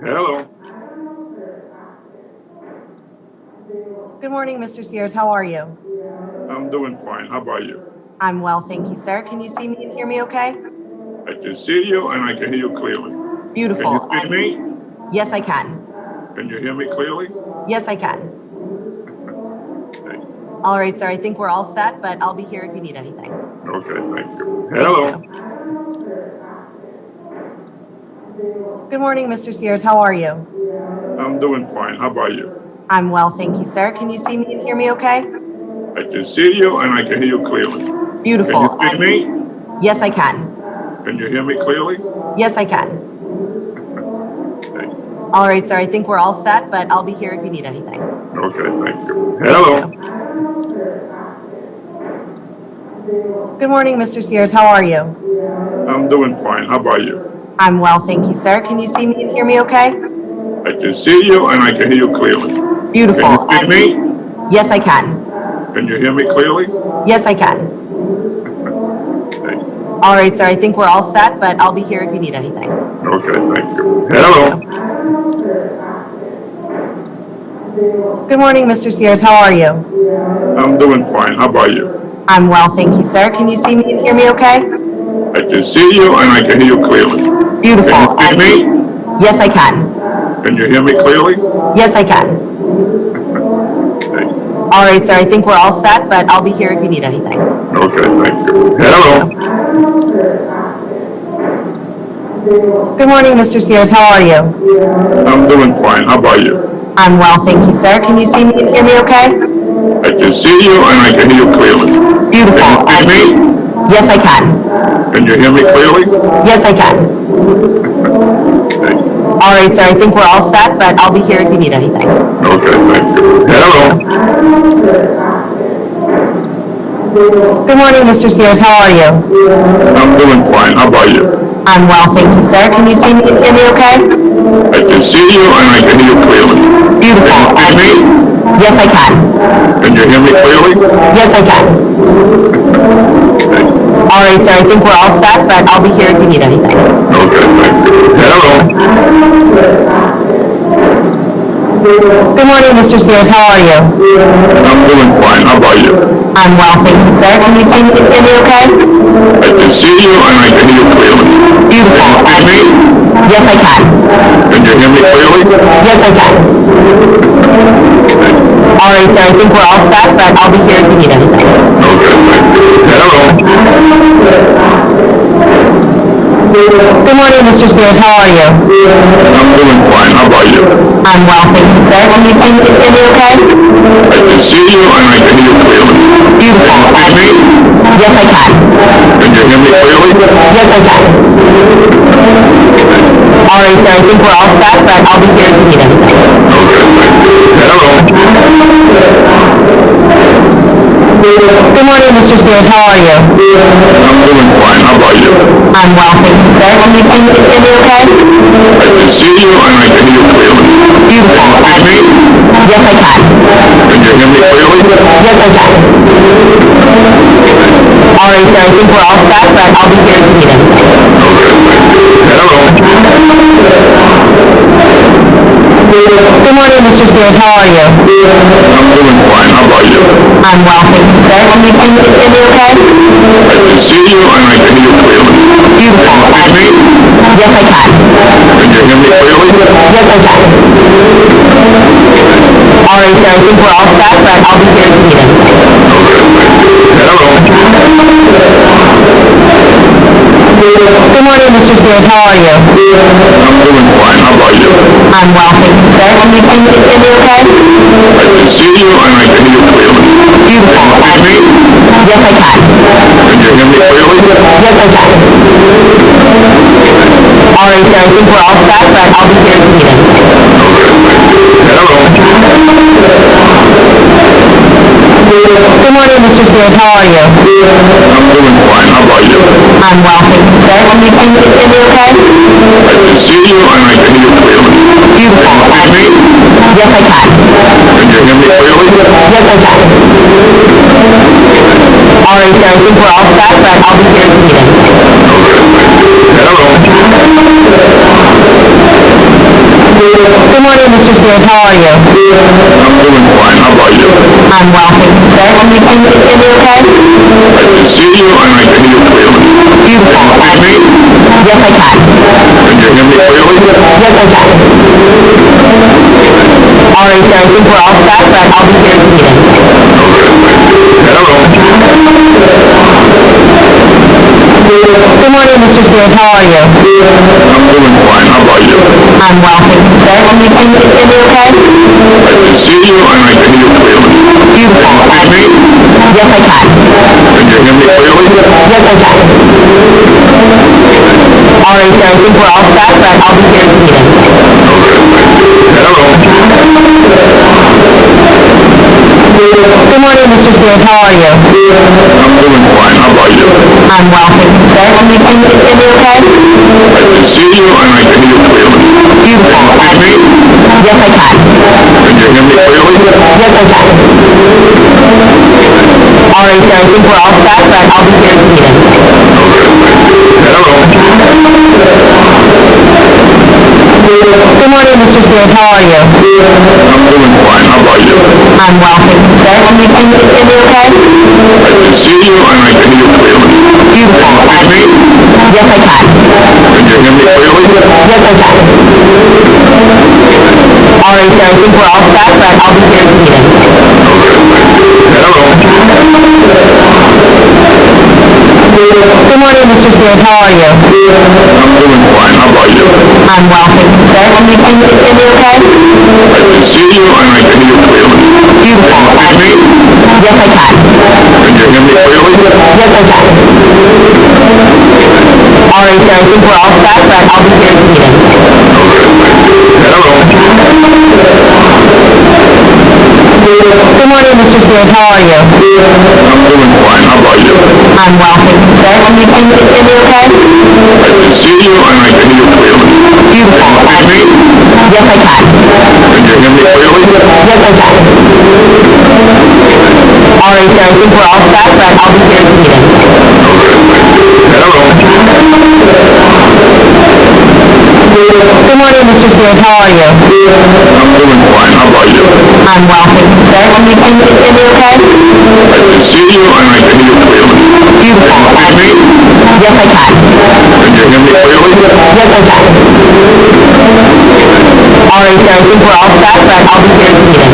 Hello. Good morning, Mr. Sears. How are you? I'm doing fine. How about you? I'm well, thank you, sir. Can you see me and hear me okay? I can see you and I can hear you clearly. Beautiful. Can you see me? Yes, I can. Can you hear me clearly? Yes, I can. Okay. All right, sir. I think we're all set, but I'll be here if you need anything. Okay, thank you. Hello. Thank you. Good morning, Mr. Sears. How are you? I'm doing fine. How about you? I'm well, thank you, sir. Can you see me and hear me okay? I can see you and I can hear you clearly. Beautiful. Can you see me? Yes, I can. Can you hear me clearly? Yes, I can. Okay. All right, sir. I think we're all set, but I'll be here if you need anything. Okay, thank you. Hello. Good morning, Mr. Sears. How are you? I'm doing fine. How about you? I'm well, thank you, sir. Can you see me and hear me okay? I can see you and I can hear you clearly. Beautiful. Can you see me? Yes, I can. Can you hear me clearly? Yes, I can. Okay. All right, sir. I think we're all set, but I'll be here if you need anything. Okay, thank you. Hello. Good morning, Mr. Sears. How are you? I'm doing fine. How about you? I'm well, thank you, sir. Can you see me and hear me okay? I can see you and I can hear you clearly. Beautiful. Can you see me? Yes, I can. Can you hear me clearly? Yes, I can. Okay. All right, sir. I think we're all set, but I'll be here if you need anything. Okay, thank you. Hello. Good morning, Mr. Sears. How are you? I'm doing fine. How about you? I'm well, thank you, sir. Can you see me and hear me okay? I can see you and I can hear you clearly. Beautiful. Can you see me? Yes, I can. Can you hear me clearly? Yes, I can. Okay. All right, sir. I think we're all set, but I'll be here if you need anything. Okay, thank you. Hello. Good morning, Mr. Sears. How are you? I'm doing fine. How about you? I'm well, thank you, sir. Can you see me and hear me okay? I can see you and I can hear you clearly. Beautiful. Can you see me? Yes, I can. Can you hear me clearly? Yes, I can. Okay. All right, sir. I think we're all set, but I'll be here if you need anything. Okay, thank you. Hello. Good morning, Mr. Sears. How are you? I'm doing fine. How about you? I'm well, thank you, sir. Can you see me and hear me okay? I can see you and I can hear you clearly. Beautiful. Can you see me? Yes, I can. Can you hear me clearly? Yes, I can. Okay. All right, sir. I think we're all set, but I'll be here if you need anything. Okay, thank you. Hello. Good morning, Mr. Sears. How are you? I'm doing fine. How about you? I'm well, thank you, sir. Can you see me and hear me okay? I can see you and I can hear you clearly. Beautiful. Can you see me? Yes, I can. Can you hear me clearly? Yes, I can. All right, sir. I think we're all set, but I'll be here if you need anything. Okay, thank you. Hello. Good morning, Mr. Sears. How are you? I'm doing fine. How about you? I'm well, thank you, sir. Can you see me and hear me okay? I can see you and I can hear you clearly. Beautiful. Can you see me? Yes, I can. Can you hear me clearly? Yes, I can. All right, sir. I think we're all set, but I'll be here if you need anything. Okay, thank you. Hello. Good morning, Mr. Sears. How are you? I'm doing fine. How about you? I'm well, thank you, sir. Can you see me and hear me okay? I can see you and I can hear you clearly. Beautiful. Can you see me? Yes, I can. Can you hear me clearly? Yes, I can. All right, sir. I think we're all set, but I'll be here if you need anything. Okay, thank you. Hello. Good morning, Mr. Sears. How are you? I'm doing fine. How about you? I'm well, thank you, sir. Can you see me and hear me okay? I can see you and I can hear you clearly. Beautiful. Can you see me? Yes, I can. Can you hear me clearly? Yes, I can. All All right, sir, I think we're all set, but I'll be here at the meeting. Hello. Good morning, Mr. Sears. How are you? I'm doing fine. How about you? I'm well, thank you, sir. Can you see me okay? I can see you and I can hear you clearly. Beautiful. Can you hear me? Yes, I can. Can you hear me clearly? Yes, I can. All right, sir, I think we're all set, but I'll be here at the meeting. Hello. Good morning, Mr. Sears. How are you? I'm doing fine. How about you? I'm well, thank you, sir. Can you see me okay? I can see you and I can hear you clearly. Beautiful. Can you hear me? Yes, I can. Can you hear me clearly? Yes, I can. All right, sir, I think we're all set, but I'll be here at the meeting. Hello. Good morning, Mr. Sears. How are you? I'm doing fine. How about you? I'm well, thank you, sir. Can you see me okay? I can see you and I can hear you clearly. Beautiful. Can you hear me? Yes, I can. Can you hear me clearly? Yes, I can. All right, sir, I think we're all set, but I'll be here at the meeting. Hello. Good morning, Mr. Sears. How are you? I'm doing fine. How about you? I'm well, thank you, sir. Can you see me okay? I can see you and I can hear you clearly. Beautiful. Can you hear me? Yes, I can. Can you hear me clearly? Yes, I can. All right, sir, I think we're all set, but I'll be here at the meeting. Hello. Good morning, Mr. Sears. How are you? I'm doing fine. How about you? I'm well, thank you, sir. Can you see me okay? I can see you and I can hear you clearly. Beautiful. Can you hear me? Yes, I can. Can you hear me clearly? Yes, I can. All right, sir, I think we're all set, but I'll be here at the meeting. Hello. Good morning, Mr. Sears. How are you? I'm doing fine. How about you? I'm well, thank you, sir. Can you see me okay? I can see you and I can hear you clearly. Beautiful. Can you hear me? Yes, I can. Can you hear me clearly? Yes, I can. All right, sir, I think we're all set, but I'll be here at the meeting. Hello. Good morning, Mr. Sears. How are you? I'm doing fine. How about you? I'm well, thank you, sir. Can you see me okay? I can see you and I can hear you clearly. Beautiful. Can you hear me? Yes, I can. Can you hear me clearly? Yes, I can. All right, sir, I think we're all set, but I'll be here at the meeting. Hello. Good morning, Mr. Sears. How are you? I'm doing fine. How about you? I'm well, thank you, sir. Can you see me okay? I can see you and I can hear you clearly. Beautiful. Can you hear me? Yes, I can. Can you hear me clearly? Yes, I can. All right, sir, I think we're all set, but I'll be here at the meeting.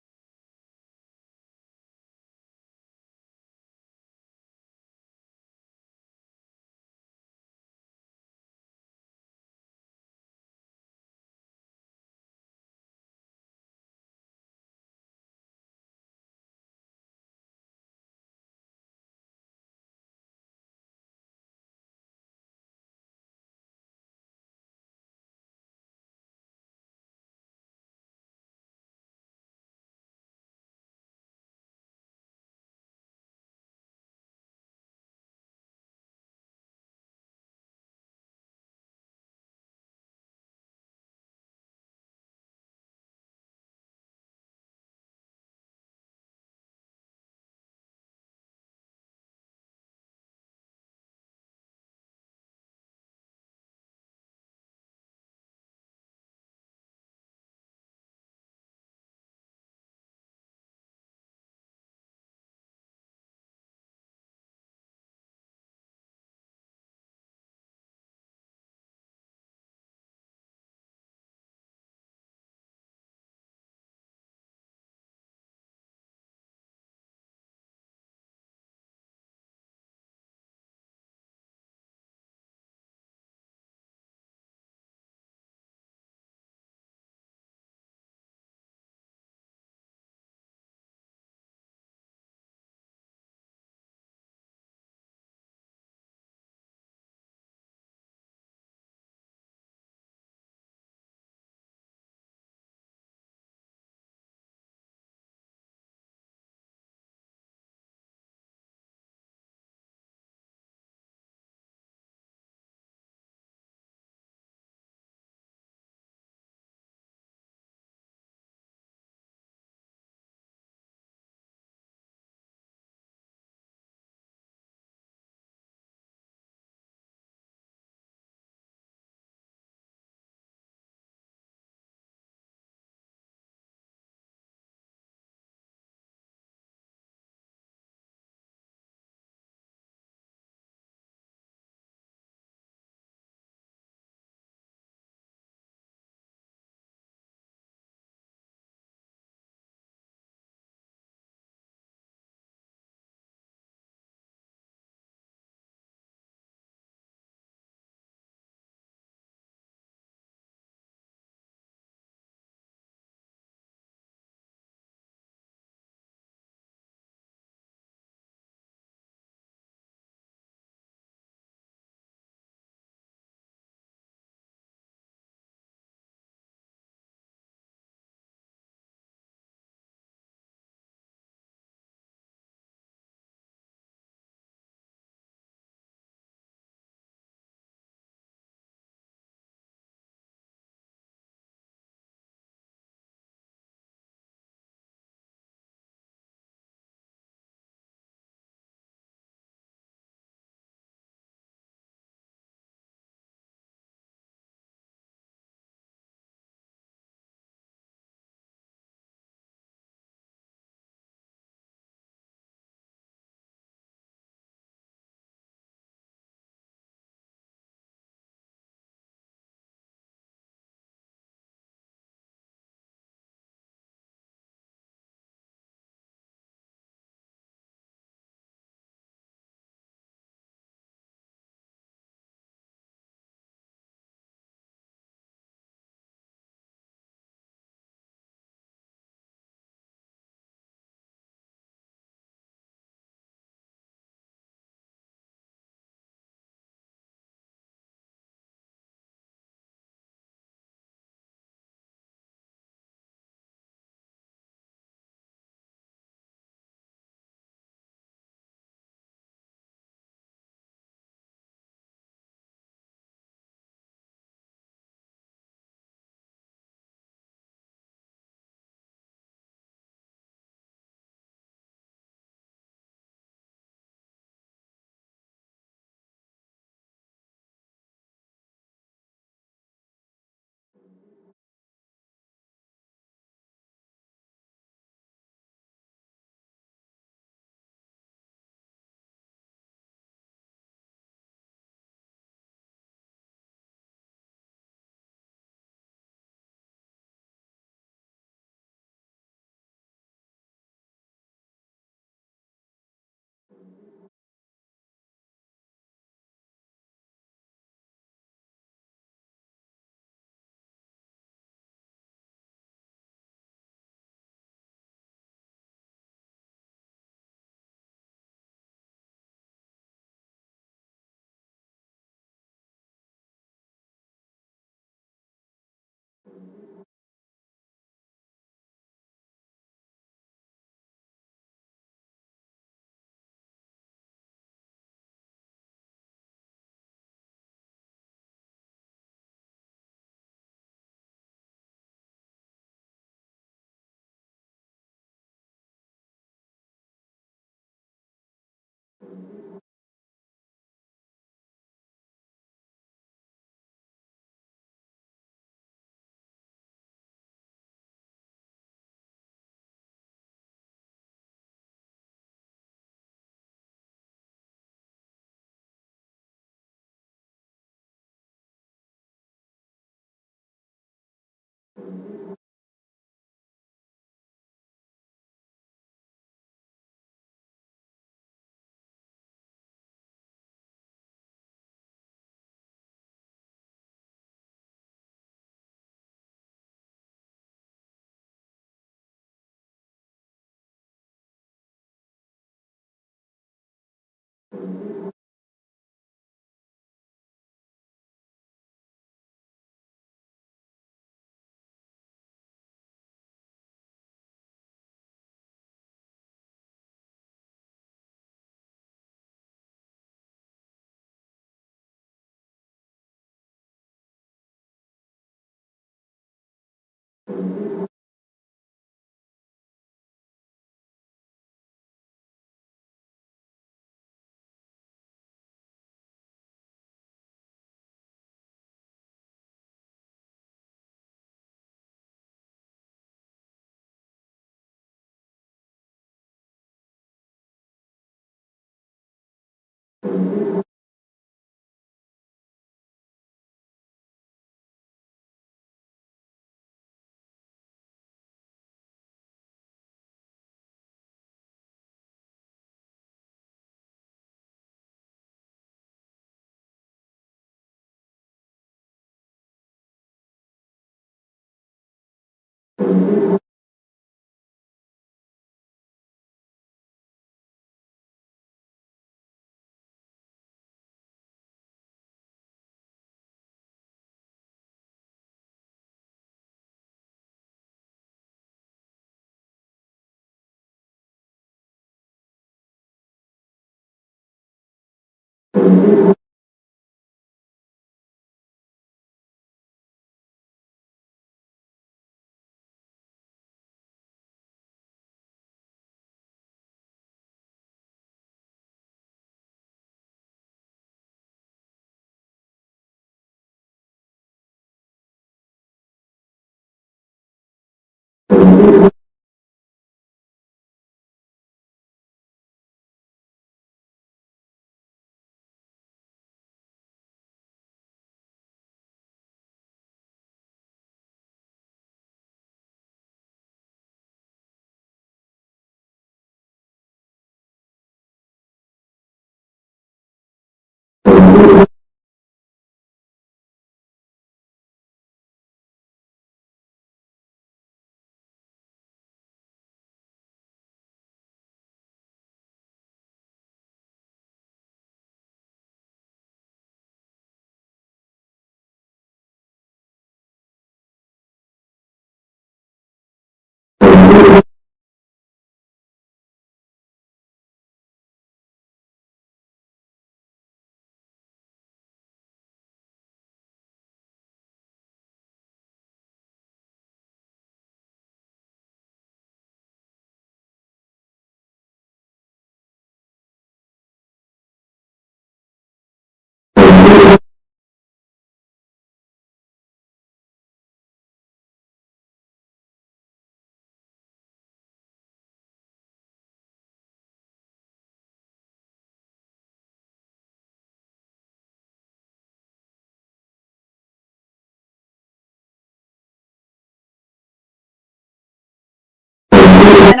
And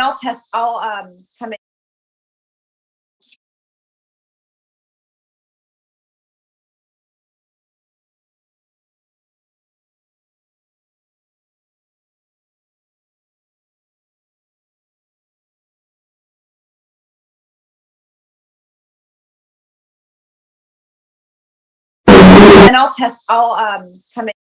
I'll come in. And I'll come in.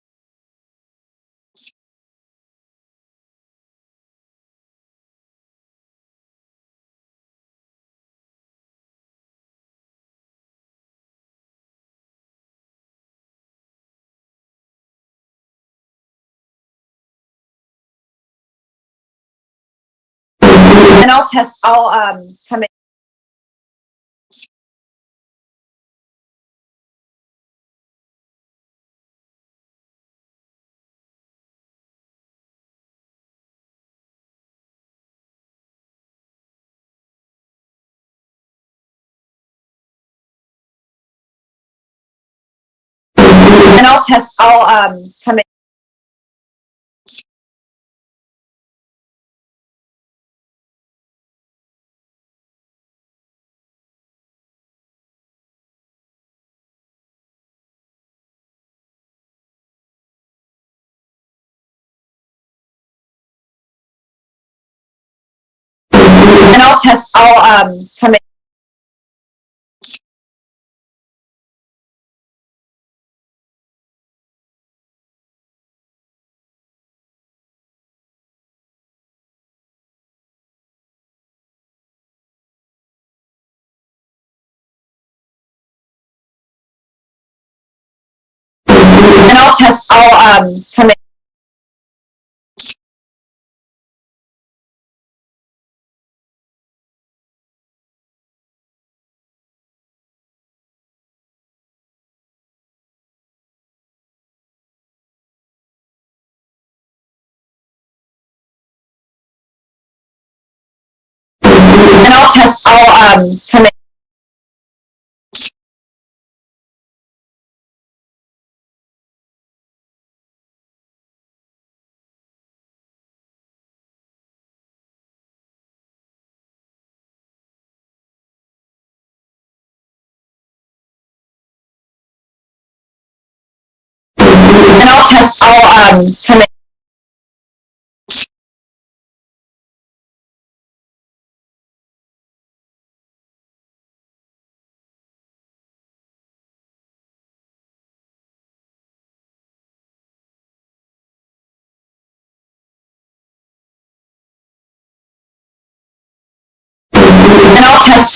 And I'll come in. And I'll come in. And I'll come in. And I'll come in. And I'll come in. And I'll come in. And I'll come in.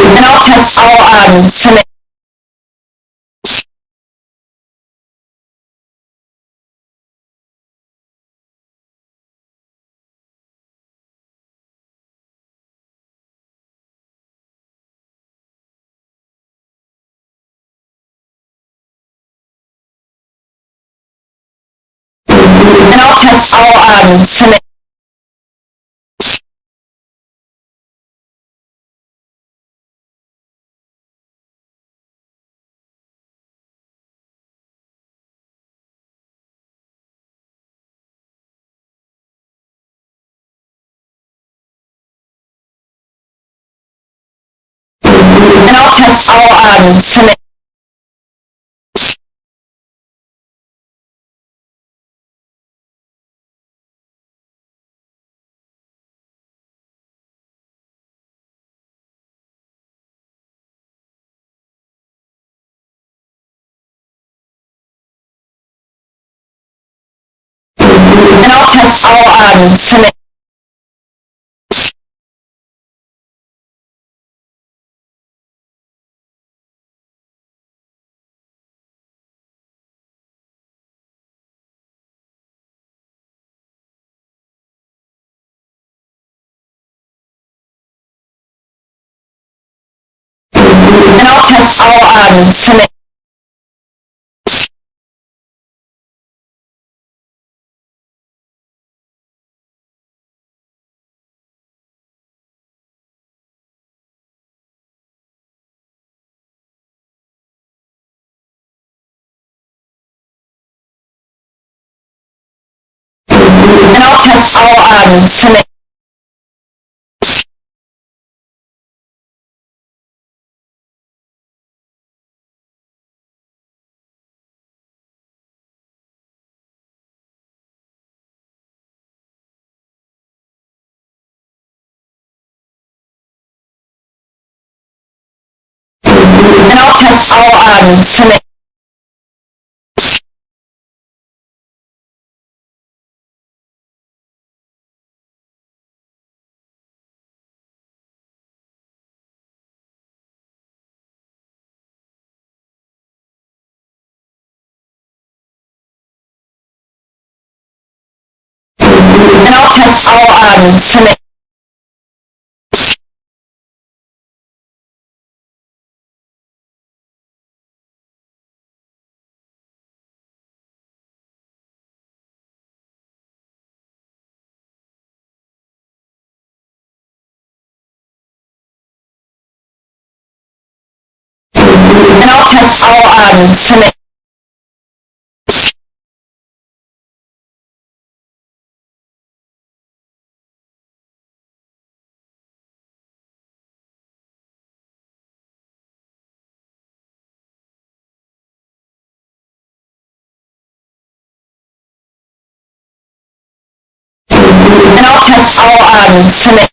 And I'll come in. And I'll come in. And I'll come in. And I'll come in. And I'll come in. And I'll come in. And I'll come in. And I'll come in. test all to and I'll test all to and I'll test all to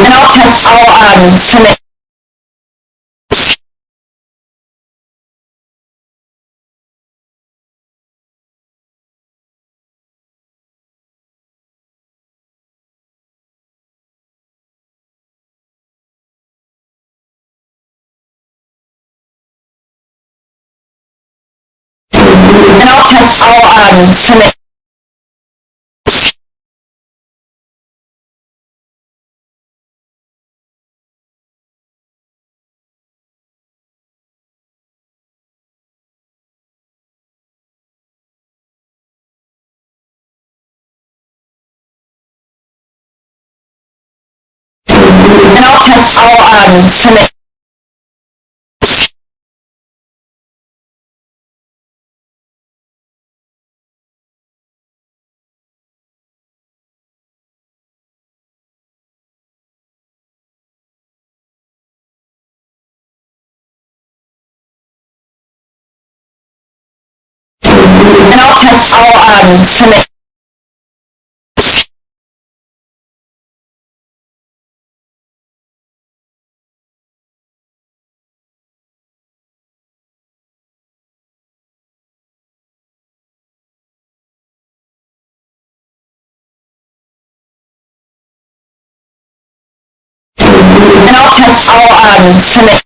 and I'll test all to and I'll test all to and I'll test all to and I'll test all to and I'll test all to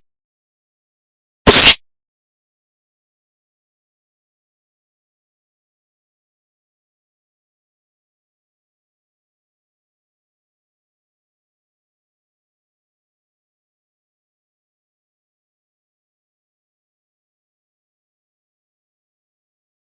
and I'll test all to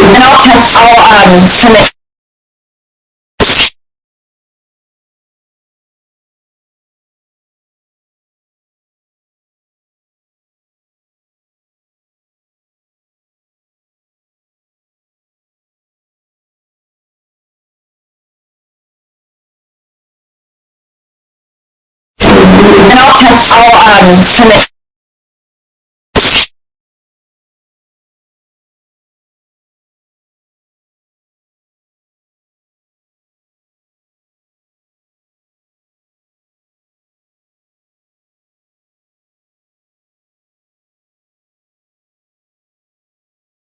and I'll test all to and I'll test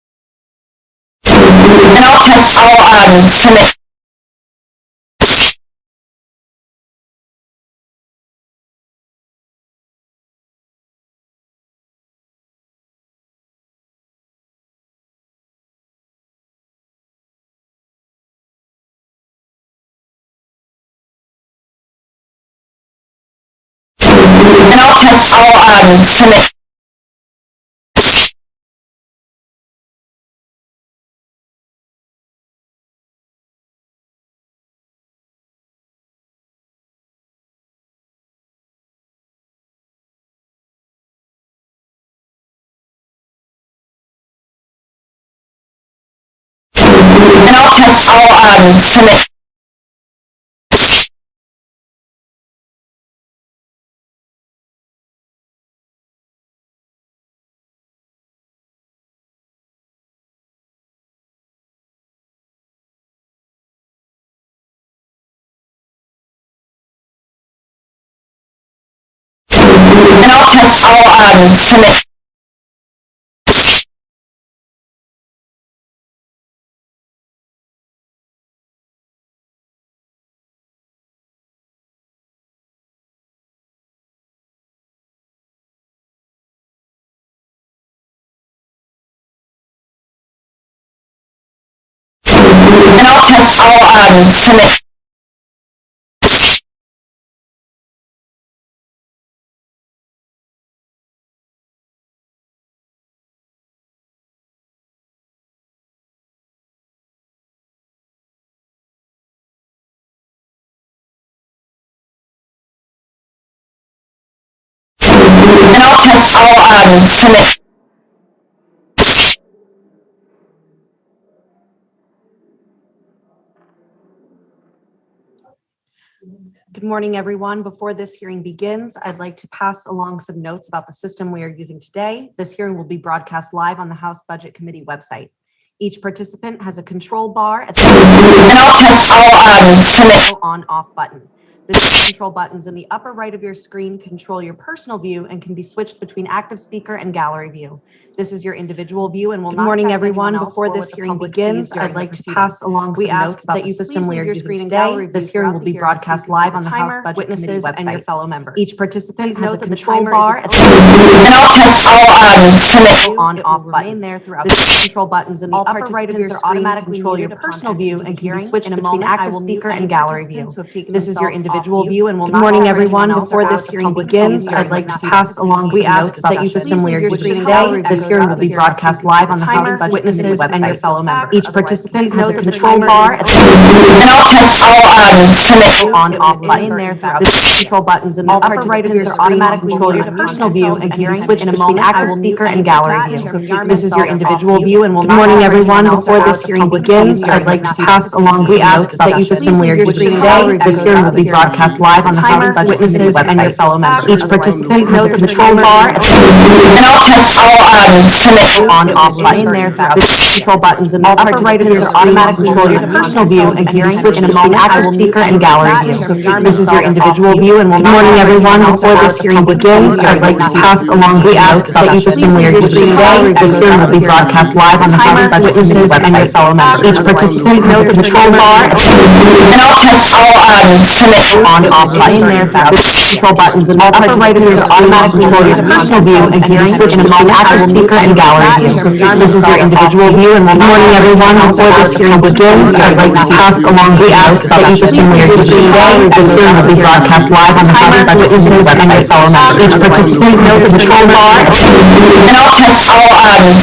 all to and I'll test all to and I'll test all to and I'll test all to all submit. And all tests all submit. And all tests all submit. Good morning, everyone. Before this hearing begins, I'd like to pass along some notes about the system we are using today. This hearing will be broadcast live on the House Budget Committee website. Each participant has a control bar at the And all tests all submit. on/off button. The two control buttons in the upper right of your screen control your personal view and can be switched between active speaker and gallery view. This is your individual view and will not. Good morning, everyone. Before this hearing begins, I'd like to pass along some notes about the system we are using today. This hearing will be broadcast live on the House Budget Committee website and your fellow members. Each participant has a control bar at the And all tests all submit. on/off button. There throughout the control buttons in the upper right of your screen automatically control your personal view and can be switched between active speaker and gallery view. This is your individual view and will not. Good morning, everyone. Before this hearing begins, I'd like to pass along some notes about the system we are using today. This hearing will be broadcast live on the House Budget Committee website and your fellow members. Each participant has a control bar at the And all tests all submit. on/off button. There throughout the control buttons in the upper right of your screen automatically control your personal view and can be switched between active speaker and gallery view. This is your individual view and will not. Good morning, everyone. Before this hearing begins, I'd like to pass along some notes about the system we are using today. This hearing will be broadcast live on the House Budget Committee website and your fellow members. Each participant has a control bar at the And all tests all submit. on/off button. There throughout the control buttons in the upper right of your screen automatically control your personal view and can be switched between active speaker and gallery view. This is your individual view and will not. Good morning, everyone. Before this hearing begins, I'd like to pass along some notes about the system we are using today. This hearing will be broadcast live on the House Budget Committee website and your fellow members. Each participant has a control bar at the And all tests all submit. on/off button. There throughout the control buttons in the upper right of your screen automatically control your personal view and can be switched between active speaker and gallery view. This is your individual view and will not. Good morning, everyone. Before this hearing begins, I'd like to pass along some notes about the system we are using today. This hearing will be broadcast live on the House Budget Committee website and your fellow members. Each participant has a control bar at the And all tests all submit. on/off button. There throughout the control buttons in the upper right of your automatically control your personal view and can be switched between active speaker and gallery view. This is your individual view and will not. Good morning, everyone. Before this hearing begins, I'd like to pass along some notes about the system we are using today. This hearing will be broadcast live on the House Budget Committee website and your fellow members. Each participant has a control bar at the And all tests all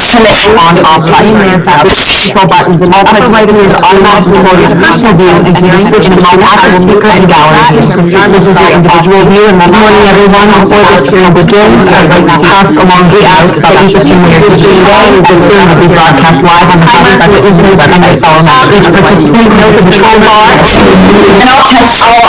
submit. on/off button. There throughout the control buttons in the upper right of your automatically control your personal view and can be switched between active speaker and gallery view. This is your individual view and will not. Good morning, everyone. Before this hearing begins, I'd like to pass along some notes about the system we are using today. This hearing will be broadcast live on the House Budget Committee website and your fellow members. Each participant has a control bar at the And all tests all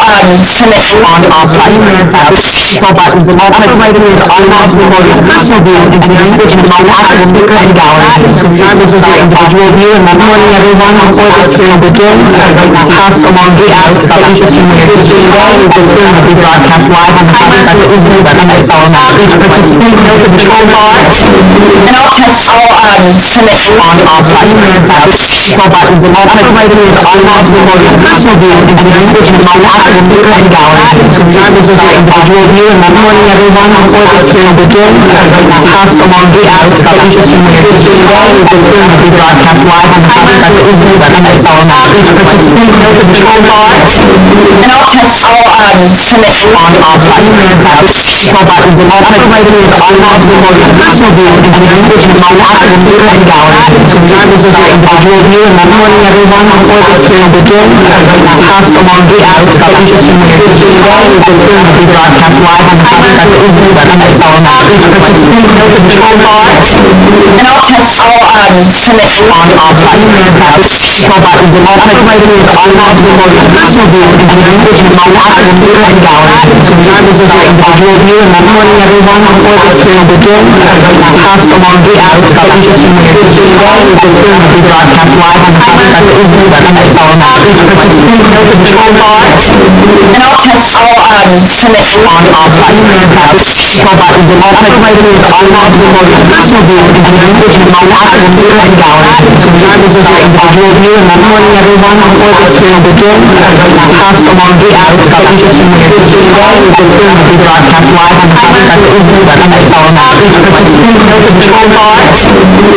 submit. on/off button. There throughout the control buttons in the upper right of your automatically control your personal view and can be switched between active speaker and gallery view. This is your individual view and will not. Good morning, everyone. Before this hearing begins, I'd like to pass along some notes about the system we are using today. This hearing will be broadcast live on the House Budget Committee website and your fellow members. Each participant has a control bar at the And all tests all submit. on/off button. There throughout the control buttons in the upper right of your automatically control your personal view and can be switched between active speaker and gallery view. This is your individual view and will not. Good morning, everyone. Before this hearing begins, I'd like to pass along some notes about the system we are using today. This hearing will be broadcast live on the House Budget Committee website and your fellow members. Each participant has a control bar at the And all tests all submit. on/off button. There throughout the control buttons in the upper right of your automatically control your personal view and can be switched between active speaker and gallery view. This is your individual view and will not. Good morning, everyone. Before this hearing begins, I'd like to pass along some notes about the system we are using today. This hearing will be broadcast live on the House Budget Committee website and your fellow members. Each participant has a control bar at the And all tests test all Senate on by Americans, so by the democratic writers, unlawful motive, personal view, and the language of my life and beer and gallery. Sometimes this is our individual view, and I'm warning everyone before this hearing begins. Pass along the acts of interest in the today, with this hearing will be broadcast live on the contact isn't that I'm telling us. Participants know the control bar,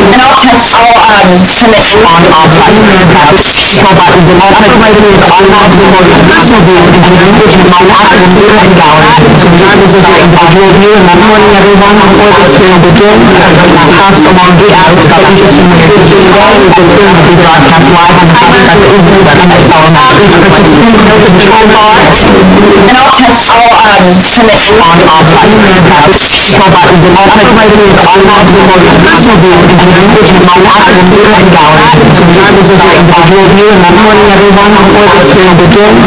and I'll test all Senate on by Americans, so by the democratic writers, unlawful motive, personal view, and the language of my life and beer and gallery. Sometimes this is our individual view, and I'm warning everyone before this hearing begins. Pass along the acts of interest in the today, with this hearing will be broadcast live on the contact isn't that I'm telling us. Participants know the control bar, and I'll test all Senate on by Americans, so by the democratic writers, unlawful motive, personal view, and the language of my life and beer and gallery. Sometimes this is our individual view, and I'm warning everyone before this hearing begins.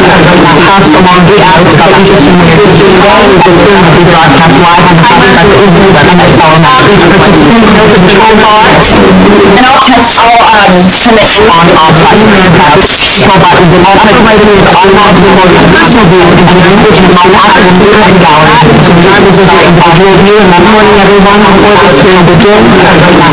Pass along the acts of interest in the today, with this hearing will be broadcast live on the contact isn't that I'm telling us. Participants know the control bar, and I'll test all Senate on by Americans, so by the democratic writers, unlawful motive, personal view, and the language of my life and beer and gallery. Sometimes this is our individual view, and I'm warning everyone before this hearing begins.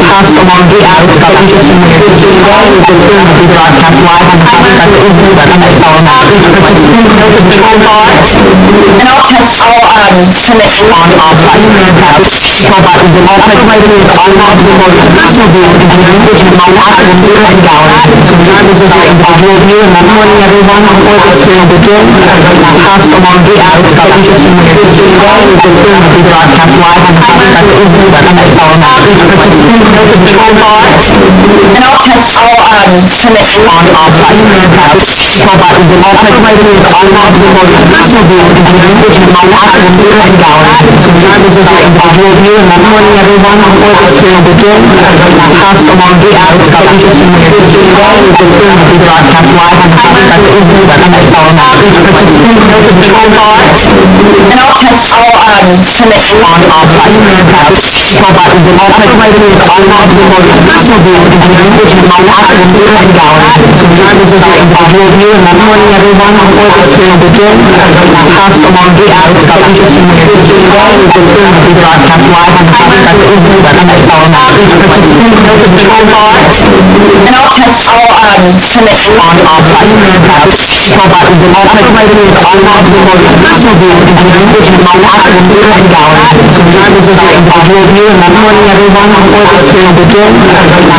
Pass along the acts of interest in the today, with this hearing will be broadcast live on the contact isn't that I'm telling us. Participants know the control bar, and I'll test all Senate on by Americans, so by the democratic writers, unlawful motive, personal view, and the language of my life and beer and gallery. Sometimes this is our individual view, and I'm warning everyone before this hearing begins. Pass along the acts of interest in the today, with this hearing will be broadcast live on the contact isn't that I'm telling us. Participants know the control bar, and I'll test all Senate on by Americans, so by the democratic writers, unlawful motive, personal view, and the language of my life and beer and gallery. Sometimes this is our individual view, and I'm warning everyone before this hearing begins. Pass along the acts of interest in the today, with this hearing will be broadcast live on the contact isn't that I'm telling us. Participants know the control bar, and I'll test all Senate on by Americans, so by the democratic writers, unlawful motive, personal view, and the language of my life and beer and gallery. Sometimes this is our individual view, and I'm warning everyone before this hearing begins. Pass along the acts of interest in the today, with this hearing will be broadcast live on the contact isn't that I'm telling us. Participants know the control bar, and I'll test all Senate on by Americans, so by the democratic writers, unlawful motive, personal view, and the language of my life and beer and gallery. Sometimes this is our individual view, and I'm warning everyone before this hearing begins.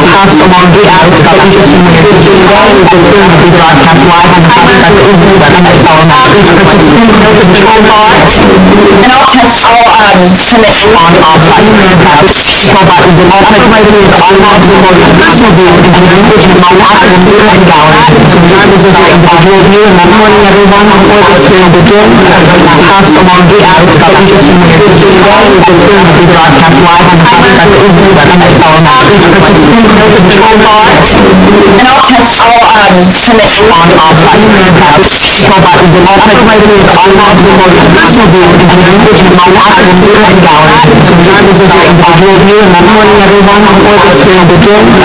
Pass along the acts of interest in the today, with this hearing will be broadcast live on the contact isn't that I'm telling us. Participants know the control bar, and I'll test all Senate on by Americans, so by the democratic writers, unlawful motive, personal view, and the language of my life and beer and gallery. Sometimes this is our individual view, and I'm warning everyone before this hearing begins. Pass along the acts of interest in the today, with this hearing will be broadcast live on the contact isn't that I'm telling us. Participants know the control bar, and I'll test all Senate on by Americans, so by the democratic writers, unlawful motive, personal view, and the language of my life and beer and gallery. Sometimes this is our individual view, and I'm warning everyone before this hearing begins.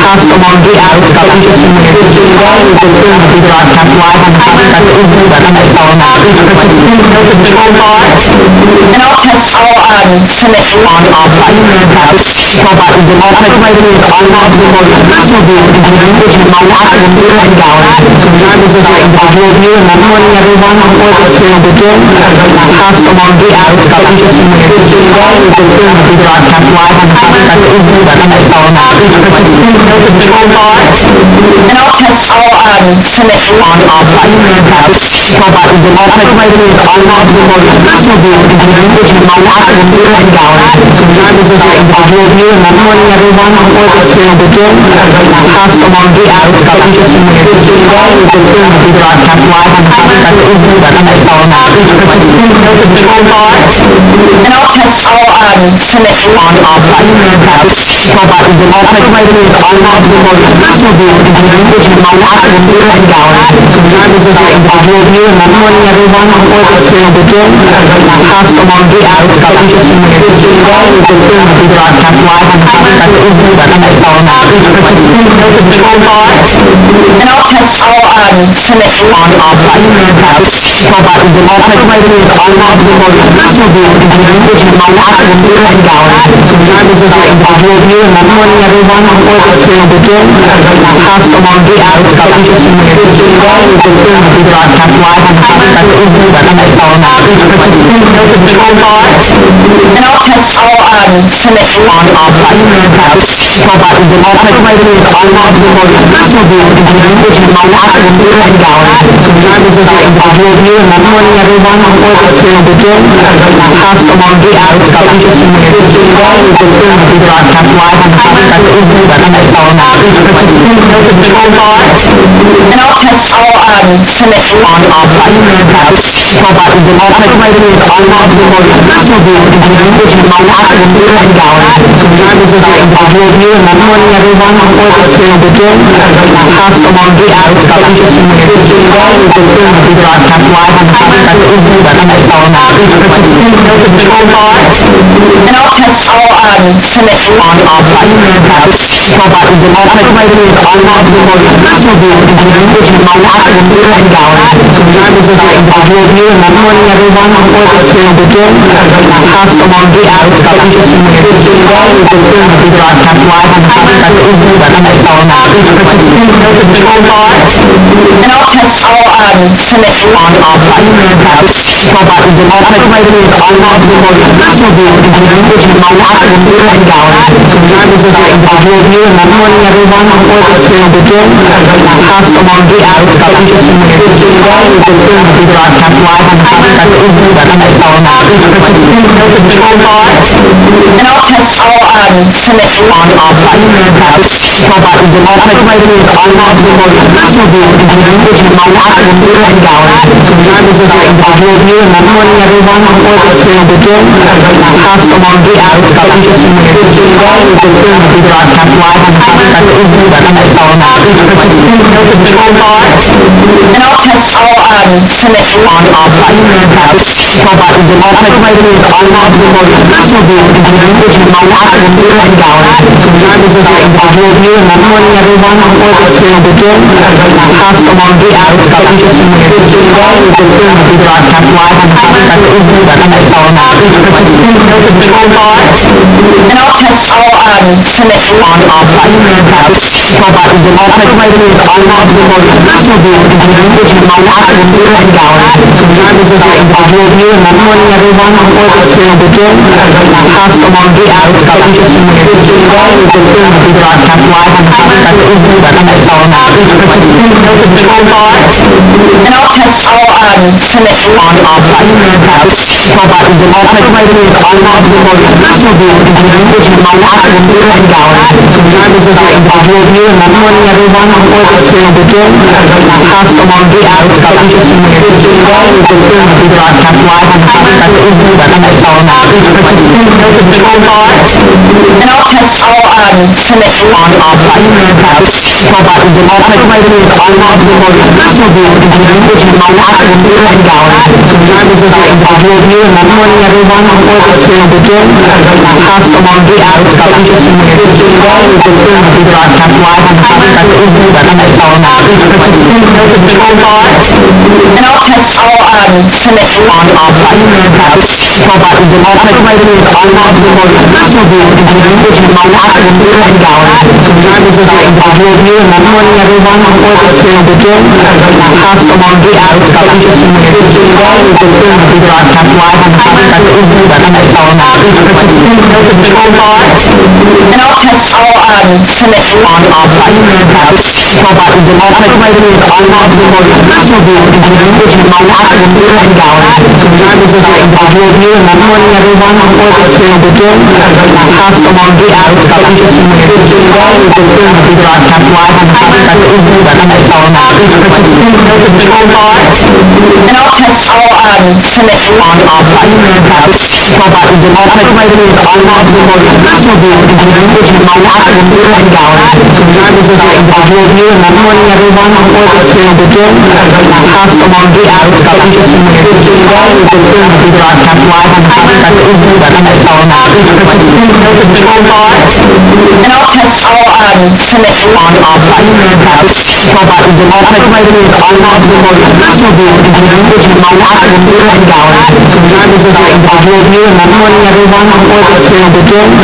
Pass along the acts of interest in the today, with this hearing will be broadcast live on the contact isn't that I'm telling us. Participants know the control bar, and I'll test all Senate on by Americans, so by the democratic writers, unlawful motive, personal view, and the language of my life and beer and gallery. Sometimes this is our individual view, and I'm warning everyone before this hearing begins. Pass along the acts of interest in the today, with this hearing will be broadcast live on the contact isn't that I'm telling us. Participants know the control bar, and I'll test all Senate on by Americans, so by the democratic writers, unlawful motive, personal view, and the language of my life and beer and gallery. Sometimes this is our individual view, and I'm warning everyone before this hearing begins. Pass along the acts of interest in the today, with this hearing will be broadcast live on the contact isn't that I'm telling us. Participants know the control bar, and I'll test all Senate on by Americans, so by the democratic writers, unlawful motive, personal view, and the language of my life and beer and gallery. Sometimes this is our individual view, and I'm warning everyone before this hearing begins. Pass discussed along the hours of interesting today is the soon to be broadcast live on the public at the McCord control bar, and also submit on control bar is the automated online personal view in the language and my and gallery. Time is review and good morning everyone. Before this hearing begins, discussed along the hours of interesting today is the soon to be broadcast live on the public at the control bar, and also submit on control bar is the automated personal view in the language and my and gallery. Time is review and good morning everyone. Before this hearing begins, discussed along the hours of interesting today is the soon to be broadcast live on the public at the control bar, and also control bar, and also submit on control bar is the automated personal view in the language and my and gallery. Time is review and good morning everyone. Before this hearing begins, discussed along the hours of interesting today is the soon to be broadcast live on the public at the control bar, and also control bar, and also submit on control bar is the automated personal view in the language and my and gallery. Time is review and good morning everyone. Before this hearing begins, discussed along the hours of interesting today is the soon to be broadcast live on the public at the control bar, and also control bar, and also submit on control bar is the automated personal view in the language and my and gallery. Time is review and good morning everyone. Before this hearing begins, discussed along the hours of interesting today is the soon to be broadcast live on the public at the control bar, and also control bar, and also submit on control bar is the automated personal view in the language and my and gallery. Time is review and good morning everyone. Before this hearing begins, discussed along the hours of interesting today is the soon to be broadcast live on the public at the control bar, and also control bar, and also submit on control bar is the automated personal view in the language and my and gallery. Time is review and good morning everyone. Before this hearing begins, discussed along the hours of interesting today is the soon to be broadcast live on the public at the control bar, and also control bar, and also submit on control bar is the automated personal view in the language and my and gallery. Time is review and good morning everyone. Before this hearing begins, discussed along the hours of interesting today is the soon to be broadcast live on the public at the control bar, and also control bar, and also submit on control bar is the automated personal view in the language and my and gallery. Time is review and good morning everyone. Before this hearing begins, discussed along the hours of interesting today is the soon to be broadcast live on the public at the control bar, and also control bar, and also submit on control bar is the automated personal view in the language and my and gallery. Time is review and good morning everyone. Before this hearing begins, discussed along the hours of interesting today is the soon to be broadcast live on the public at the control bar, and also control bar, and also submit on control bar is the automated personal view in the language and my and gallery. Time is review and good morning everyone. Before this hearing begins, discussed along the hours of interesting today is the soon to be broadcast live on the public at the control bar, and also control bar, and also submit on control bar is the automated personal view in the language and my and gallery. Time is review and good morning everyone. Before this hearing begins, discussed along the hours of interesting today is the soon to be broadcast live on the public at the control bar, control bar, and I'll test all Senate on control bar is automatically on personal view and language and my and gallery. Sometimes this is our individual view, and good morning everyone. Before this hearing begins, pass along the ads of interest in the today. This hearing will be broadcast live on Habitat Israel and the telenet. Control bar, and I'll test all Senate on control bar is automatically on personal view and language and my and gallery. Sometimes this is our individual view, and good morning everyone. Before this hearing begins,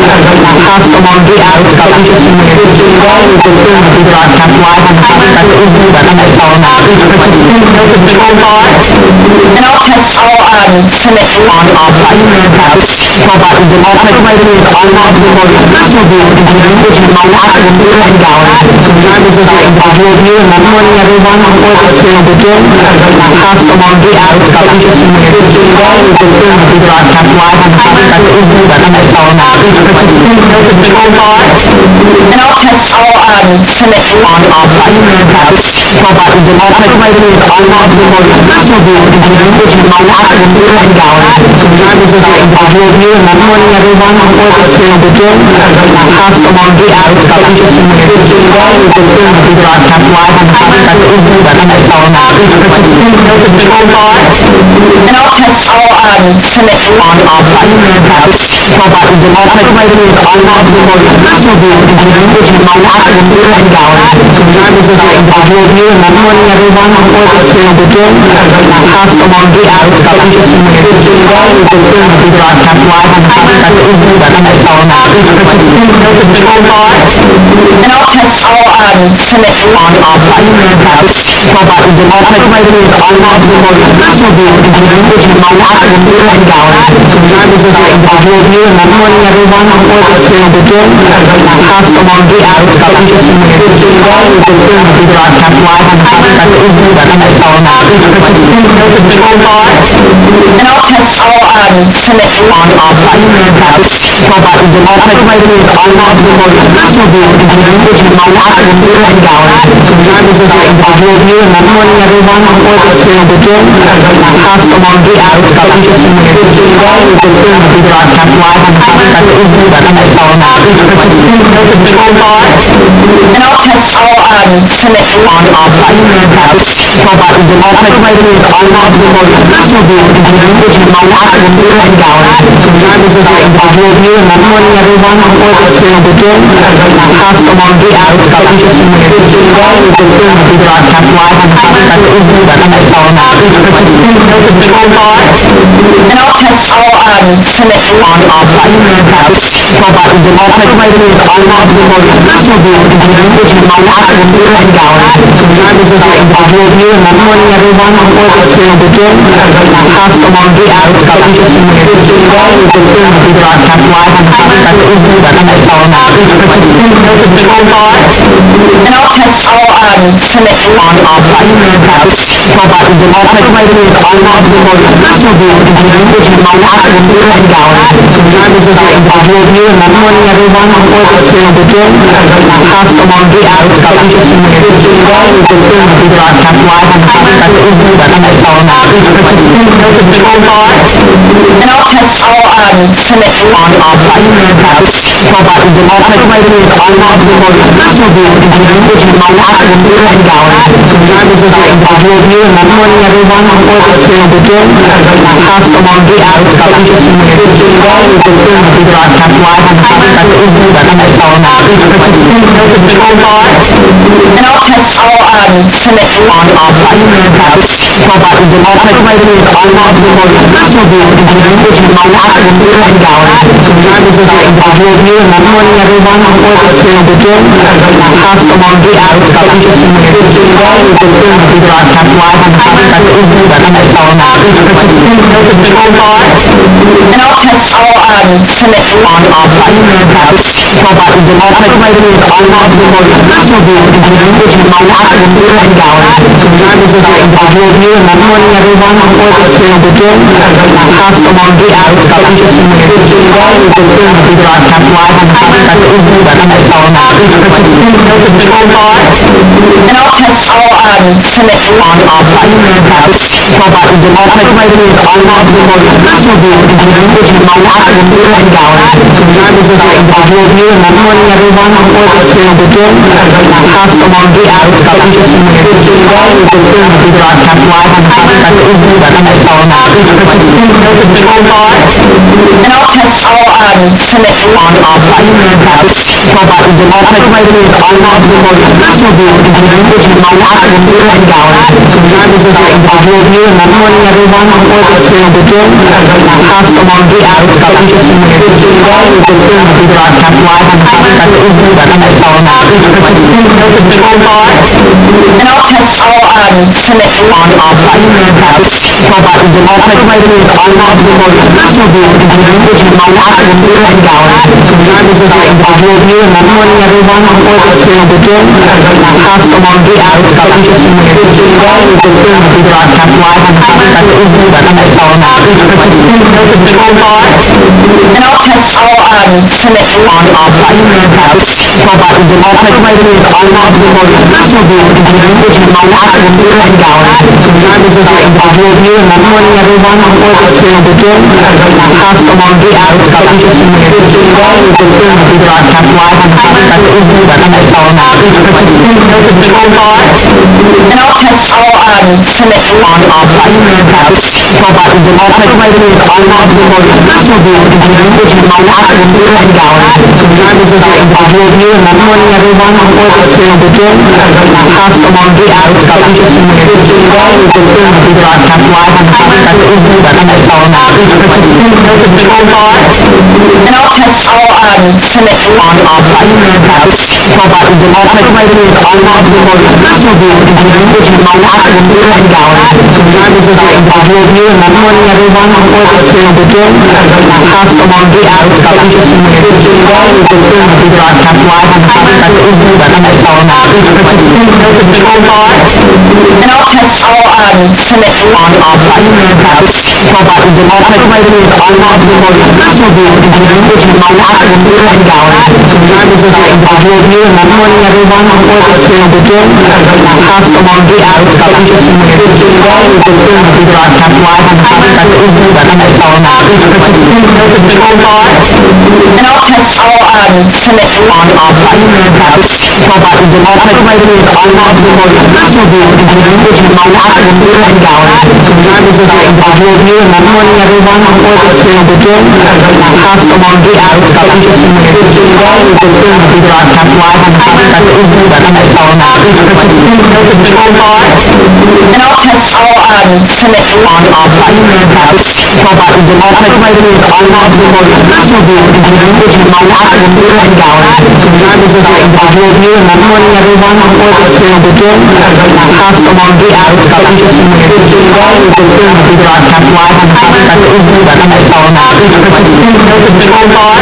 pass along the ads of interest in the today. This hearing will be broadcast live on Habitat Israel and the telenet. Control bar, and I'll test all Senate on control bar is automatically on personal view and language and my and gallery. Sometimes this is our individual view, and good morning everyone. Before this hearing begins, pass along the ads of interest in the today. This hearing will be broadcast live on Habitat Israel and the telenet. Control bar, and I'll test all Senate on control bar is automatically on personal view and language and my and gallery. Sometimes this is our individual view, and good morning everyone. Before this hearing begins, pass along the ads of interest in the today. This hearing will be broadcast live on Habitat Israel and the telenet. Control bar, and I'll test all Senate on control bar is automatically on personal view and language and my and gallery. Sometimes this is our individual view, and good morning everyone. Before this hearing begins, pass along the ads of interest in the today. This hearing will be broadcast live on Habitat Israel and the telenet. Control bar, and I'll test all Senate on control bar is automatically on personal view and language and my and gallery. Sometimes this is our individual view, and good morning everyone. Before this hearing begins, pass along the ads of interest in the today. This hearing will be broadcast live on Habitat Israel and the telenet. Control bar, and I'll test all Senate on control bar is automatically on personal view and language and my and gallery. Sometimes this is our individual view, and good morning everyone. Before this hearing begins, pass along the ads of interest in the today. This hearing will be broadcast live on Habitat Israel and the telenet. Control bar, and I'll test all Senate on control bar is automatically on personal view and language and my and gallery. Sometimes this is our individual view, and good morning everyone. Before this hearing begins, pass along the ads of interest in the today. This hearing will be broadcast live on Habitat Israel and the telenet. Control bar, and I'll test all Senate on control bar is automatically on personal view and language and my and gallery. Sometimes this is our individual view, and good morning everyone. Before this hearing begins, pass along the ads of interest in the today. This hearing will be broadcast live on Habitat Israel and the telenet. Control bar, and I'll test all Senate on control bar is automatically on personal view and language and my and gallery. Sometimes this is our individual view, and good morning everyone. Before this hearing begins, pass along the ads of interest in the today. This hearing will be broadcast live on Habitat Israel and the telenet. Control bar, and I'll test all Senate on control bar is automatically on personal view and language and my and gallery. Sometimes this is our individual view, and good morning everyone. Before this hearing begins, pass along the ads of interest in the today. This hearing will be broadcast live on Habitat Israel and the telenet. Control bar, and I'll test all Senate on control bar is automatically on personal view and language and my and gallery. Sometimes this is our individual view, and good morning everyone. Before this hearing begins, pass along the ads of interest in the today. This hearing will be broadcast live on Habitat Israel and the telenet. Control bar, and I'll test all Senate on control bar is automatically on personal view and language and my active beer and gallery. Sometimes this is an individual view, and good morning everyone. Before this hearing begins, pass along the acts of interest in the today. This hearing will be broadcast live on the website that is the Untitled Chapter. Participants know the control bar, and also submit on primary accounts. Control bar is democratic writing with all logical modes. Personal view is the language of no active beer and gallery. Sometimes this is an individual view, and good morning everyone. Before this hearing begins, pass along the acts of interest in the today. This hearing will be broadcast live on the website that is the Untitled Chapter. Participants know the control bar, and also submit on primary accounts. Control bar is democratic writing with all logical modes. Personal view is the language of no active beer and gallery. Sometimes this is an individual view, and good morning everyone. Before this hearing begins, pass along the acts of interest in the today. This hearing will be broadcast live on the website that is the Untitled Chapter. Participants know the control bar, and also submit on primary accounts. Control bar is democratic writing with all logical modes. Personal view is the language of no active beer and gallery. Sometimes this is an individual view, and good morning everyone. Before this hearing begins, pass along the acts of interest in the today. This hearing will be broadcast live on the website that is the Untitled Chapter. Participants know the control bar, and also submit on primary accounts. Control bar is democratic writing with all logical modes. Personal view is the language of no active beer and gallery. Sometimes this is an individual view, and good morning everyone. Before this hearing begins, pass along the acts of interest in the today. This hearing will be broadcast live on the website that is the Untitled Chapter. Participants know the control bar, and also submit on primary accounts. Control bar is democratic writing with all logical modes. Personal view is the language of no active beer and gallery. Sometimes this is an individual view, and good morning everyone. Before this hearing begins, pass along the acts of interest in the today. This hearing will be broadcast live on the website that is the Untitled Chapter. Participants know the control bar, and also submit on primary accounts. Control bar is democratic writing with all logical modes. Personal view is the language of no active beer and gallery. Sometimes this is an individual view, and good morning everyone. Before this hearing begins, pass along the acts of interest in the today. This hearing will be broadcast live on the website that is the Untitled Chapter. Participants know the control bar, and also submit on primary accounts. Control bar is democratic writing with all logical modes. Personal view is the language of no active beer and gallery. Sometimes this is an individual view, and good morning everyone. Before this hearing begins, pass along the acts of interest in the today. This hearing will be broadcast live on the website that is the Untitled Chapter. Participants know the control bar, and also submit on primary accounts. Control bar is democratic writing with all logical modes. Personal view is the language of no active beer and gallery. Sometimes this is an individual view, and good morning everyone. Before this hearing begins, pass along the acts of interest in the today. This hearing will be broadcast live on the website that is the Untitled Chapter. Participants know the control bar, and also submit on primary accounts. Control bar is democratic writing with all logical modes. Personal view is the language of no active beer and gallery. Sometimes this is an individual view, and good morning everyone. Before this hearing begins, pass along the acts of interest in the today. This hearing will be broadcast live on the website that is the Untitled Chapter. Participants know the control bar,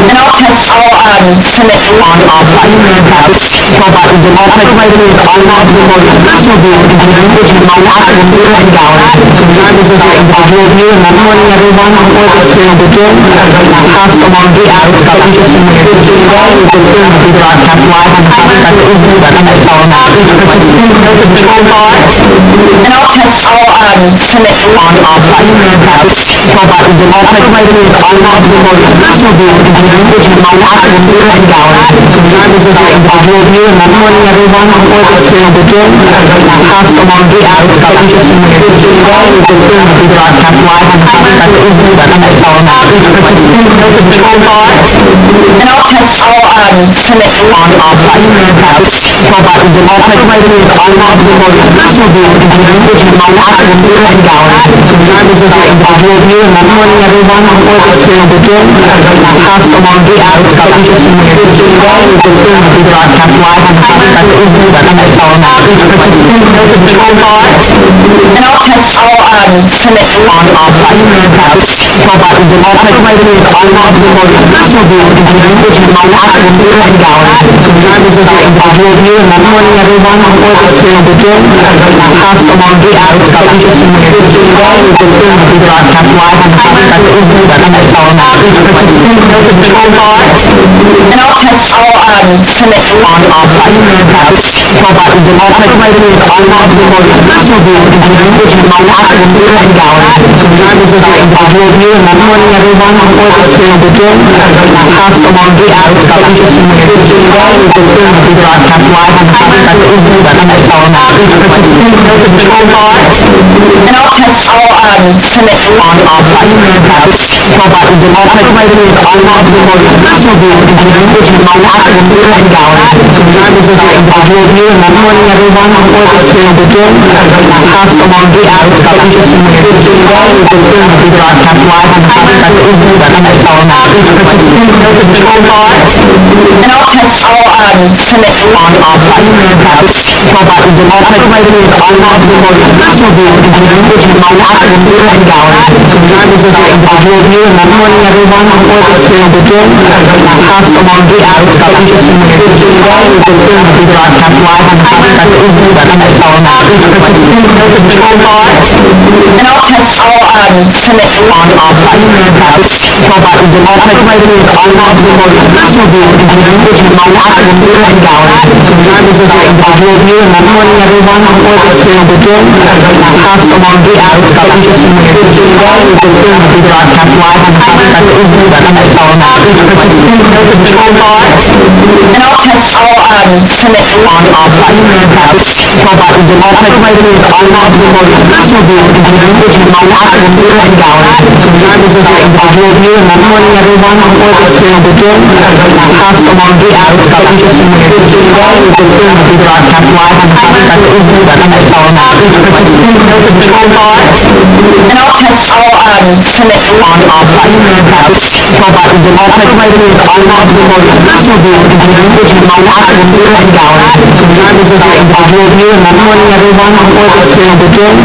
and also submit on primary accounts. Control bar is democratic writing with all logical modes. Personal view is the language of no active beer and gallery. Sometimes this is an individual view, and good morning everyone. Before this hearing begins, pass along the acts of interest in the today. This hearing will be broadcast live on the website that is the Untitled Chapter. Participants know the control bar, and also submit on primary accounts. Control bar is democratic writing with all logical modes. Personal view is the language of no active beer and gallery. Sometimes this is an individual view, and good morning everyone. Before this hearing begins, pass along the acts of interest in the today. This hearing will be broadcast live on the website that is the Untitled Chapter. Participants know the control bar, and also submit on primary accounts. Control bar is democratic writing with all logical modes. Personal view is language and computer and gallery. Sometimes this is an individual view, and good morning everyone. Before this hearing begins, pass along the ask of interest in your today. This hearing will be broadcast live on the website of the telephone. Participants know the control bar, and all tests all submit on email about control bar is automatically on the personal view in the language and computer and gallery. Sometimes this is an individual view, and good morning everyone. Before this hearing begins, pass along the ask of interest in your today. This hearing will be broadcast live on the website of the telephone. Participants know the control bar, and all tests all submit on email about control bar is automatically on the personal view in the language and computer and gallery. Sometimes this is an individual view, and good morning everyone. Before this hearing begins, pass along the ask of interest in your today. This hearing will be broadcast live on the website of the telephone. Participants know the control bar, and all tests all submit on email about control bar is automatically on the personal view in the language and computer and gallery. Sometimes this is an individual view, and good morning everyone. Before this hearing begins, pass along the ask of interest in your today. This hearing will be broadcast live on the website of the telephone. Participants know the control bar, and all tests all submit on email about control bar is automatically on the personal view in the language and computer and gallery. Sometimes this is an individual view, and good morning everyone. Before this hearing begins, pass along the ask of interest in your today. This hearing will be broadcast live on the website of the telephone. Participants know the control bar, and all tests all submit on email about control bar is automatically on the personal view in the language and computer and gallery. Sometimes this is an individual view, and good morning everyone. Before this hearing begins, pass along the ask of interest in your today. This hearing will be broadcast live on the website of the telephone. Participants know the control bar, and all tests all submit on email about control bar is automatically on the personal view in the language and computer and gallery. Sometimes this is an individual view, and good morning everyone. Before this hearing begins, pass along the ask of interest in your today. This hearing will be broadcast live on the website of the telephone. Participants know the control bar, and all tests all submit on email about control bar is automatically on the personal view in the language and computer and gallery. Sometimes this is an individual view, and good morning everyone. Before this hearing begins,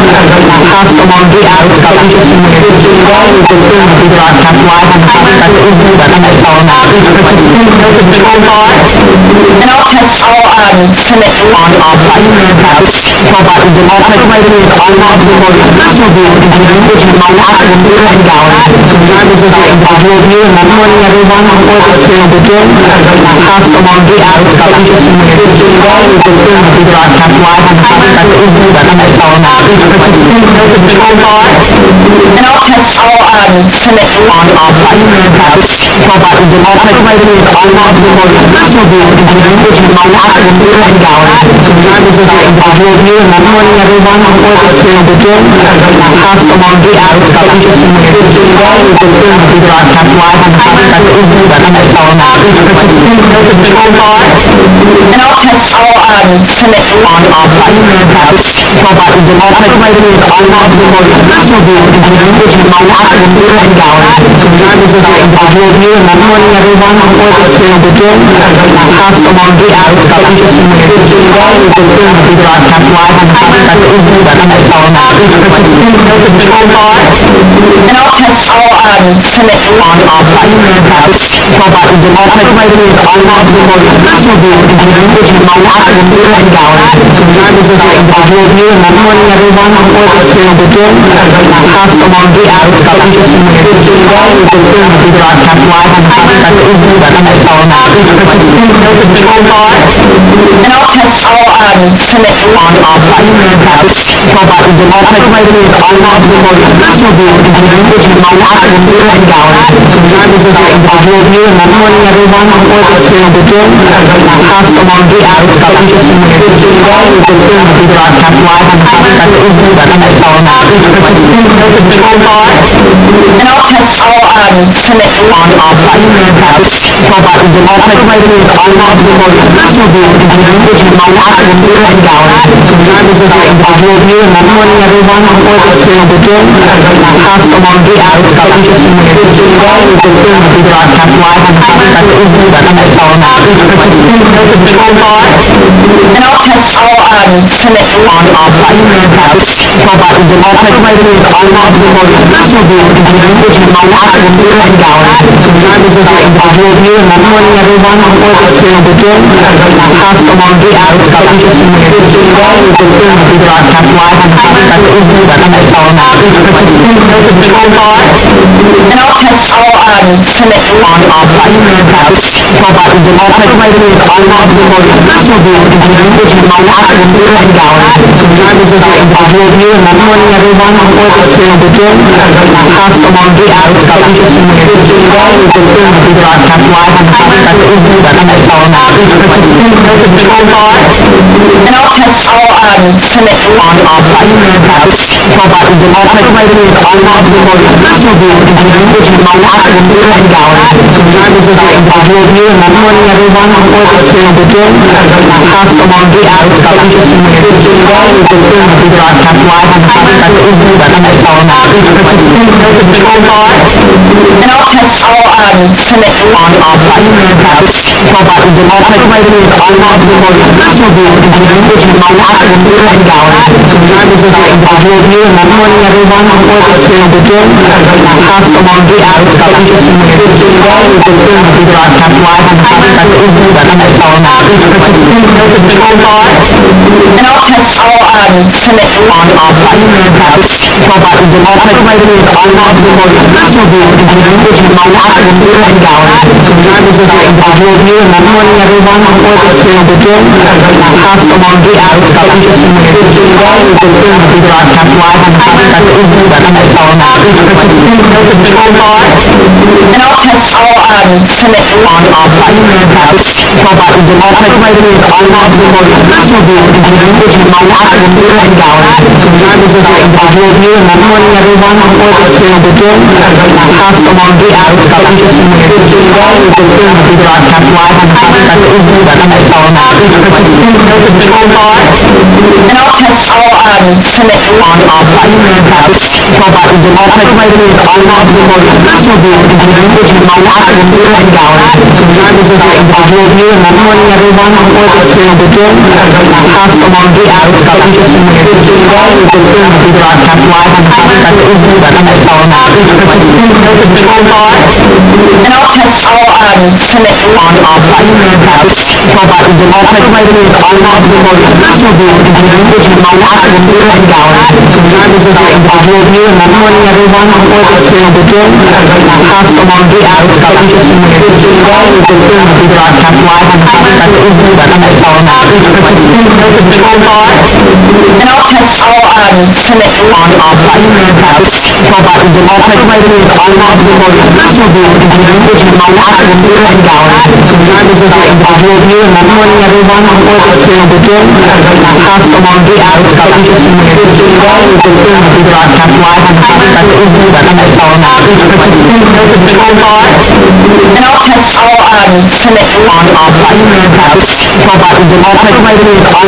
pass along the ask of interest in your today. This hearing will be broadcast live on the website of the telephone. Participants know the control bar, and all tests all submit on email about control bar is automatically on the personal view in the language and computer and gallery. Sometimes this is an individual view, and good morning everyone. Before this hearing begins, pass along the ask of interest in your today. This hearing will be broadcast live on the website of the telephone. Participants know the control bar, and all tests all submit on email about control bar is automatically on the personal view in the language and computer and gallery. Sometimes this is an individual view, and good morning everyone. Before this hearing begins, pass along the ask of interest in your today. This hearing will be broadcast live on the website of the telephone. Participants know the control bar, and all tests all submit on email about control bar is automatically on the personal view in the language and computer and gallery. Sometimes this is an individual view, and good morning everyone. Before this hearing begins, pass along the ask of interest in your today. This hearing will be broadcast live on the website of the telephone. Participants know the control bar, and all tests all submit on email about control bar is automatically on the personal view in the language and computer and gallery. Sometimes this is an individual view, and good morning everyone. Before this hearing begins, pass along the ask of interest in your today. This hearing will be broadcast live on the website of the telephone. Participants know the control bar, and all tests all submit on email about control bar is automatically on the personal view in the language and computer and gallery. Sometimes this is an individual view, and good morning everyone. Before this hearing begins, pass along the ask of interest in your today. This hearing will be broadcast live on Habitat and Untitled Chapter. And also Senate on Control by the Democratic Lady on National View in the language of my and gallery. Sometimes it's like visual view and good morning everyone before this film begin. Pass along the ads of interesting news. Today with the film will be broadcast live on Habitat and Untitled. and also Senate On Control by the Democratic Lady on National View in the language of my and gallery. Sometimes it's like visual view and good morning everyone before this film begin. Pass along the ads of interesting news. Today with the film will be broadcast live on Habitat and Untitled. and also Senate On Control by the Democratic Lady on National View in the language of my and gallery. Sometimes it's like visual view and good morning everyone before this film begin. Pass along the ads of interesting news. Today with the film will be broadcast live on Habitat and Untitled. and also Senate On Control by the Democratic Lady on National View in the language of my and gallery. Sometimes it's like visual view and good morning everyone before this film begin. Pass along the ads of interesting news. Today with the film will be broadcast live on Habitat and Untitled. and also Senate On Control by the Democratic Lady on National View in the language of my and gallery. Sometimes it's like visual view and good morning everyone before this film begin. Pass along the ads of interesting news. Today with the film will be broadcast live on Habitat and Untitled. and also Senate On Control by the Democratic Lady on National View in the language of my and gallery. Sometimes it's like visual view and good morning everyone before this film begin. Pass along the ads of interesting news. Today with the film will be broadcast live on Habitat and Untitled. and also Senate On Control by the Democratic Lady on National View in the language of my and gallery. Sometimes it's like visual view and good morning everyone before this film begin. Pass along the ads of interesting news. Today with the film will be broadcast live on Habitat and Untitled. and also Senate On Control by the Democratic Lady on National View in the language of my and gallery. Sometimes it's like visual view and good morning everyone before this film begin. Pass along the ads of interesting news. Today with the film will be broadcast live on Habitat and Untitled. and also Senate On Control by the Democratic Lady on National View in the language of my and gallery. Sometimes it's like visual view and good morning everyone before this film begin. Pass along the ads of interesting news. Today with the film will be broadcast live on Habitat and Untitled. and also Senate On Control by the Democratic Lady on National View in the language of my and gallery. Sometimes it's like visual view and good morning everyone before this film begin. Pass along the ads of interesting news. Today with the film will be broadcast live on Habitat and Untitled. and also Senate On Control by the Democratic Lady on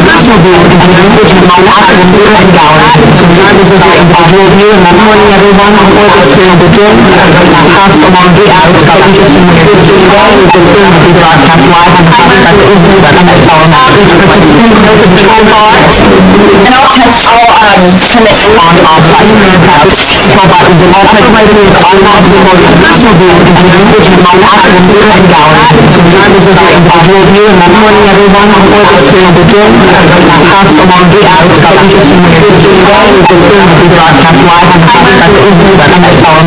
National View in the language of my and gallery. Sometimes it's like visual view and good morning everyone before this film begin. Pass along the ads of interesting news. Today with the film will be broadcast live on Habitat and Untitled. and also Senate On Control by the Democratic Lady on National View in the language of my and gallery. Sometimes it's like visual view and good morning everyone before this film begin. Pass along the ads of interesting news. Today with the film will be broadcast live on Habitat and Untitled.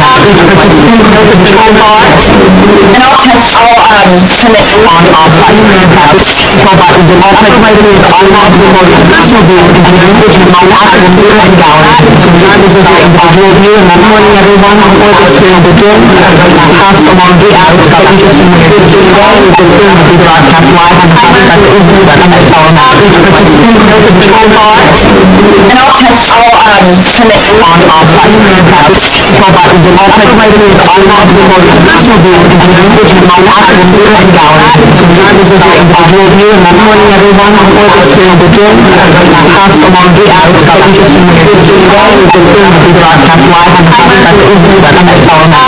and also Senate On Control by the Democratic Lady on National View in the language of my beer and gallery. Sometimes this is our individual view, and good morning everyone. Before this hearing begins, pass along the acts of interest in the today. This hearing will be broadcast live on the website that is the Untitled Chapter. Control bar, and also submit on primary accounts. Control bar is the automated way to unlock the personal view in the language of my active beer and gallery. Sometimes this is our individual view, and good morning everyone. Before this hearing begins, pass along the acts of interest in the today. This hearing will be broadcast live on the website that is the Untitled Chapter.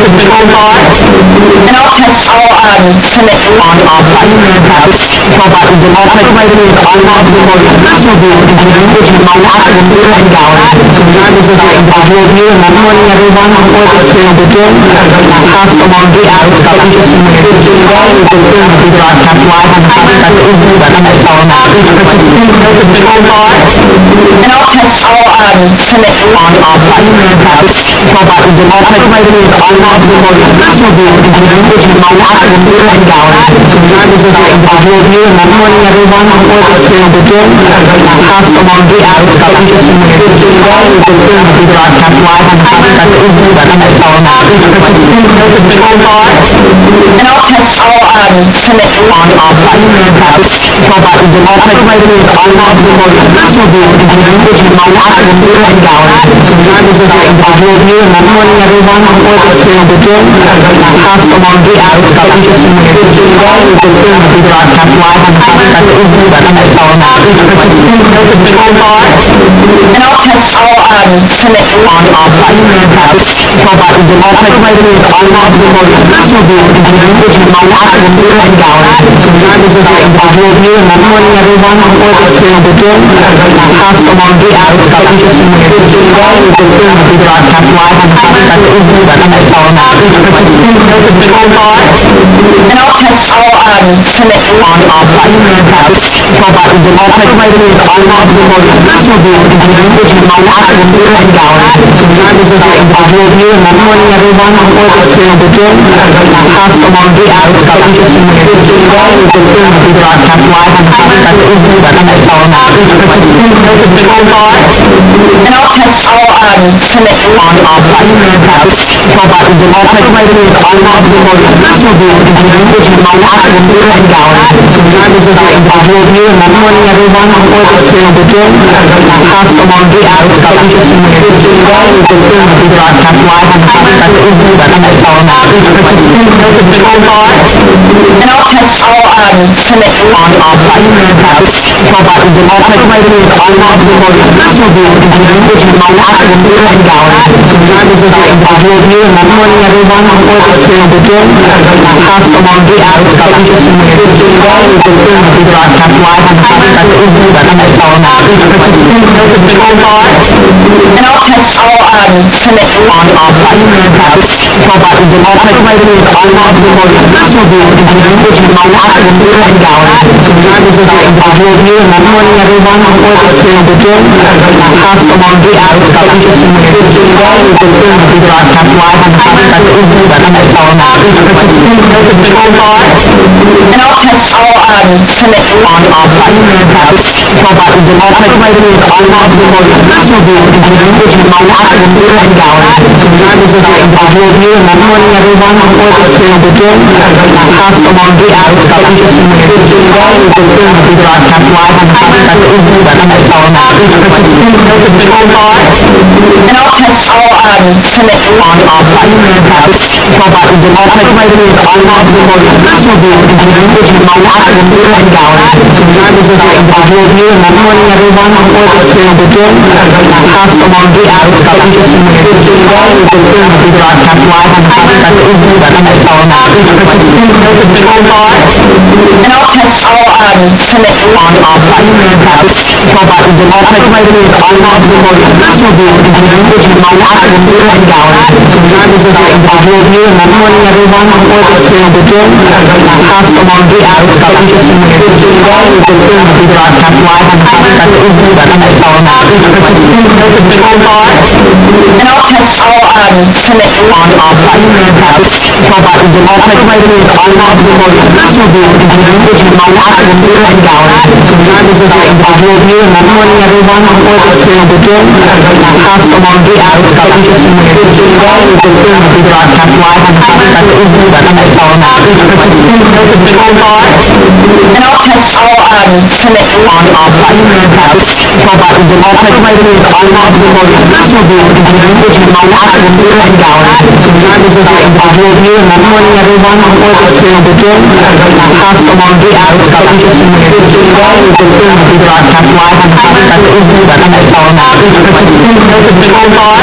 Control bar, and also submit on primary accounts. Control bar is the automated way to unlock the personal view in the language of my active beer and gallery. Sometimes this is our individual view, and good morning everyone. Before this hearing begins, pass along the acts of interest in the today. This hearing will be broadcast live on the website that is the Untitled Chapter. Control bar, and also submit on primary accounts. Control bar is the automated way to unlock the personal view in the language of my active beer and gallery. Sometimes this is our individual view, and good morning everyone. Before this hearing begins, pass along the acts of interest in the today. This hearing will be broadcast live on the website that is the Untitled Chapter. Control bar, and also submit on primary accounts. Control bar is the automated way to unlock the personal view in the language of my active beer and gallery. Sometimes this is our individual view, and good morning everyone. Before this hearing begins, pass along the acts of interest in the today. This hearing will be broadcast live on the website that is the Untitled Chapter. Control bar, and also submit on primary accounts. Control bar is the automated way to unlock the personal view in the language of my active beer and gallery. Sometimes this is our individual view, and good morning everyone. Before this hearing begins, pass along the acts of interest in the today. This hearing will be broadcast live on the website that is the Untitled Chapter. Control bar, and also submit on primary accounts. Control bar is the automated way to unlock the personal view in the language of my active beer and gallery. Sometimes this is our individual view, and good morning everyone. Before this hearing begins, pass along the acts of interest in the today. This hearing will be broadcast live on the website that is the Untitled Chapter. Control bar, and also submit on primary accounts. Control bar is the automated way to unlock the personal view in the language of my active beer and gallery. Sometimes this is our individual view, and good morning everyone. Before this hearing begins, pass along the acts of interest in the today. This hearing will be broadcast live on the website that is the Untitled Chapter. Control bar, and also submit on primary accounts. Control bar is the automated way to unlock the personal view in the language of my active beer and gallery. Sometimes this is our individual view, and good morning everyone. Before this hearing begins, pass along the acts of interest in the today. This hearing will be broadcast live on the website that is the Untitled Chapter. Control bar, and also submit on primary accounts. Control bar is the automated way to unlock the personal view in the language of my active beer and gallery. Sometimes this is our individual view, and good morning everyone. Before this hearing begins, pass along the acts of interest in the today. This hearing will be broadcast live on the website that is the Untitled Chapter. Control bar, and also submit on primary accounts. Control bar is the automated way to unlock the personal view in the language of my active beer and gallery. Sometimes this is our individual view, and good morning everyone. Before this hearing begins, pass along the acts of interest in the today. This hearing will be broadcast live on the website that is the Untitled Chapter. Control bar, and also submit on primary accounts. Control bar is the automated way to unlock the personal view in the language of my active beer and gallery. Sometimes this is our individual view, and good morning everyone. Before this hearing begins, pass along the acts of interest in the today. This hearing will be broadcast live on the website that is the Untitled Chapter. Control bar, and also submit on primary accounts. Control bar is the automated way to unlock the personal view in the language of my active beer and gallery. Sometimes this is our individual view, and good morning everyone. Before this hearing begins, pass along the acts of interest in the today. This hearing will be broadcast live on the website that is the Untitled Chapter. Control bar, And also, Senate on control by the democratic personal view in the language of my academic and gallery. This is our individual view, and good morning everyone. Before this hearing begins, pass along the acts of interest in the today. This hearing will be broadcast live on the Internet and telephone. Control bar. And also, Senate on control by the democratic personal view in the language of my academic and gallery. This is our individual view, and good morning everyone. Before this hearing begins, pass along the acts of interest in the today. This hearing will be broadcast live on the Internet and telephone. Control bar.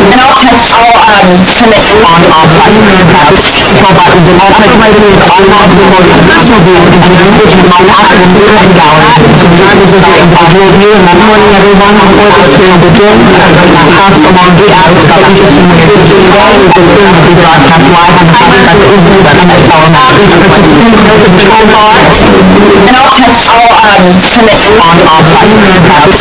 And also, Senate on control by the democratic personal view in the language of my academic and gallery. This is our individual view, and good morning everyone. Before this hearing begins, pass along the acts of interest in the today. This hearing will be broadcast live on the Internet and telephone. Control bar. And also, Senate on control by the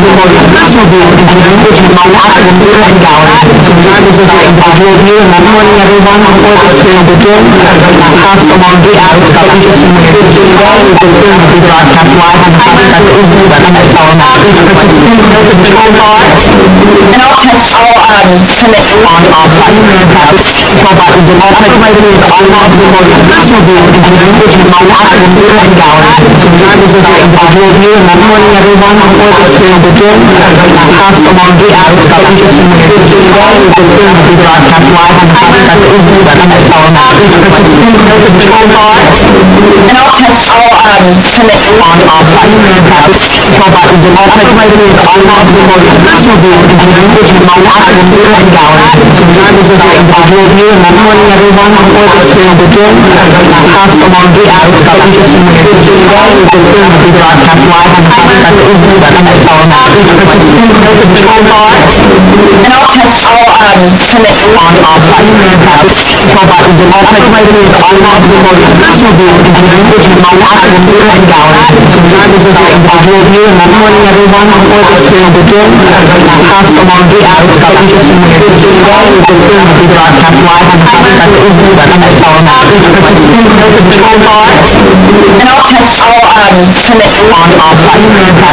democratic personal view in the language of my academic and gallery. This is our individual view, and good morning everyone. Before this hearing begins, pass along the acts of interest in the today. This hearing will be broadcast live on the Internet and telephone. Control bar. And also, Senate on control by the democratic personal view in the language of my academic and gallery. This is our individual view, and good morning everyone. Before this hearing begins, pass along the acts of interest in the today. This hearing will be broadcast live on the Internet and telephone. Control bar. And also, Senate on control by the democratic personal view in the language of my academic and gallery. This is our individual view, and good morning everyone. Before this hearing begins, pass along the acts of interest in the today. This hearing will be broadcast live on the Internet and telephone. Control bar. And also, Senate on control by the democratic personal view in the language of my academic and gallery. This is our individual view, and good morning everyone. Before this hearing begins, pass along the acts of interest in the today. This hearing will be broadcast live on the Internet and telephone. Control bar. And also, Senate on control by the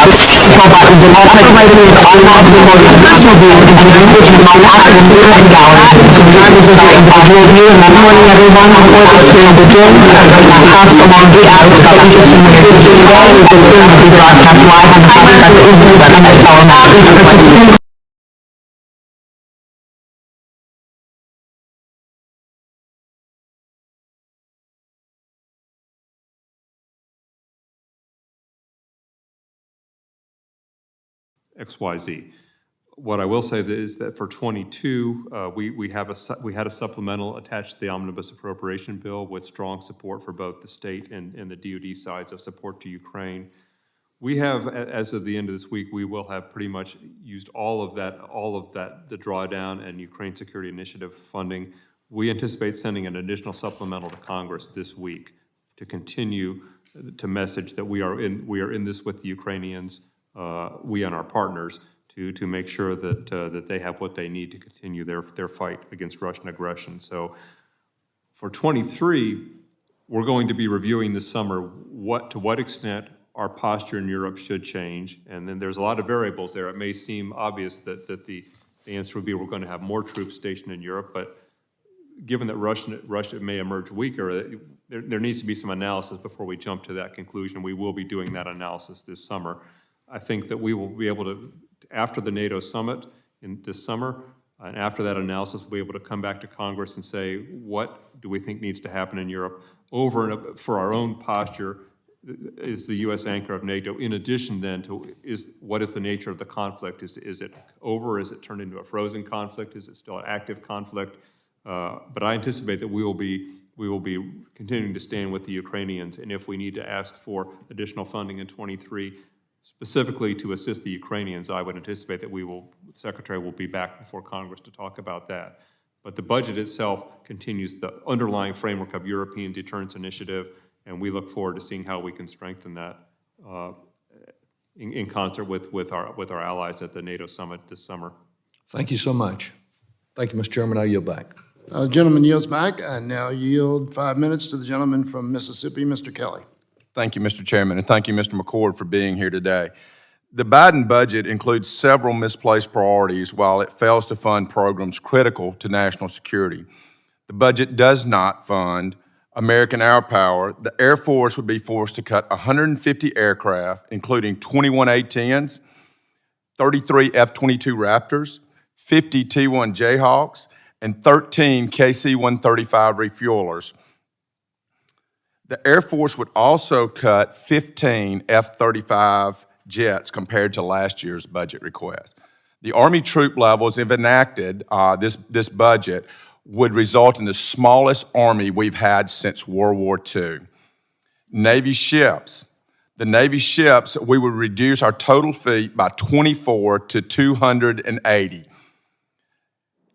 democratic personal view in the language of my academic and gallery. This is our individual view, and good morning everyone. Before this hearing begins, pass along the acts of interest in the today. This hearing will be broadcast live on the Internet and telephone. XYZ. What I will say is that for 22, we had a supplemental attached to the omnibus appropriation bill with strong support for both the state and the DoD sides of support to Ukraine. We have, as of the end of this week, we will have pretty much used all of that, the drawdown and Ukraine Security Initiative funding. We anticipate sending an additional supplemental to Congress this week to continue to message that we are in this with the Ukrainians, we and our partners, to make sure that they have what they need to continue their fight against Russian aggression. So for 23, we're going to be reviewing this summer to what extent our posture in Europe should change. And then there's a lot of variables there. It may seem obvious that the answer would be we're going to have more troops stationed in Europe, but given that Russia may emerge weaker, there needs to be some analysis before we jump to that conclusion. We will be doing that analysis this summer. I think that we will be able to, after the NATO summit this summer, and after that analysis, we'll be able to come back to Congress and say, what do we think needs to happen in Europe over and for our own posture is the U.S. anchor of NATO, in addition then to what is the nature of the conflict? Is it over? Is it turned into a frozen conflict? Is it still an active conflict? But I anticipate that we will be continuing to stand with the Ukrainians, and if we need to ask for additional funding in 23, specifically to assist the Ukrainians, I would anticipate that the Secretary will be back before Congress to talk about that. But the budget itself continues the underlying framework of European Deterrence Initiative, and we look forward to seeing how we can strengthen that. in concert with our allies at the NATO summit this summer. Thank you so much. Thank you, Mr. Chairman. I yield back. Gentleman yields back. I now yield 5 minutes to the gentleman from Mississippi, Mr. Kelly. Thank you, Mr. Chairman, and thank you, Mr. McCord, for being here today. The Biden budget includes several misplaced priorities while it fails to fund programs critical to national security. The budget does not fund American air power. The Air Force would be forced to cut 150 aircraft, including 21 A-10s, 33 F-22 Raptors, 50 T-1 Jayhawks, and 13 KC-135 refuelers. The Air Force would also cut 15 F-35 jets compared to last year's budget request. The Army troop levels, if enacted, this budget, would result in the smallest Army we've had since World War II. Navy ships. The Navy ships, we would reduce our total fleet by 24 to 280.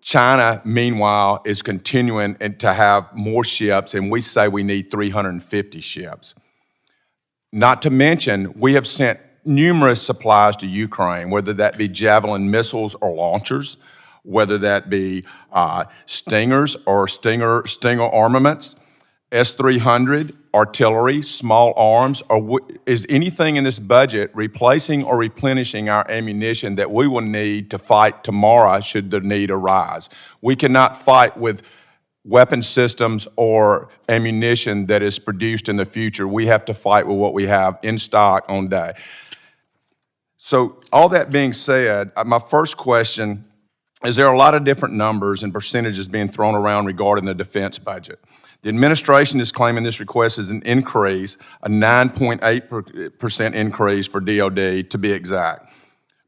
China, meanwhile, is continuing to have more ships, and we say we need 350 ships. Not to mention, we have sent numerous supplies to Ukraine, whether that be Javelin missiles or launchers, whether that be Stingers or Stinger armaments, S-300, artillery, small arms, or is anything in this budget replacing or replenishing our ammunition that we will need to fight tomorrow should the need arise? We cannot fight with weapon systems or ammunition that is produced in the future. We have to fight with what we have in stock on day. So all that being said, my first question is there are a lot of different numbers and percentages being thrown around regarding the defense budget. The administration is claiming this request is an increase, a 9.8% increase for DOD to be exact.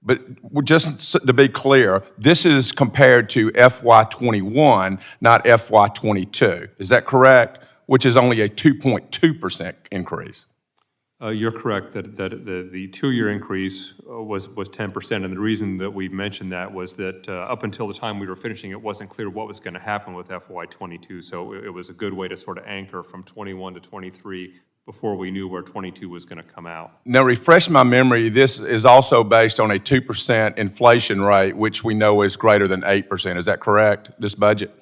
But just to be clear, this is compared to FY21, not FY22. Is that correct? Which is only a 2.2% increase. You're correct that the two-year increase was 10%, and the reason that we mentioned that was that up until the time we were finishing, it wasn't clear what was going to happen with FY22, so it was a good way to sort of anchor from 21 to 23 before we knew where 22 was going to come out. Now, refresh my memory, this is also based on a 2% inflation rate, which we know is greater than 8%. Is that correct, this budget?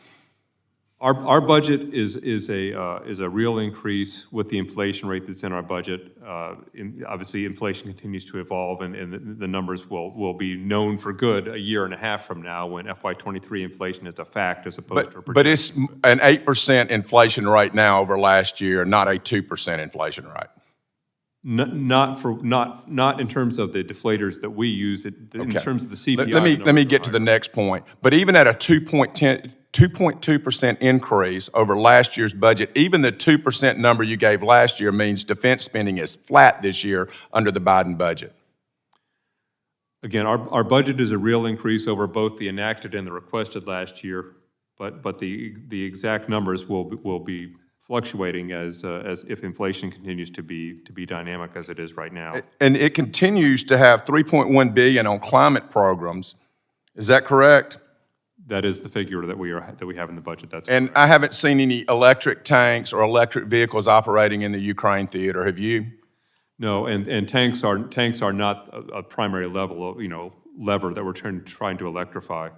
Our budget is a real increase with the inflation rate that's in our budget. Obviously, inflation continues to evolve, and the numbers will be known for good a year and a half from now when FY23 inflation is a fact as opposed to a projection. But it's an 8% inflation rate now over last year, not a 2% inflation rate. Not in terms of the deflators that we use. In terms of the CPI. Let me get to the next point. But even at a 2.2% increase over last year's budget, even the 2% number you gave last year means defense spending is flat this year under the Biden budget. Again, our budget is a real increase over both the enacted and the requested last year, but the exact numbers will be fluctuating as if inflation continues to be dynamic as it is right now. And it continues to have $3.1 billion on climate programs. Is that correct? That is the figure that we have in the budget. That's and correct. I haven't seen any electric tanks or electric vehicles operating in the Ukraine theater. Have you? No, and tanks are not a primary lever that we're trying to electrify.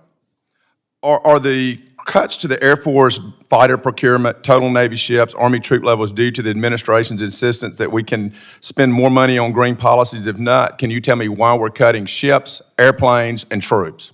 Are the cuts to the Air Force fighter procurement, total Navy ships, Army troop levels due to the administration's insistence that we can spend more money on green policies? If not, can you tell me why we're cutting ships, airplanes, and troops?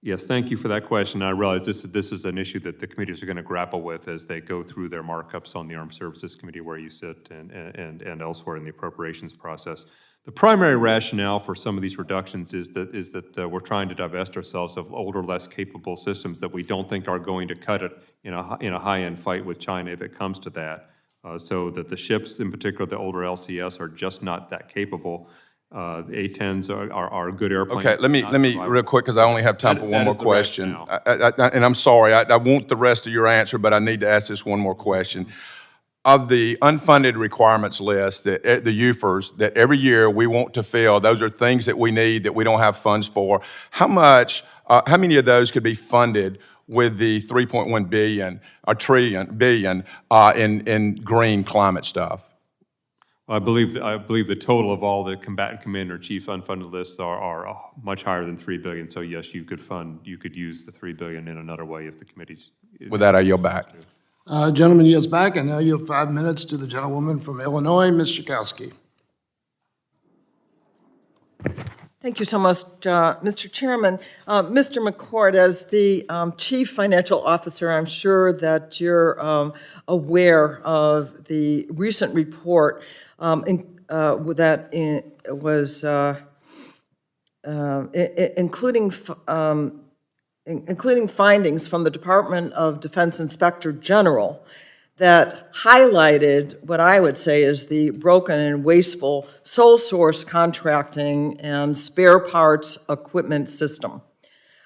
Yes, thank you for that question. I realize this is an issue that the committees are going to grapple with as they go through their markups on the Armed Services Committee where you sit and elsewhere in the appropriations process. The primary rationale for some of these reductions is that we're trying to divest ourselves of older, less capable systems that we don't think are going to cut it in a high-end fight with China if it comes to that. So that the ships, in particular the older LCS, are just not that capable. The A-10s are good airplanes. Okay, let me real quick because I only have time for one more question. And I'm sorry, I want the rest of your answer, but I need to ask this one more question. Of the unfunded requirements list, the UFERs, that every year we want to fill, those are things that we need that we don't have funds for. How many of those could be funded with the $3.1 billion in green climate stuff? I believe the total of all the combatant commander in chief unfunded lists are much higher than $3 billion. So yes, you could use the $3 billion in another way if the committee's. With that, I yield back. Gentleman yields back, and now yield 5 minutes to the gentlewoman from Illinois, Ms. Schakowsky. Thank you so much, Mr. Chairman. Mr. McCord, as the Chief Financial Officer, I'm sure that you're aware of the recent report that was including findings from the Department of Defense Inspector General that highlighted what I would say is the broken and wasteful sole source contracting and spare parts equipment system,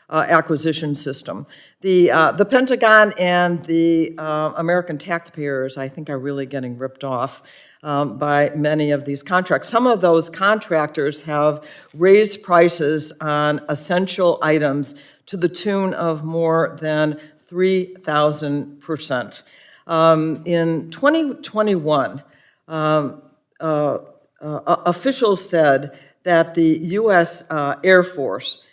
acquisition system. The Pentagon and the American taxpayers, I think, are really getting ripped off by many of these contracts. Some of those contractors have raised prices on essential items to the tune of more than 3,000%. In 2021, officials said that the U.S. Air Force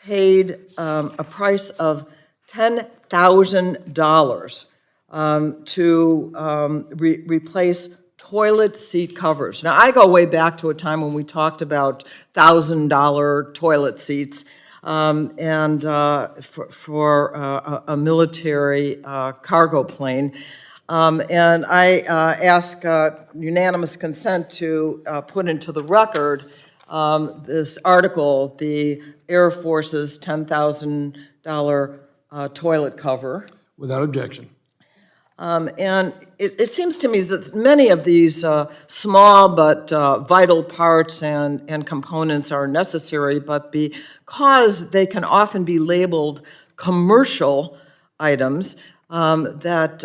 paid a price of $10,000 to replace toilet seat covers. Now, I go way back to a time when we talked about $1,000 toilet seats and for a military cargo plane. And I ask unanimous consent to put into the record this article, the Air Force's $10,000 toilet cover. Without objection. And it seems to me that many of these small but vital parts and components are necessary, but because they can often be labeled commercial items, that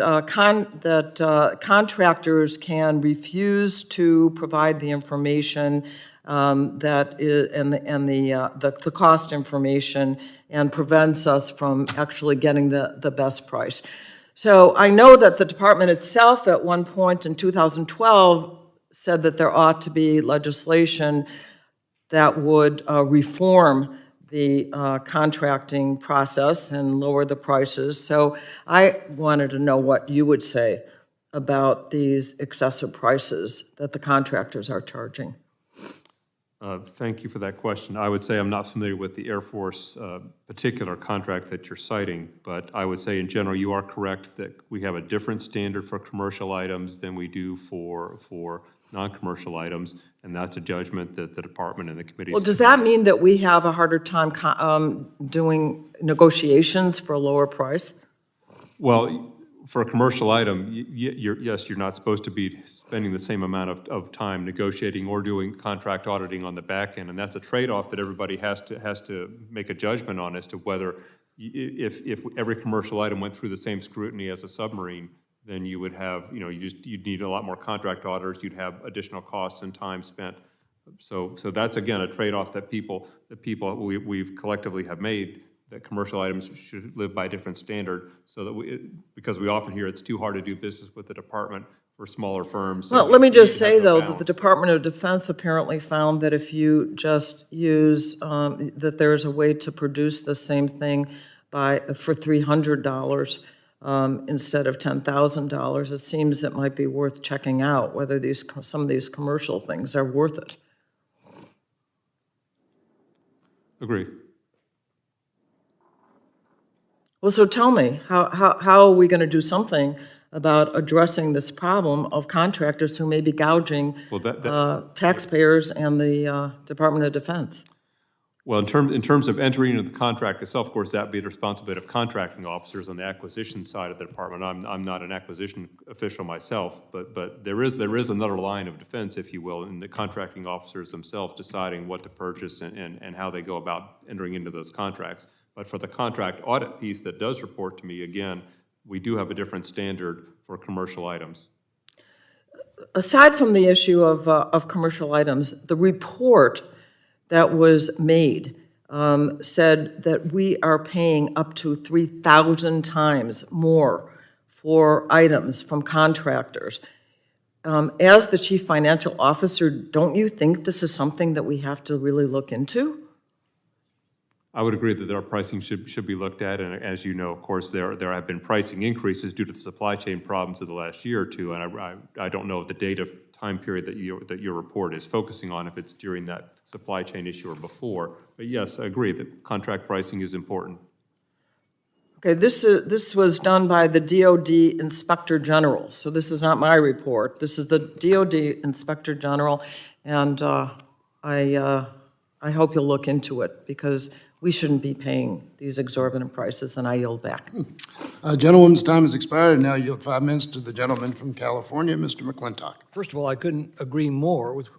contractors can refuse to provide the information that is, and the cost information, and prevents us from actually getting the best price. So I know that the department itself at one point in 2012 said that there ought to be legislation that would reform the contracting process and lower the prices. So I wanted to know what you would say about these excessive prices that the contractors are charging. Thank you for that question. I would say I'm not familiar with the Air Force particular contract that you're citing, but I would say in general you are correct that we have a different standard for commercial items than we do for non-commercial items, and that's a judgment that the department and the committee. Well, does that mean that we have a harder time doing negotiations for a lower price? Well, for a commercial item, yes, you're not supposed to be spending the same amount of time negotiating or doing contract auditing on the back end, and that's a trade-off that everybody has to make a judgment on as to whether, if every commercial item went through the same scrutiny as a submarine, then you would have, you'd need a lot more contract auditors, you'd have additional costs and time spent. So that's, again, a trade-off that we've collectively have made, that commercial items should live by a different standard, so that because we often hear it's too hard to do business with the department for smaller firms. Well, let me just say, though, that the Department of Defense apparently found that if you just use, that there's a way to produce the same thing for $300 instead of $10,000, it seems it might be worth checking out whether some of these commercial things are worth it. Agree. Well, so tell me, how are we going to do something about addressing this problem of contractors who may be gouging taxpayers and the Department of Defense? Well, in terms of entering into the contract itself, of course, that would be the responsibility of contracting officers on the acquisition side of the department. I'm not an acquisition official myself, but there is another line of defense, if you will, in the contracting officers themselves deciding what to purchase and how they go about entering into those contracts. But for the contract audit piece that does report to me, again, we do have a different standard for commercial items. Aside from the issue of commercial items, the report that was made said that we are paying up to 3,000 times more for items from contractors. as the chief financial officer, don't you think this is something that we have to really look into? I would agree that our pricing should be looked at, and as you know, of course, there have been pricing increases due to the supply chain problems of the last year or two, and I don't know the date of time period that your report is focusing on, if it's during that supply chain issue or before. But yes, I agree that contract pricing is important. Okay, this was done by the DOD Inspector General, so this is not my report. This is the DOD Inspector General, and I hope you'll look into it, because we shouldn't be paying these exorbitant prices, and I yield back. Gentlewoman's time has expired, and now I yield 5 minutes to the gentleman from California, Mr. McClintock. First of all, I couldn't agree more with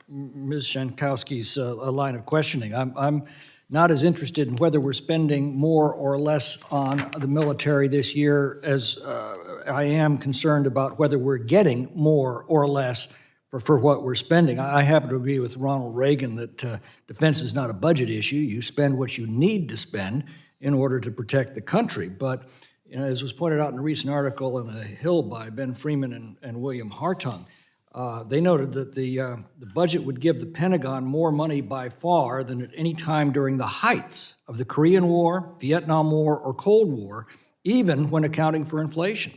Ms. Shankowski's line of questioning. I'm not as interested in whether we're spending more or less on the military this year as I am concerned about whether we're getting more or less for what we're spending. I happen to agree with Ronald Reagan that defense is not a budget issue. You spend what you need to spend in order to protect the country. But as was pointed out in a recent article in The Hill by Ben Freeman and William Hartung, they noted that the budget would give the Pentagon more money by far than at any time during the heights of the Korean War, Vietnam War, or Cold War, even when accounting for inflation.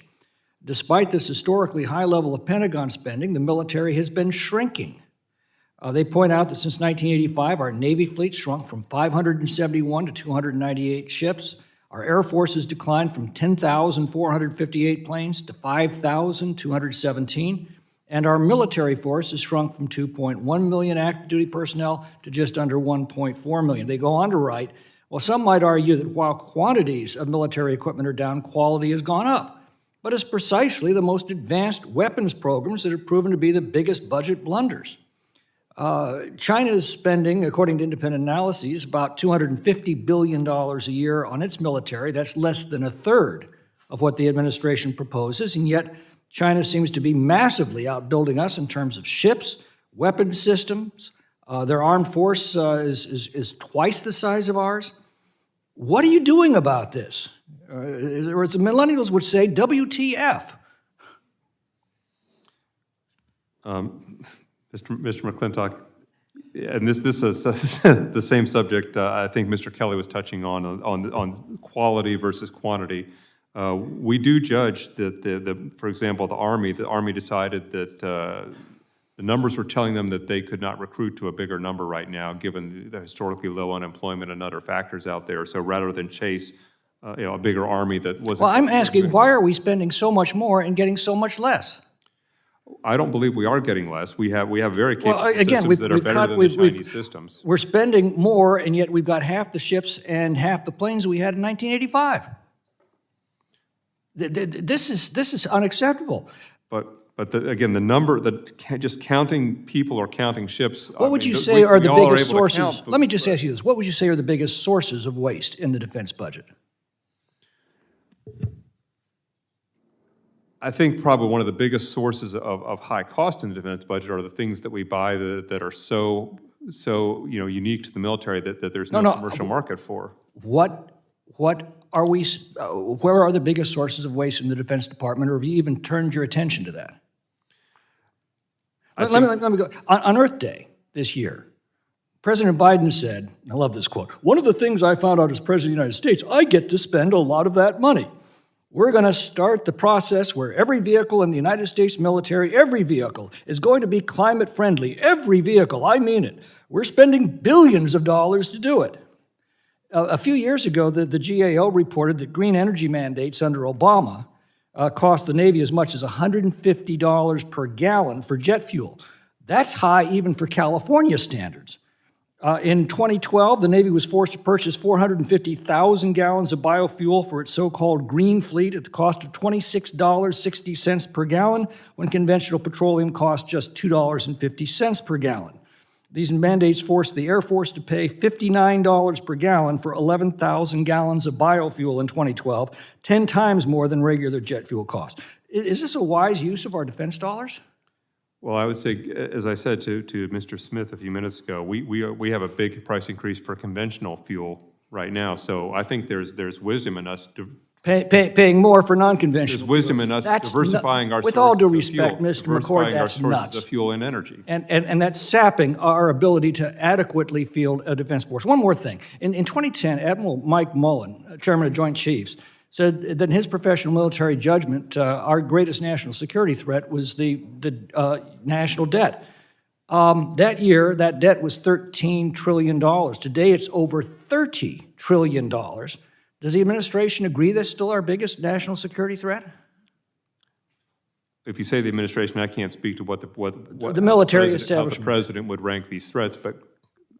Despite this historically high level of Pentagon spending, the military has been shrinking. They point out that since 1985, our Navy fleet shrunk from 571 to 298 ships. Our Air Force has declined from 10,458 planes to 5,217. And our military force has shrunk from 2.1 million active duty personnel to just under 1.4 million. They go on to write, well, some might argue that while quantities of military equipment are down, quality has gone up. But it's precisely the most advanced weapons programs that have proven to be the biggest budget blunders. China's spending, according to independent analyses, about $250 billion a year on its military. That's less than a third of what the administration proposes, and yet China seems to be massively outbuilding us in terms of ships, weapon systems. Their armed force is twice the size of ours. What are you doing about this? Or as the millennials would say, WTF. Mr. McClintock, and this is the same subject I think Mr. Kelly was touching on quality versus quantity. We do judge that, for example, the Army decided that the numbers were telling them that they could not recruit to a bigger number right now, given the historically low unemployment and other factors out there. So rather than chase a bigger Army that wasn't... Well, I'm asking, why are we spending so much more and getting so much less? I don't believe we are getting less. We have very capable systems that are better than the Chinese systems. We're spending more, and yet we've got half the ships and half the planes we had in 1985. This is unacceptable. But again, the number, just counting people or counting ships... What would you say are the biggest sources? Let me just ask you this. What would you say are the biggest sources of waste in the defense budget? I think probably one of the biggest sources of high cost in the defense budget are the things that we buy that are so unique to the military that there's no commercial market for. What are we? Where are the biggest sources of waste in the Defense Department, or have you even turned your attention to that? Let me go. On Earth Day this year, President Biden said, I love this quote, "One of the things I found out as President of the United States, I get to spend a lot of that money. We're going to start the process where every vehicle in the United States military, every vehicle, is going to be climate friendly. Every vehicle, I mean it. We're spending billions of dollars to do it." A few years ago, the GAO reported that green energy mandates under Obama cost the Navy as much as $150 per gallon for jet fuel. That's high even for California standards. In 2012, the Navy was forced to purchase 450,000 gallons of biofuel for its so-called green fleet at the cost of $26.60 per gallon, when conventional petroleum costs just $2.50 per gallon. These mandates forced the Air Force to pay $59 per gallon for 11,000 gallons of biofuel in 2012, 10 times more than regular jet fuel costs. Is this a wise use of our defense dollars? Well, I would say, as I said to Mr. Smith a few minutes ago, we have a big price increase for conventional fuel right now. So I think there's wisdom in us paying more for non-conventional. There's wisdom in us That's diversifying our with sources all due of respect, fuel, Mr. McCord, diversifying our that's sources nuts. of fuel and energy. And that's sapping our ability to adequately field a defense force. One more thing. In 2010, Admiral Mike Mullen, chairman of Joint Chiefs, said that in his professional military judgment, our greatest national security threat was the national debt. That year, that debt was $13 trillion. Today, it's over $30 trillion. Does the administration agree that's still our biggest national security threat? If you say the administration, I can't speak to what The military how the establishment. president would rank these threats, but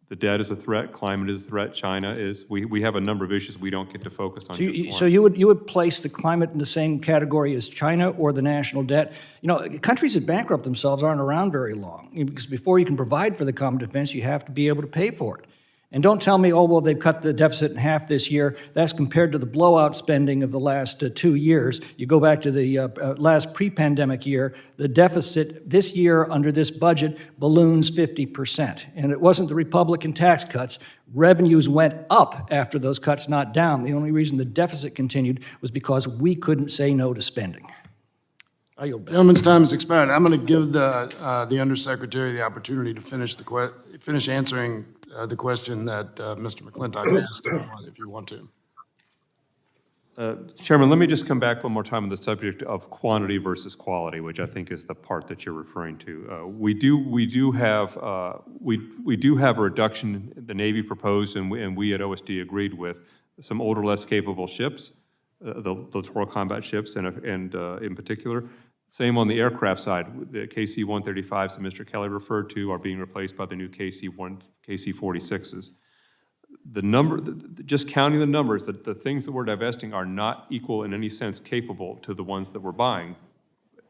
the debt is a threat, climate is a threat, China is, we have a number of issues we don't get to focus on just one. So you would place the climate in the same category as China or the national debt? You know, countries that bankrupt themselves aren't around very long, because before you can provide for the common defense, you have to be able to pay for it. And don't tell me, oh, well, they've cut the deficit in half this year. That's compared to the blowout spending of the last 2 years. You go back to the last pre-pandemic year, the deficit this year under this budget balloons 50%. And it wasn't the Republican tax cuts. Revenues went up after those cuts, not down. The only reason the deficit continued was because we couldn't say no to spending. I yield back. Gentleman's time has expired. I'm going to give the Undersecretary the opportunity to finish answering the question that Mr. McClintock asked, if you want to. Chairman, let me just come back one more time on the subject of quantity versus quality, which I think is the part that you're referring to. We do have a reduction the Navy proposed, and we at OSD agreed with some older, less capable ships, the littoral combat ships, and in particular. Same on the aircraft side. The KC-135s that Mr. Kelly referred to are being replaced by the new KC-46s. Just counting the numbers, the things that we're divesting are not equal in any sense capable to the ones that we're buying,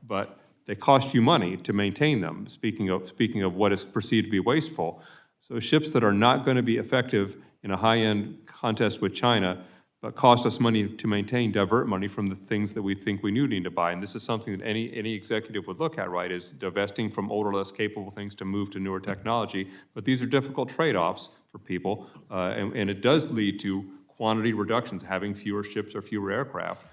but they cost you money to maintain them, speaking of what is perceived to be wasteful. So ships that are not going to be effective in a high-end contest with China, but cost us money to maintain, divert money from the things that we think we need to buy. And this is something that any executive would look at, right, is divesting from older, less capable things to move to newer technology. But these are difficult trade-offs for people, and it does lead to quantity reductions, having fewer ships or fewer aircraft.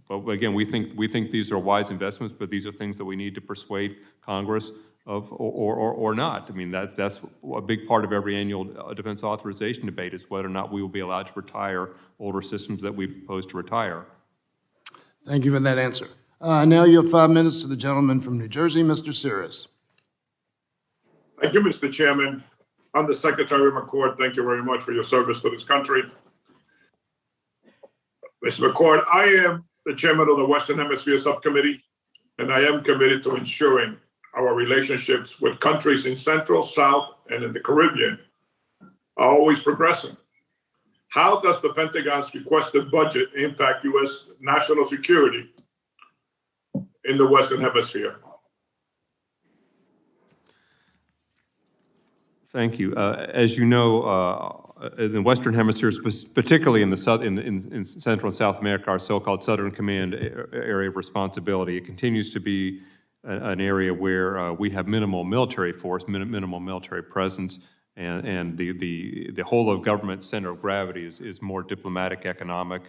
But again, we think these are wise investments, but these are things that we need to persuade Congress of or not. I mean, that's a big part of every annual defense authorization debate is whether or not we will be allowed to retire older systems that we propose to retire. Thank you for that answer. Now you have 5 minutes to the gentleman from New Jersey, Mr. Cirrus. Thank you, Mr. Chairman. Undersecretary McCord, thank you very much for your service to this country. Mr. McCord, I am the chairman of the Western Hemisphere Subcommittee, and I am committed to ensuring our relationships with countries in Central, South, and in the Caribbean are always progressing. How does the Pentagon's requested budget impact U.S. national security in the Western Hemisphere? Thank you. As you know, in the Western Hemisphere, particularly in Central and South America, our so-called Southern Command area of responsibility, it continues to be an area where we have minimal military force, minimal military presence, and the whole of government center of gravity is more diplomatic, economic,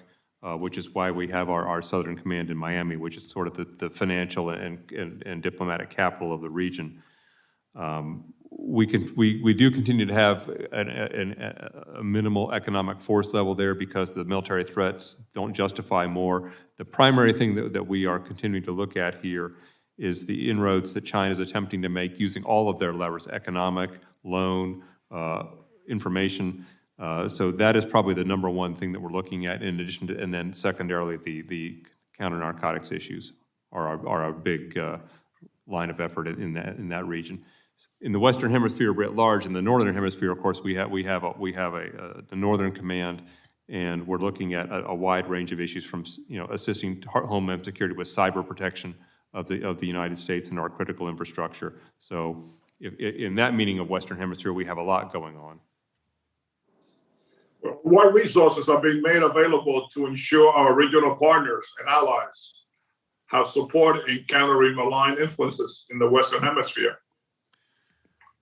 which is why we have our Southern Command in Miami, which is sort of the financial and diplomatic capital of the region. We do continue to have a minimal economic force level there because the military threats don't justify more. The primary thing that we are continuing to look at here is the inroads that China is attempting to make using all of their levers, economic, loan, information. So that is probably the number one thing that we're looking at, in addition to, and then secondarily, the counter-narcotics issues are our big line of effort in that region. In the Western Hemisphere writ large, in the Northern Hemisphere, of course, we have the Northern Command, and we're looking at a wide range of issues from assisting Homeland Security with cyber protection of the United States and our critical infrastructure. So in that meaning of Western Hemisphere, we have a lot going on. What resources are being made available to ensure our regional partners and allies have support in countering malign influences in the Western Hemisphere?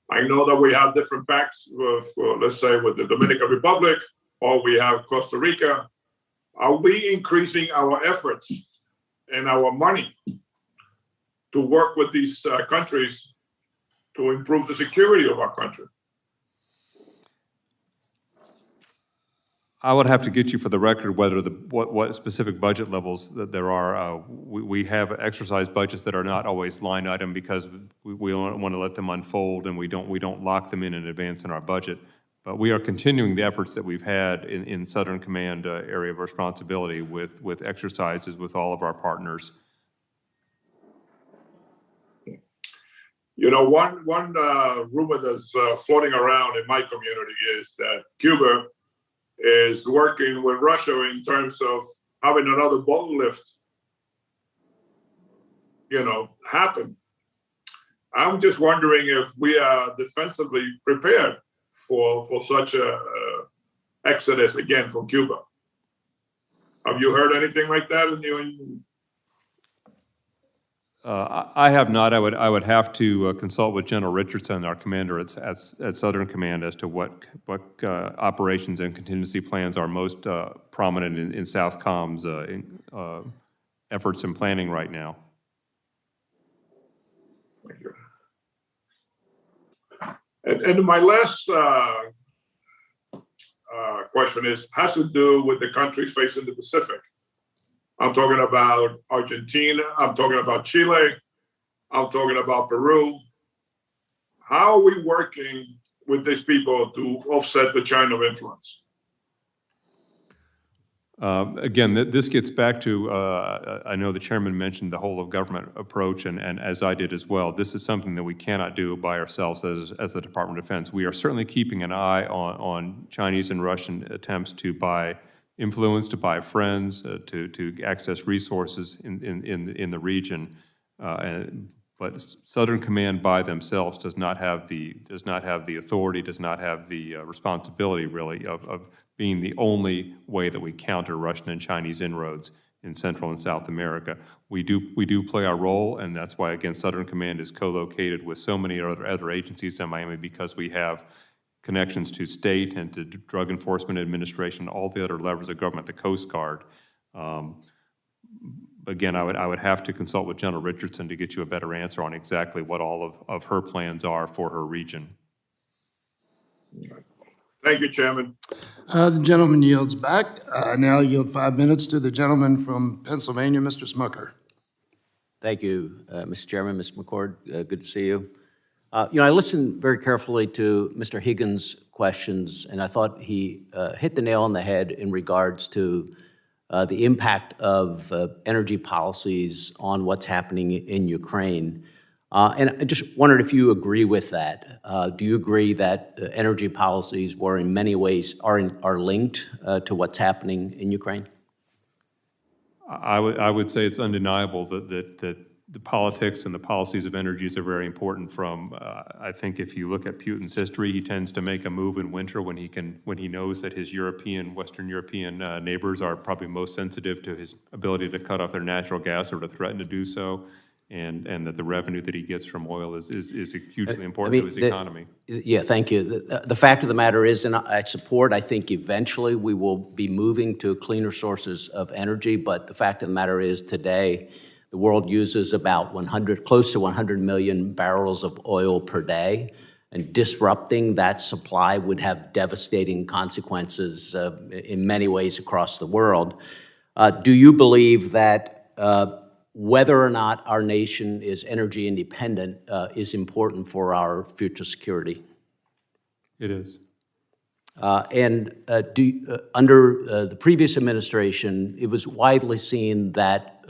I know that we have different pacts, let's say, with the Dominican Republic, or we have Costa Rica, are we increasing our efforts and our money to work with these countries to improve the security of our country? I would have to get you for the record whether what specific budget levels that there are. We have exercise budgets that are not always line item because we don't want to let them unfold, and we don't lock them in advance in our budget. But we are continuing the efforts that we've had in Southern Command area of responsibility with exercises with all of our partners. You know, one rumor that's floating around in my community is that Cuba is working with Russia in terms of having another boat lift, happen. I'm just wondering if we are defensively prepared for such a exodus again from Cuba. Have you heard anything like that in your? I have not. I would have to consult with General Richardson, our commander at Southern Command, as to what operations and contingency plans are most prominent in Southcom's efforts and planning right now. Thank you. And my last question has to do with the countries facing the Pacific. I'm talking about Argentina, I'm talking about Chile, I'm talking about Peru. How are we working with these people to offset the China influence? Again, this gets back to, I know the chairman mentioned the whole of government approach, and as I did as well. This is something that we cannot do by ourselves as the Department of Defense. We are certainly keeping an eye on Chinese and Russian attempts to buy influence, to buy friends, to access resources in the region. But Southern Command by themselves does not have the authority, does not have the responsibility really of being the only way that we counter Russian and Chinese inroads in Central and South America. We do play our role, and that's why again Southern Command is co-located with so many other agencies in Miami, because we have connections to state and to Drug Enforcement Administration, all the other levers of government, the Coast Guard. Again, I would have to consult with General Richardson to get you a better answer on exactly what all of her plans are for her region. Thank you, Chairman. The gentleman yields back. Now I yield 5 minutes to the gentleman from Pennsylvania, Mr. Smucker. Thank you, Mr. Chairman, Mr. McCord. Good to see you. I listened very carefully to Mr. Higgins' questions, and I thought he hit the nail on the head in regards to the impact of energy policies on what's happening in Ukraine. And I just wondered if you agree with that. Do you agree that energy policies were in many ways are linked to what's happening in Ukraine? I would say it's undeniable that the politics and the policies of energies are very important. I think if you look at Putin's history, he tends to make a move in winter when he knows that his Western European neighbors are probably most sensitive to his ability to cut off their natural gas or to threaten to do so, and that the revenue that he gets from oil is hugely important to his economy. Yeah, thank you. The fact of the matter is, and I think eventually we will be moving to cleaner sources of energy, but the fact of the matter is today, the world uses about close to 100 million barrels of oil per day, and disrupting that supply would have devastating consequences in many ways across the world. Do you believe that whether or not our nation is energy independent is important for our future security? It is. Under the previous administration, it was widely seen that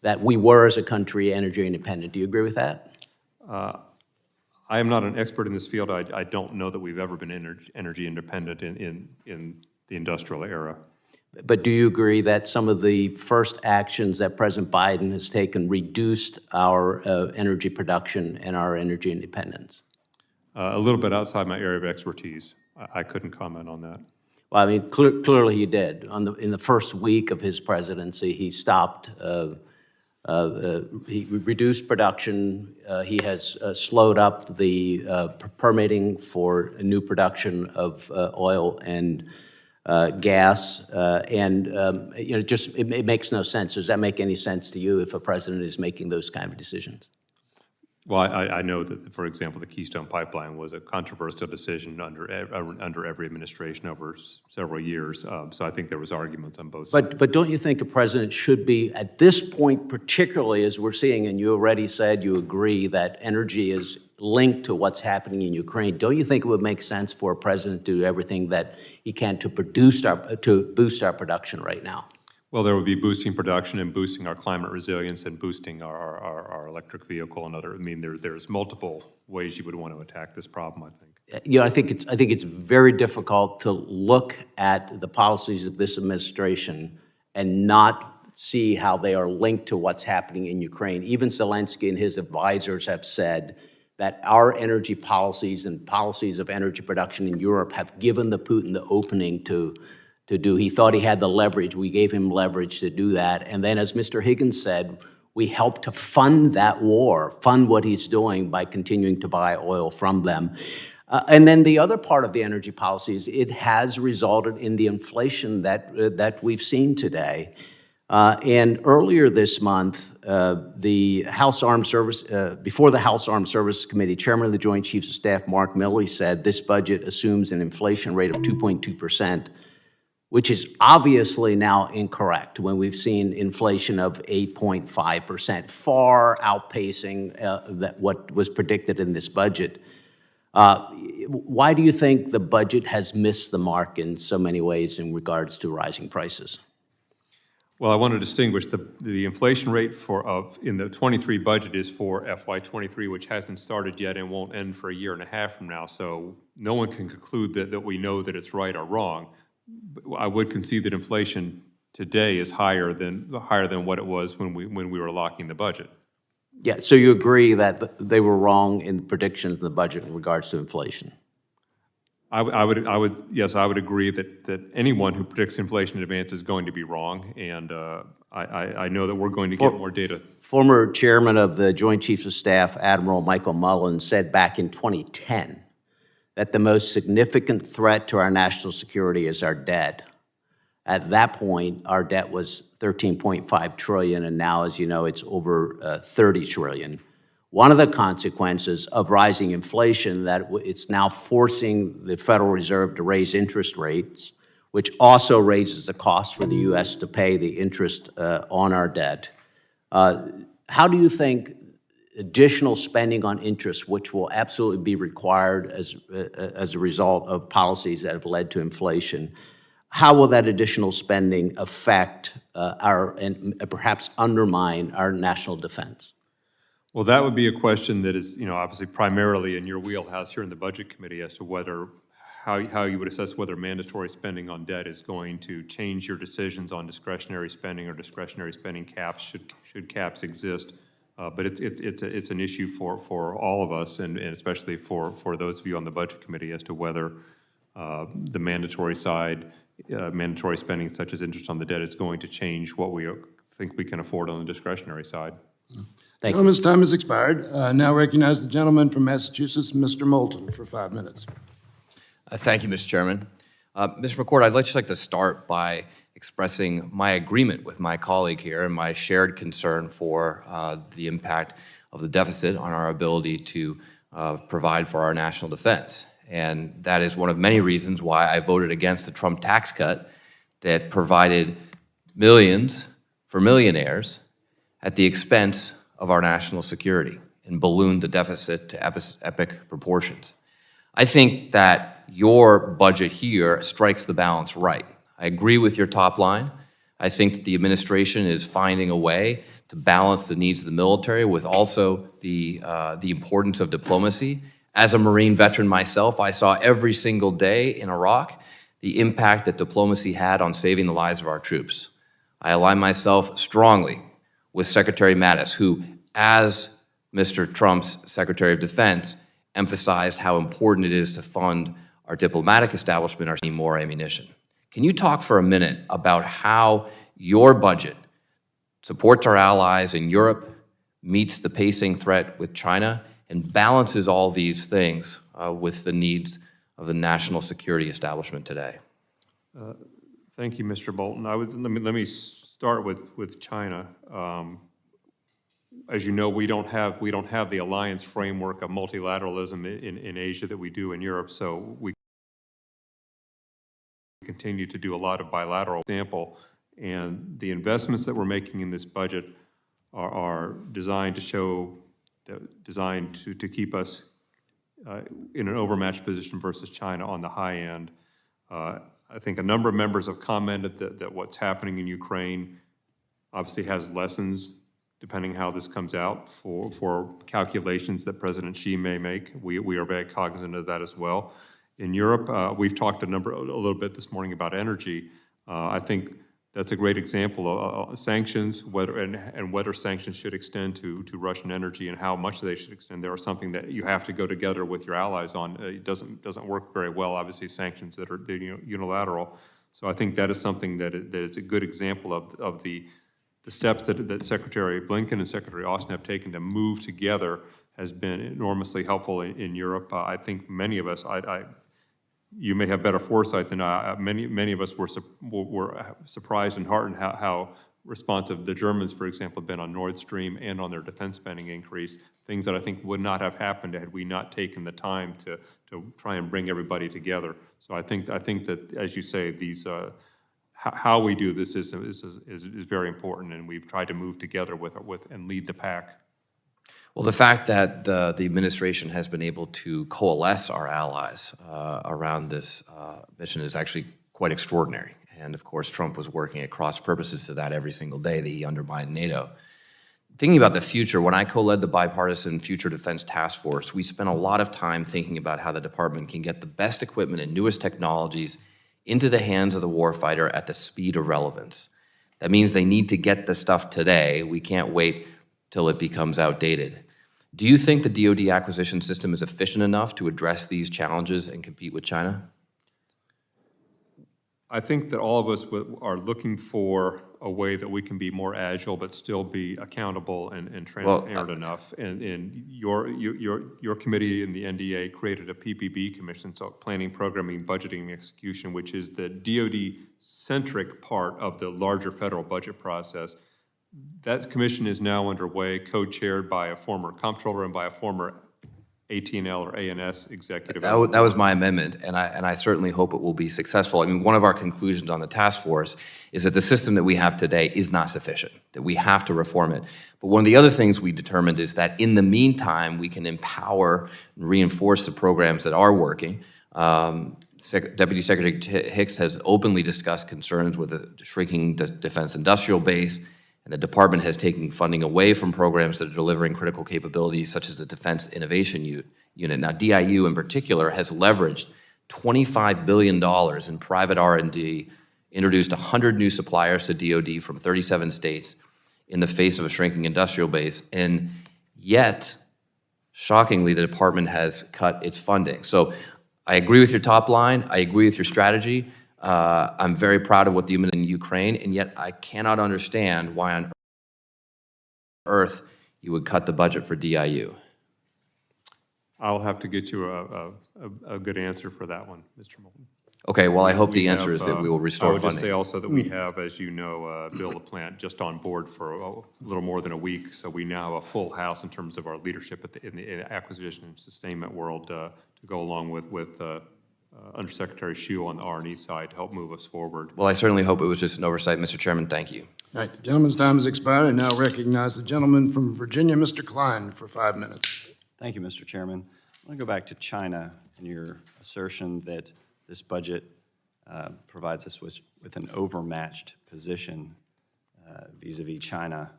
that we were, as a country, energy independent. Do you agree with that? I am not an expert in this field. I don't know that we've ever been energy independent in the industrial era. But do you agree that some of the first actions that President Biden has taken reduced our energy production and our energy independence? A little bit outside my area of expertise. I couldn't comment on that. Well, I mean, clearly he did. In the first week of his presidency, he stopped, he reduced production. He has slowed up the permitting for a new production of oil and gas, and just it makes no sense. Does that make any sense to you if a president is making those kind of decisions? Well, I know that, for example, the Keystone Pipeline was a controversial decision under every administration over several years. So I think there was arguments on both sides. But don't you think a president should be, at this point, particularly as we're seeing, and you already said you agree that energy is linked to what's happening in Ukraine, don't you think it would make sense for a president to do everything that he can to boost our production right now? Well, there would be boosting production and boosting our climate resilience and boosting our electric vehicle and other. I mean, there's multiple ways you would want to attack this problem, I think. You know, I think it's very difficult to look at the policies of this administration and not see how they are linked to what's happening in Ukraine. Even Zelensky and his advisors have said that our energy policies and policies of energy production in Europe have given the Putin the opening to do. He thought he had the leverage. We gave him leverage to do that. And then, as Mr. Higgins said, we helped to fund that war, fund what he's doing by continuing to buy oil from them. And then the other part of the energy policy is it has resulted in the inflation that we've seen today. And earlier this month, the House Armed Service, before the House Armed Services Committee, Chairman of the Joint Chiefs of Staff, Mark Milley, said this budget assumes an inflation rate of 2.2%. Which is obviously now incorrect when we've seen inflation of 8.5%, far outpacing what was predicted in this budget. Why do you think the budget has missed the mark in so many ways in regards to rising prices? Well, I want to distinguish the inflation rate in the 23 budget is for FY23, which hasn't started yet and won't end for a year and a half from now. So no one can conclude that we know that it's right or wrong. I would concede that inflation today is higher than what it was when we were locking the budget. Yeah, so you agree that they were wrong in predictions of the budget in regards to inflation? I would agree that anyone who predicts inflation in advance is going to be wrong, and I know that we're going to get more data. Former chairman of the Joint Chiefs of Staff, Admiral Michael Mullen, said back in 2010 that the most significant threat to our national security is our debt. At that point, our debt was $13.5 trillion, and now, as you know, it's over $30 trillion. One of the consequences of rising inflation that it's now forcing the Federal Reserve to raise interest rates, which also raises the cost for the U.S. to pay the interest on our debt. How do you think additional spending on interest, which will absolutely be required as a result of policies that have led to inflation, how will that additional spending affect and perhaps undermine our national defense? Well, that would be a question that is, obviously primarily in your wheelhouse here in the Budget Committee as to how you would assess whether mandatory spending on debt is going to change your decisions on discretionary spending or discretionary spending caps, should caps exist. But it's an issue for all of us, and especially for those of you on the Budget Committee, as to whether the mandatory side, mandatory spending such as interest on the debt, is going to change what we think we can afford on the discretionary side. Thank you. Gentleman's time has expired. Now recognize the gentleman from Massachusetts, Mr. Moulton, for 5 minutes. Thank you, Mr. Chairman. Mr. McCord, I'd just like to start by expressing my agreement with my colleague here and my shared concern for the impact of the deficit on our ability to provide for our national defense. And that is one of many reasons why I voted against the Trump tax cut that provided millions for millionaires at the expense of our national security and ballooned the deficit to epic proportions. I think that your budget here strikes the balance right. I agree with your top line. I think that the administration is finding a way to balance the needs of the military with also the importance of diplomacy. As a Marine veteran myself, I saw every single day in Iraq the impact that diplomacy had on saving the lives of our troops. I align myself strongly with Secretary Mattis, who, as Mr. Trump's Secretary of Defense, emphasized how important it is to fund our diplomatic establishment, our more ammunition. Can you talk for a minute about how your budget supports our allies in Europe, meets the pacing threat with China, and balances all these things with the needs of the national security establishment today? Thank you, Mr. Bolton. Let me start with China. As you know, we don't have the alliance framework of multilateralism in Asia that we do in Europe, so we continue to do a lot of bilateral example, and the investments that we're making in this budget are designed to keep us in an overmatched position versus China on the high end. I think a number of members have commented that what's happening in Ukraine obviously has lessons, depending how this comes out, for calculations that President Xi may make. We are very cognizant of that as well. In Europe, we've talked a little bit this morning about energy. I think that's a great example of sanctions, whether sanctions should extend to Russian energy and how much they should extend. There are something that you have to go together with your allies on. It doesn't work very well, obviously, sanctions that are unilateral. So I think that is something that is a good example of the steps that Secretary Blinken and Secretary Austin have taken to move together has been enormously helpful in Europe. I think many of us, you may have better foresight than I. Many of us were surprised and heartened how responsive the Germans, for example, have been on Nord Stream and on their defense spending increase, things that I think would not have happened had we not taken the time to try and bring everybody together. So I think that, as you say, these how we do this is very important, and we've tried to move together with and lead the pack. Well, the fact that the administration has been able to coalesce our allies around this mission is actually quite extraordinary. And of course, Trump was working at cross purposes to that every single day that he undermined NATO. Thinking about the future, when I co-led the bipartisan Future Defense Task Force, we spent a lot of time thinking about how the department can get the best equipment and newest technologies into the hands of the warfighter at the speed of relevance. That means they need to get the stuff today. We can't wait till it becomes outdated. Do you think the DoD acquisition system is efficient enough to address these challenges and compete with China? I think that all of us are looking for a way that we can be more agile, but still be accountable and transparent enough. And your committee in the NDA created a PPB commission, so planning, programming, budgeting, and execution, which is the DoD-centric part of the larger federal budget process. That commission is now underway, co-chaired by a former comptroller and by a former AT&L or ANS executive. That was my amendment, and I certainly hope it will be successful. I mean, one of our conclusions on the task force is that the system that we have today is not sufficient, that we have to reform it. But one of the other things we determined is that in the meantime, we can empower and reinforce the programs that are working. Deputy Secretary Hicks has openly discussed concerns with a shrinking defense industrial base, and the department has taken funding away from programs that are delivering critical capabilities, such as the Defense Innovation Unit. Now, DIU in particular has leveraged $25 billion in private R&D, introduced 100 new suppliers to DoD from 37 states in the face of a shrinking industrial base, and yet, shockingly, the department has cut its funding. So I agree with your top line, I agree with your strategy. I'm very proud of what the in Ukraine, and yet I cannot understand why on earth you would cut the budget for DIU. I'll have to get you a good answer for that one, Mr. Moulton. Okay, well, I hope the answer is that we will restore funding. I would just say also that we have, as you know, Bill LaPlante just on board for a little more than a week, so we now have a full house in terms of our leadership in the acquisition and sustainment world to go along with Undersecretary Hsu on the R&E side to help move us forward. Well, I certainly hope it was just an oversight, Mr. Chairman. Thank you. All right, the gentleman's time has expired. I now recognize the gentleman from Virginia, Mr. Klein, for 5 minutes. Thank you, Mr. Chairman. I want to go back to China and your assertion that this budget provides us with an overmatched position vis-a-vis China.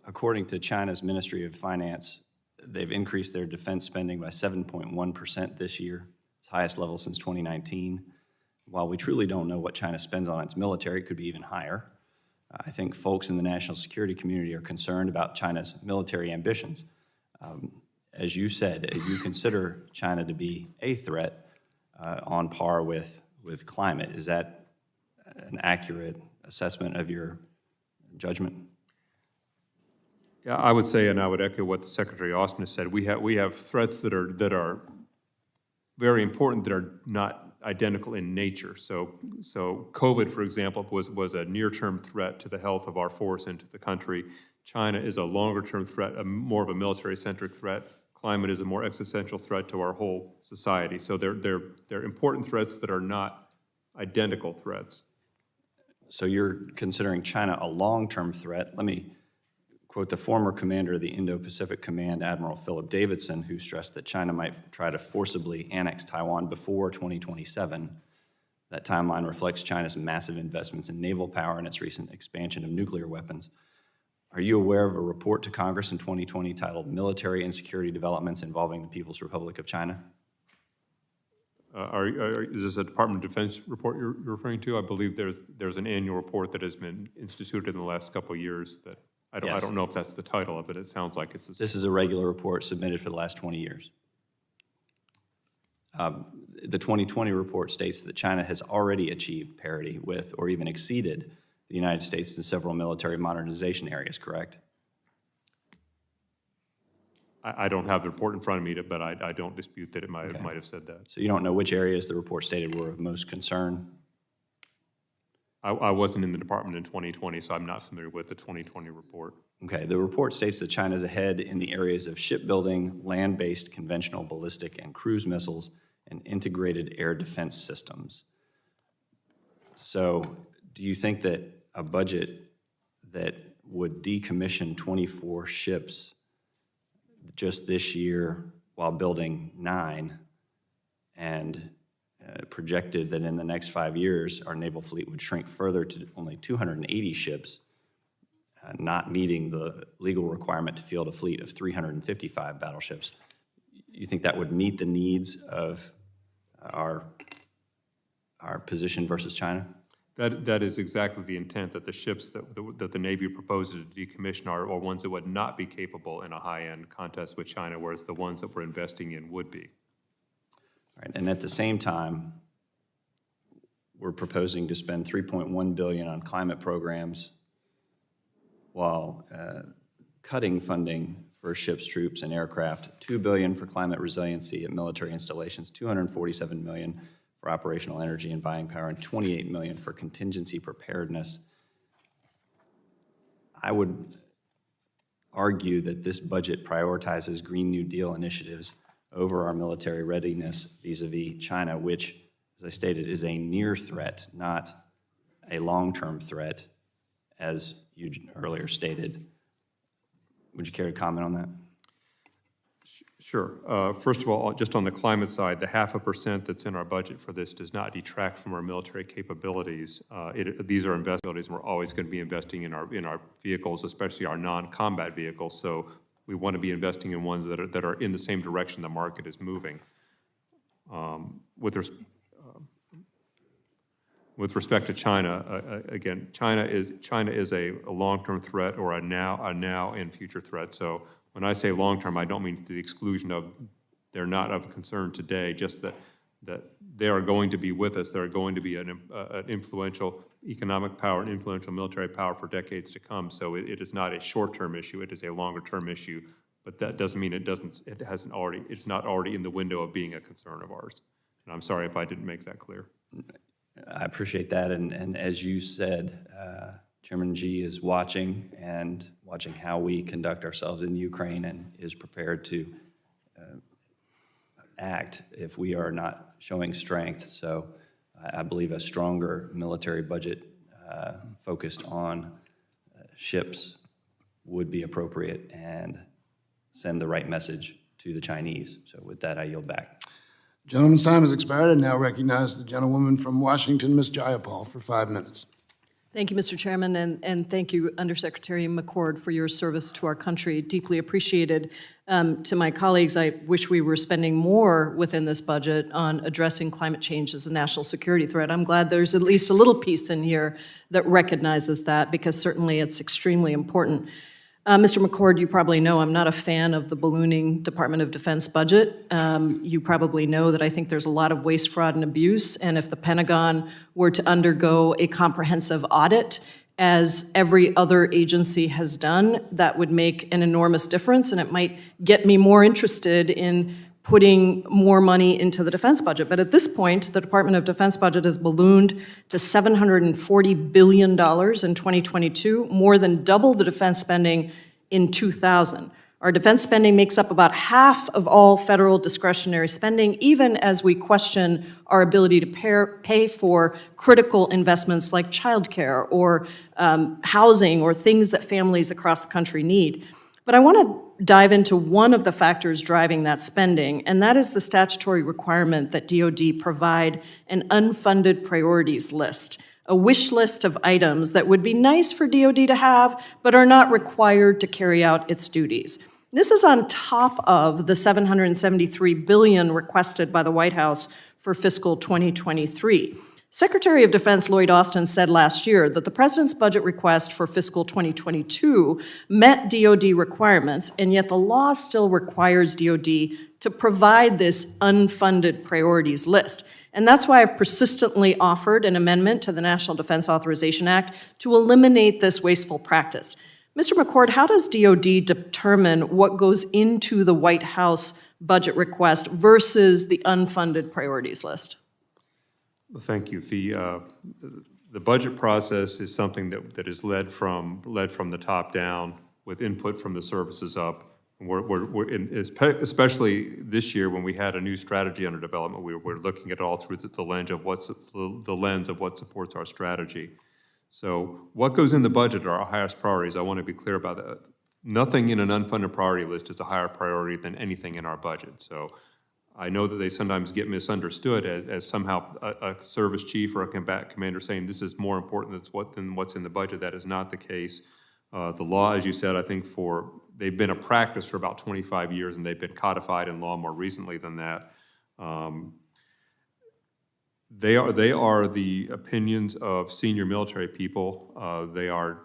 According to China's Ministry of Finance, they've increased their defense spending by 7.1% this year. It's highest level since 2019. While we truly don't know what China spends on its military, it could be even higher. I think folks in the national security community are concerned about China's military ambitions. As you said, you consider China to be a threat on par with climate. Is that an accurate assessment of your judgment? Yeah, I would say, and I would echo what the Secretary Austin has said, we have threats that are very important that are not identical in nature. So COVID, for example, was a near-term threat to the health of our force and to the country. China is a longer-term threat, more of a military-centric threat. Climate is a more existential threat to our whole society. So they're important threats that are not identical threats. So you're considering China a long-term threat. Let me quote the former commander of the Indo-Pacific Command, Admiral Philip Davidson, who stressed that China might try to forcibly annex Taiwan before 2027. That timeline reflects China's massive investments in naval power and its recent expansion of nuclear weapons. Are you aware of a report to Congress in 2020 titled Military and Security Developments Involving the People's Republic of China? Is this a Department of Defense report you're referring to? I believe there's an annual report that has been instituted in the last couple of years that I don't know if that's the title of it. It sounds like it's This is a regular report submitted for the last 20 years. The 2020 report states that China has already achieved parity with or even exceeded the United States in several military modernization areas, correct? I don't have the report in front of me, but I don't dispute that it might have said that. So you don't know which areas the report stated were of most concern? I wasn't in the department in 2020, so I'm not familiar with the 2020 report. Okay, the report states that China is ahead in the areas of shipbuilding, land-based conventional ballistic and cruise missiles, and integrated air defense systems. So do you think that a budget that would decommission 24 ships just this year while building 9 and projected that in the next 5 years our naval fleet would shrink further to only 280 ships, not meeting the legal requirement to field a fleet of 355 battleships, you think that would meet the needs of our position versus China? That is exactly the intent, that the ships that the Navy proposes to decommission are ones that would not be capable in a high-end contest with China, whereas the ones that we're investing in would be. All right, and at the same time, we're proposing to spend $3.1 billion on climate programs while cutting funding for ships, troops, and aircraft, $2 billion for climate resiliency at military installations, $247 million for operational energy and buying power, and $28 million for contingency preparedness. I would argue that this budget prioritizes Green New Deal initiatives over our military readiness vis-a-vis China, which, as I stated, is a near threat, not a long-term threat, as you earlier stated. Would you care to comment on that? Sure. First of all, just on the climate side, the 0.5% that's in our budget for this does not detract from our military capabilities. These are investments, and we're always going to be investing in our vehicles, especially our non-combat vehicles. So we want to be investing in ones that are in the same direction the market is moving. With respect to China, again, China is a long-term threat or a now and future threat. So when I say long-term, I don't mean to the exclusion of they're not of concern today, just that they are going to be with us. They're going to be an influential economic power and influential military power for decades to come. So it is not a short-term issue. It is a longer-term issue. But that doesn't mean it's not already in the window of being a concern of ours. And I'm sorry if I didn't make that clear. I appreciate that. And as you said, Chairman Xi is watching how we conduct ourselves in Ukraine and is prepared to act if we are not showing strength. So I believe a stronger military budget focused on ships would be appropriate and send the right message to the Chinese. So with that, I yield back. Gentleman's time has expired. I now recognize the gentlewoman from Washington, Ms. Jayapal, for 5 minutes. Thank you, Mr. Chairman, and thank you, Undersecretary McCord, for your service to our country. Deeply appreciated. To my colleagues, I wish we were spending more within this budget on addressing climate change as a national security threat. I'm glad there's at least a little piece in here that recognizes that, because certainly it's extremely important. Mr. McCord, you probably know I'm not a fan of the ballooning Department of Defense budget. You probably know that I think there's a lot of waste, fraud, and abuse, and if the Pentagon were to undergo a comprehensive audit, as every other agency has done, that would make an enormous difference, and it might get me more interested in putting more money into the defense budget. But at this point, the Department of Defense budget has ballooned to $740 billion in 2022, more than double the defense spending in 2000. Our defense spending makes up about half of all federal discretionary spending, even as we question our ability to pay for critical investments like childcare or housing or things that families across the country need. But I want to dive into one of the factors driving that spending, and that is the statutory requirement that DoD provide an unfunded priorities list, a wish list of items that would be nice for DoD to have, but are not required to carry out its duties. This is on top of the $773 billion requested by the White House for fiscal 2023. Secretary of Defense Lloyd Austin said last year that the president's budget request for fiscal 2022 met DoD requirements, and yet the law still requires DoD to provide this unfunded priorities list. And that's why I've persistently offered an amendment to the National Defense Authorization Act to eliminate this wasteful practice. Mr. McCord, how does DoD determine what goes into the White House budget request versus the unfunded priorities list? Thank you. The budget process is something that is led from the top down with input from the services up. Especially this year when we had a new strategy under development, we're looking at it all through the lens of what supports our strategy. So what goes in the budget are our highest priorities. I want to be clear about that. Nothing in an unfunded priority list is a higher priority than anything in our budget. So I know that they sometimes get misunderstood as somehow a service chief or a combat commander saying this is more important than what's in the budget. That is not the case. The law, as you said, I think they've been a practice for about 25 years, and they've been codified in law more recently than that. They are the opinions of senior military people. They are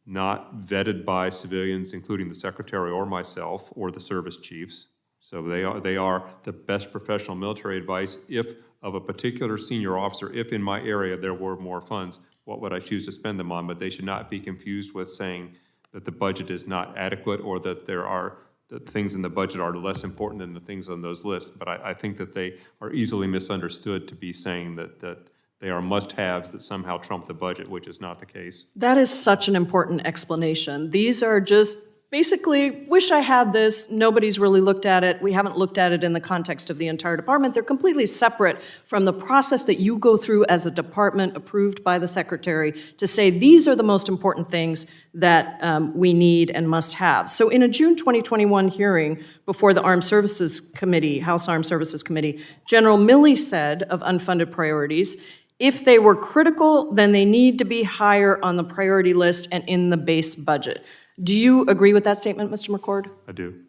not vetted by civilians, including the secretary or myself or the service chiefs. So they are the best professional military advice. If of a particular senior officer, if in my area there were more funds, what would I choose to spend them on? But they should not be confused with saying that the budget is not adequate or that that things in the budget are less important than the things on those lists. But I think that they are easily misunderstood to be saying that they are must-haves that somehow trump the budget, which is not the case. That is such an important explanation. These are just basically, wish I had this, nobody's really looked at it, we haven't looked at it in the context of the entire department. They're completely separate from the process that you go through as a department approved by the secretary to say these are the most important things that we need and must have. So in a June 2021 hearing before the Armed Services Committee, House Armed Services Committee, General Milley said of unfunded priorities, if they were critical, then they need to be higher on the priority list and in the base budget. Do you agree with that statement, Mr. McCord? I do.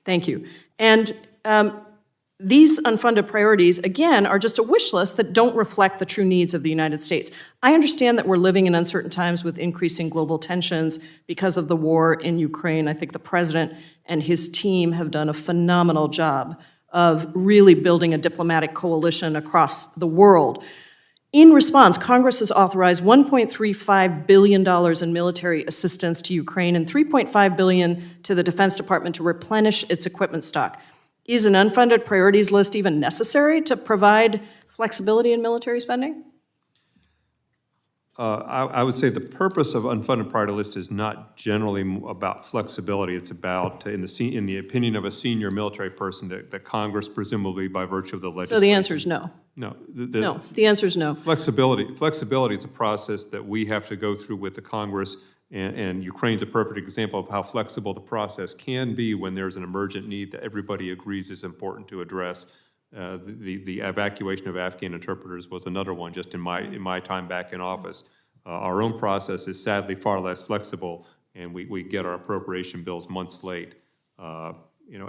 Thank you. And these unfunded priorities, again, are just a wish list that don't reflect the true needs of the United States. I understand that we're living in uncertain times with increasing global tensions because of the war in Ukraine. I think the president and his team have done a phenomenal job of really building a diplomatic coalition across the world. In response, Congress has authorized $1.35 billion in military assistance to Ukraine and $3.5 billion to the Defense Department to replenish its equipment stock. Is an unfunded priorities list even necessary to provide flexibility in military spending? I would say the purpose of unfunded priority list is not generally about flexibility. It's about, in the opinion of a senior military person, that Congress, presumably by virtue of the legislation. So the answer is no. No. No, the answer is no. Flexibility is a process that we have to go through with the Congress, and Ukraine's a perfect example of how flexible the process can be when there's an emergent need that everybody agrees is important to address. The evacuation of Afghan interpreters was another one just in my time back in office. Our own process is sadly far less flexible, and we get our appropriation bills months late,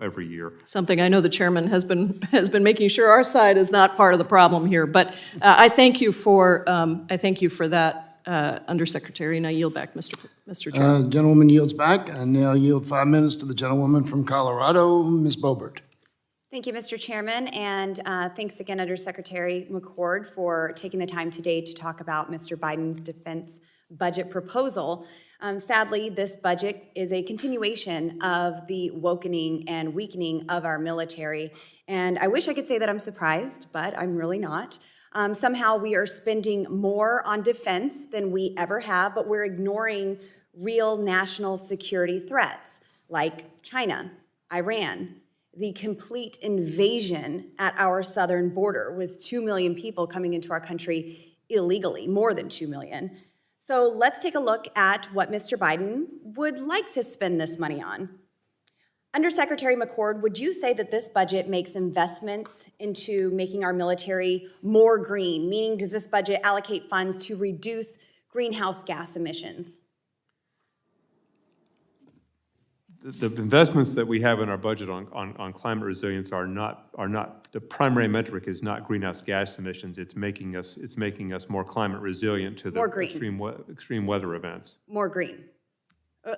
every year. Something I know the chairman has been making sure our side is not part of the problem here. But I thank you for that, Undersecretary, and I yield back, Mr. Chairman. Gentlewoman yields back, and now I yield 5 minutes to the gentlewoman from Colorado, Ms. Boebert. Thank you, Mr. Chairman, and thanks again, Undersecretary McCord, for taking the time today to talk about Mr. Biden's defense budget proposal. Sadly, this budget is a continuation of the wokening and weakening of our military. And I wish I could say that I'm surprised, but I'm really not. Somehow we are spending more on defense than we ever have, but we're ignoring real national security threats like China, Iran, the complete invasion at our southern border with 2 million people coming into our country illegally, more than 2 million. So let's take a look at what Mr. Biden would like to spend this money on. Undersecretary McCord, would you say that this budget makes investments into making our military more green? Meaning, does this budget allocate funds to reduce greenhouse gas emissions? The investments that we have in our budget on climate resilience are not, the primary metric is not greenhouse gas emissions. It's making us more climate resilient to the extreme weather events. More green.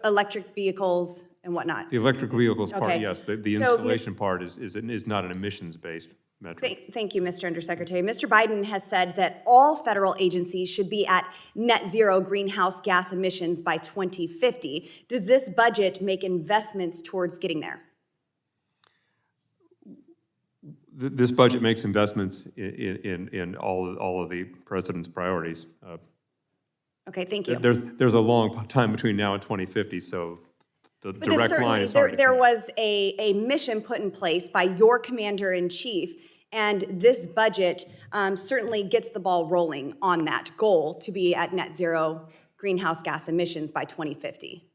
Electric vehicles and whatnot. The electric vehicles part, Okay. yes. The installation part is not an emissions-based metric. Thank you, Mr. Undersecretary. Mr. Biden has said that all federal agencies should be at net zero greenhouse gas emissions by 2050. Does this budget make investments towards getting there? This budget makes investments in all of the president's priorities. Okay, thank you. There's a long time between now and 2050, so the direct line is hard to there was a mission put in place by your commander-in-chief, and this budget certainly gets the ball rolling on that goal to be at net zero greenhouse gas emissions by 2050.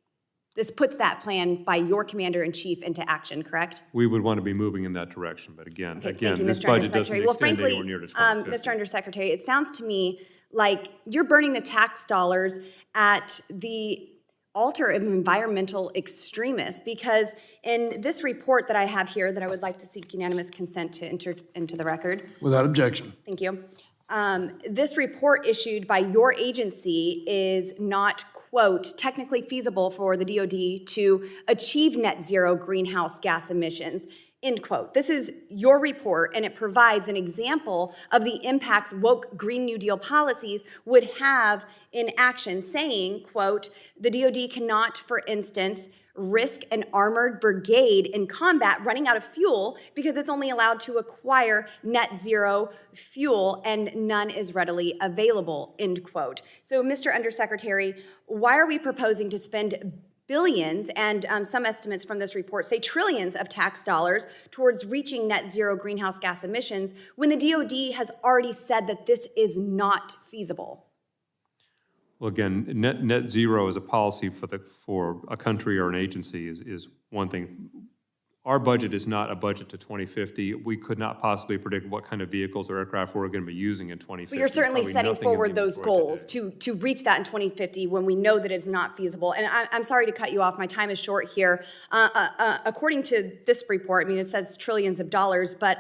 This puts that plan by your commander-in-chief into action, correct? We would want to be moving in that direction, but again, Okay, thank you, this Mr. budget doesn't Undersecretary. Well, extend frankly, anywhere near to 2050. Mr. Undersecretary, it sounds to me like you're burning the tax dollars at the altar of environmental extremists, because in this report that I have here that I would like to seek unanimous consent to enter into the record. Without objection. Thank you. This report issued by your agency is not, quote, technically feasible for the DoD to achieve net zero greenhouse gas emissions, end quote. This is your report, and it provides an example of the impacts woke Green New Deal policies would have in action, saying, quote, the DoD cannot, for instance, risk an armored brigade in combat running out of fuel because it's only allowed to acquire net zero fuel and none is readily available, end quote. So, Mr. Undersecretary, why are we proposing to spend billions, and some estimates from this report say trillions of tax dollars towards reaching net zero greenhouse gas emissions when the DoD has already said that this is not feasible? Well, again, net zero as a policy for a country or an agency is one thing. Our budget is not a budget to 2050. We could not possibly predict what kind of vehicles or aircraft we're going to be using in 2050. But you're certainly Probably setting nothing in forward the those inventory goals today. to reach that in 2050 when we know that it's not feasible. And I'm sorry to cut you off. My time is short here. According to this report, I mean, it says trillions of dollars, but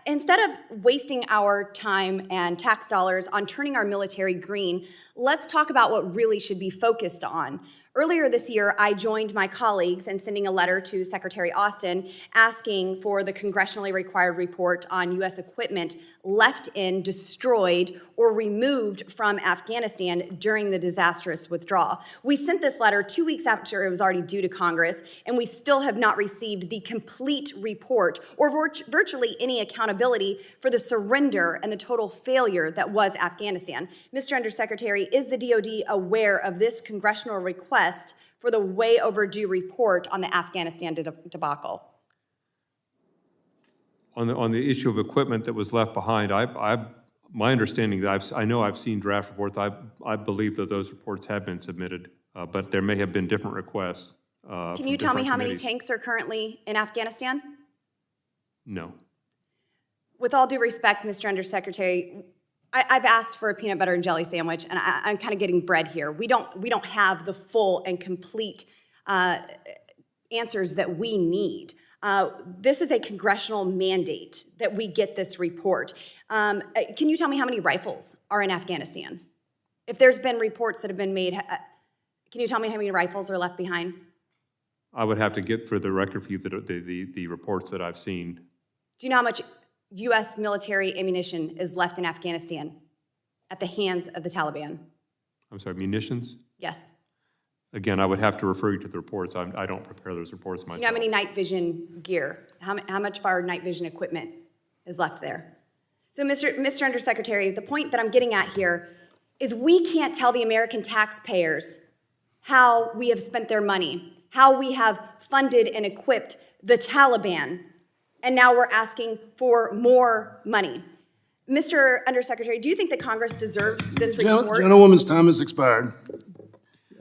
instead of wasting our time and tax dollars on turning our military green, let's talk about what really should be focused on. Earlier this year, I joined my colleagues in sending a letter to Secretary Austin asking for the congressionally required report on U.S. equipment left in, destroyed, or removed from Afghanistan during the disastrous withdrawal. We sent this letter 2 weeks after it was already due to Congress, and we still have not received the complete report or virtually any accountability for the surrender and the total failure that was Afghanistan. Mr. Undersecretary, is the DoD aware of this congressional request for the way overdue report on the Afghanistan debacle? On the issue of equipment that was left behind, my understanding that I know I've seen draft reports. I believe that those reports have been submitted, but there may have been different requests. Can you tell me how many tanks are currently in Afghanistan? No. With all due respect, Mr. Undersecretary, I've asked for a peanut butter and jelly sandwich, and I'm kind of getting bread here. We don't have the full and complete answers that we need. This is a congressional mandate that we get this report. Can you tell me how many rifles are in Afghanistan? If there's been reports that have been made, can you tell me how many rifles are left behind? I would have to get for the record for you the reports that I've seen. Do you know how much U.S. military ammunition is left in Afghanistan at the hands of the Taliban? I'm sorry, munitions? Yes. Again, I would have to refer you to the reports. I don't prepare those reports myself. Do you know how many night vision gear? How much of our night vision equipment is left there? So, Mr. Undersecretary, the point that I'm getting at here is we can't tell the American taxpayers how we have spent their money, how we have funded and equipped the Taliban, and now we're asking for more money. Mr. Undersecretary, do you think that Congress deserves this report? Gentlewoman's time has expired,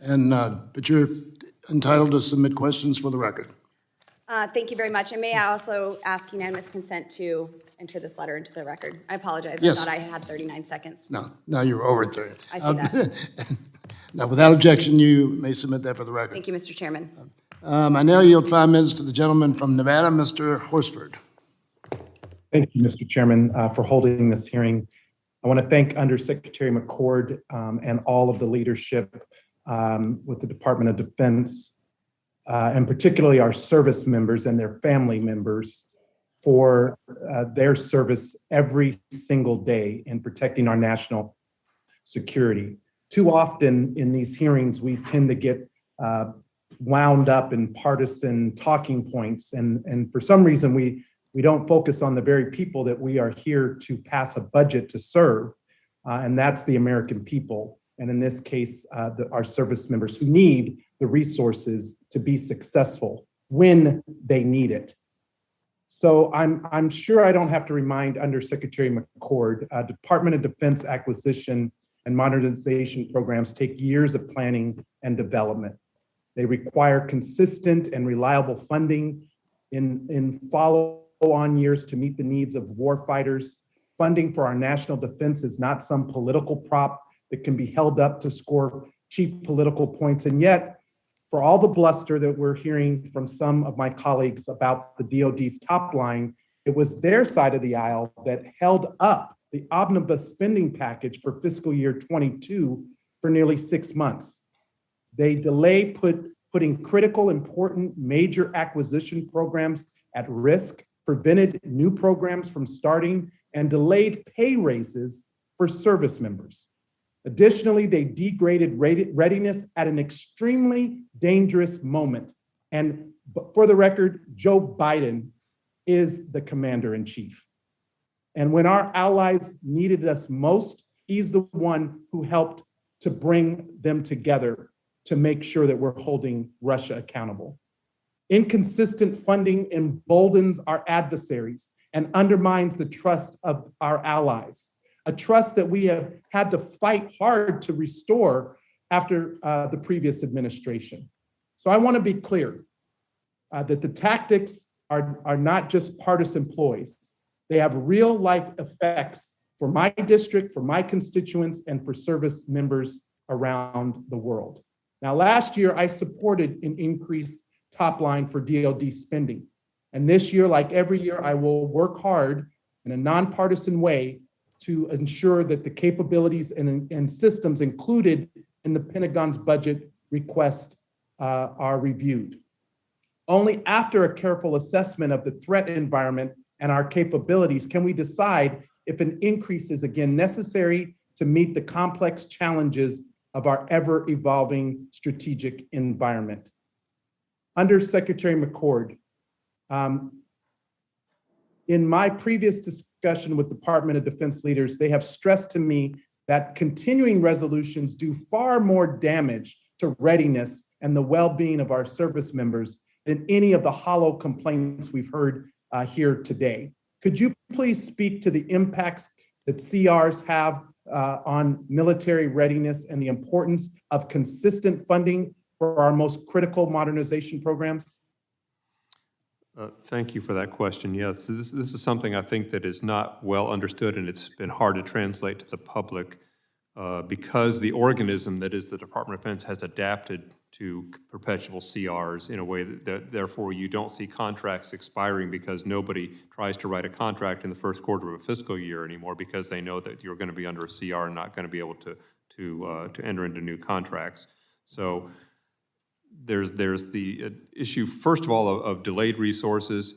and but you're entitled to submit questions for the record. Thank you very much. And may I also ask unanimous consent to enter this letter into the record? I apologize. Yes. I thought I had 39 seconds. No, now you're over 30. I see that. Now, without objection, you may submit that for the record. Thank you, Mr. Chairman. I now yield 5 minutes to the gentleman from Nevada, Mr. Horsford. Thank you, Mr. Chairman, for holding this hearing. I want to thank Undersecretary McCord and all of the leadership with the Department of Defense, and particularly our service members and their family members for their service every single day in protecting our national security. Too often in these hearings, we tend to get wound up in partisan talking points, and for some reason, we don't focus on the very people that we are here to pass a budget to serve, and that's the American people. And in this case, our service members who need the resources to be successful when they need it. So I'm sure I don't have to remind Undersecretary McCord, Department of Defense acquisition and modernization programs take years of planning and development. They require consistent and reliable funding in follow-on years to meet the needs of warfighters. Funding for our national defense is not some political prop that can be held up to score cheap political points. And yet, for all the bluster that we're hearing from some of my colleagues about the DoD's top line, it was their side of the aisle that held up the omnibus spending package for fiscal year 22 for nearly 6 months. They delayed putting critical, important, major acquisition programs at risk, prevented new programs from starting, and delayed pay raises for service members. Additionally, they degraded readiness at an extremely dangerous moment. And for the record, Joe Biden is the commander-in-chief. And when our allies needed us most, he's the one who helped to bring them together to make sure that we're holding Russia accountable. Inconsistent funding emboldens our adversaries and undermines the trust of our allies, a trust that we have had to fight hard to restore after the previous administration. So I want to be clear that the tactics are not just partisan ploys. They have real life effects for my district, for my constituents, and for service members around the world. Now, last year, I supported an increased top line for DoD spending. And this year, like every year, I will work hard in a nonpartisan way to ensure that the capabilities and systems included in the Pentagon's budget request are reviewed. Only after a careful assessment of the threat environment and our capabilities can we decide if an increase is again necessary to meet the complex challenges of our ever-evolving strategic environment. Undersecretary McCord, in my previous discussion with Department of Defense leaders, they have stressed to me that continuing resolutions do far more damage to readiness and the well-being of our service members than any of the hollow complaints we've heard here today. Could you please speak to the impacts that CRs have on military readiness and the importance of consistent funding for our most critical modernization programs? Thank you for that question. Yes, this is something I think that is not well understood, and it's been hard to translate to the public because the organism that is the Department of Defense has adapted to perpetual CRs in a way that therefore you don't see contracts expiring because nobody tries to write a contract in the first quarter of a fiscal year anymore because they know that you're going to be under a CR and not going to be able to enter into new contracts. So there's the issue, first of all, of delayed resources,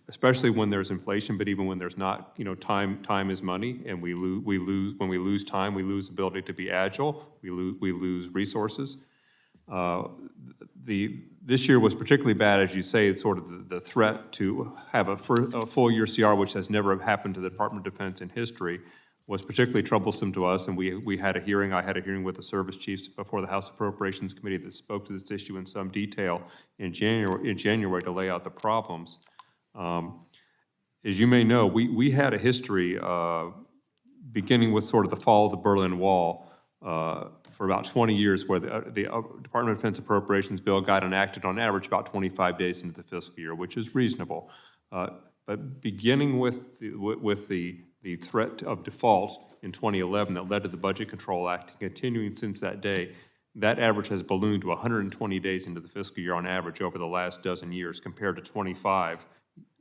especially when there's inflation, but even when there's not, time is money, and we lose when we lose time, we lose ability to be agile, we lose resources. This year was particularly bad, as you say. It's sort of the threat to have a full year CR, which has never happened to the Department of Defense in history, was particularly troublesome to us. And we had a hearing. I had a hearing with the service chiefs before the House Appropriations Committee that spoke to this issue in some detail in January to lay out the problems. As you may know, we had a history beginning with sort of the fall of the Berlin Wall for about 20 years, where the Department of Defense Appropriations Bill got enacted on average about 25 days into the fiscal year, which is reasonable. But beginning with the threat of default in 2011 that led to the Budget Control Act, and continuing since that day, that average has ballooned to 120 days into the fiscal year on average over the last dozen years, compared to 25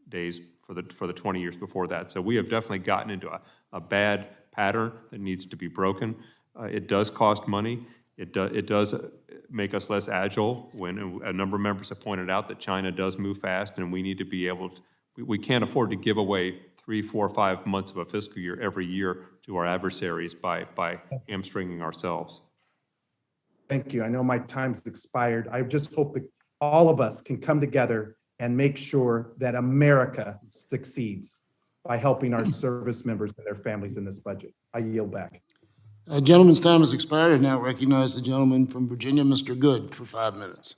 days for the 20 years before that. So we have definitely gotten into a bad pattern that needs to be broken. It does cost money. It does make us less agile when a number of members have pointed out that China does move fast, and we need to be able to, we can't afford to give away 3, 4, 5 months of a fiscal year every year to our adversaries by hamstringing ourselves. Thank you. I know my time's expired. I just hope that all of us can come together and make sure that America succeeds by helping our service members and their families in this budget. I yield back. Gentleman's time has expired. I now recognize the gentleman from Virginia, Mr. Good, for 5 minutes.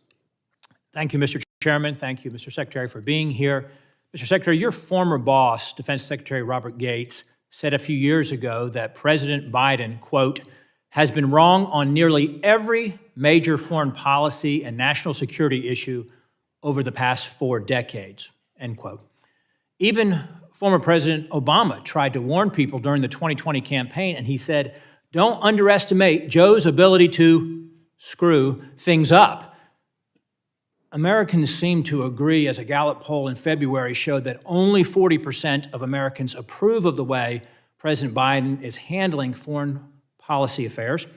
Thank you, Mr. Chairman. Thank you, Mr. Secretary, for being here. Mr. Secretary, your former boss, Defense Secretary Robert Gates, said a few years ago that President Biden, quote, has been wrong on nearly every major foreign policy and national security issue over the past 4 decades, end quote. Even former President Obama tried to warn people during the 2020 campaign, and he said, don't underestimate Joe's ability to screw things up. Americans seem to agree, as a Gallup poll in February showed, that only 40% of Americans approve of the way President Biden is handling foreign policy affairs,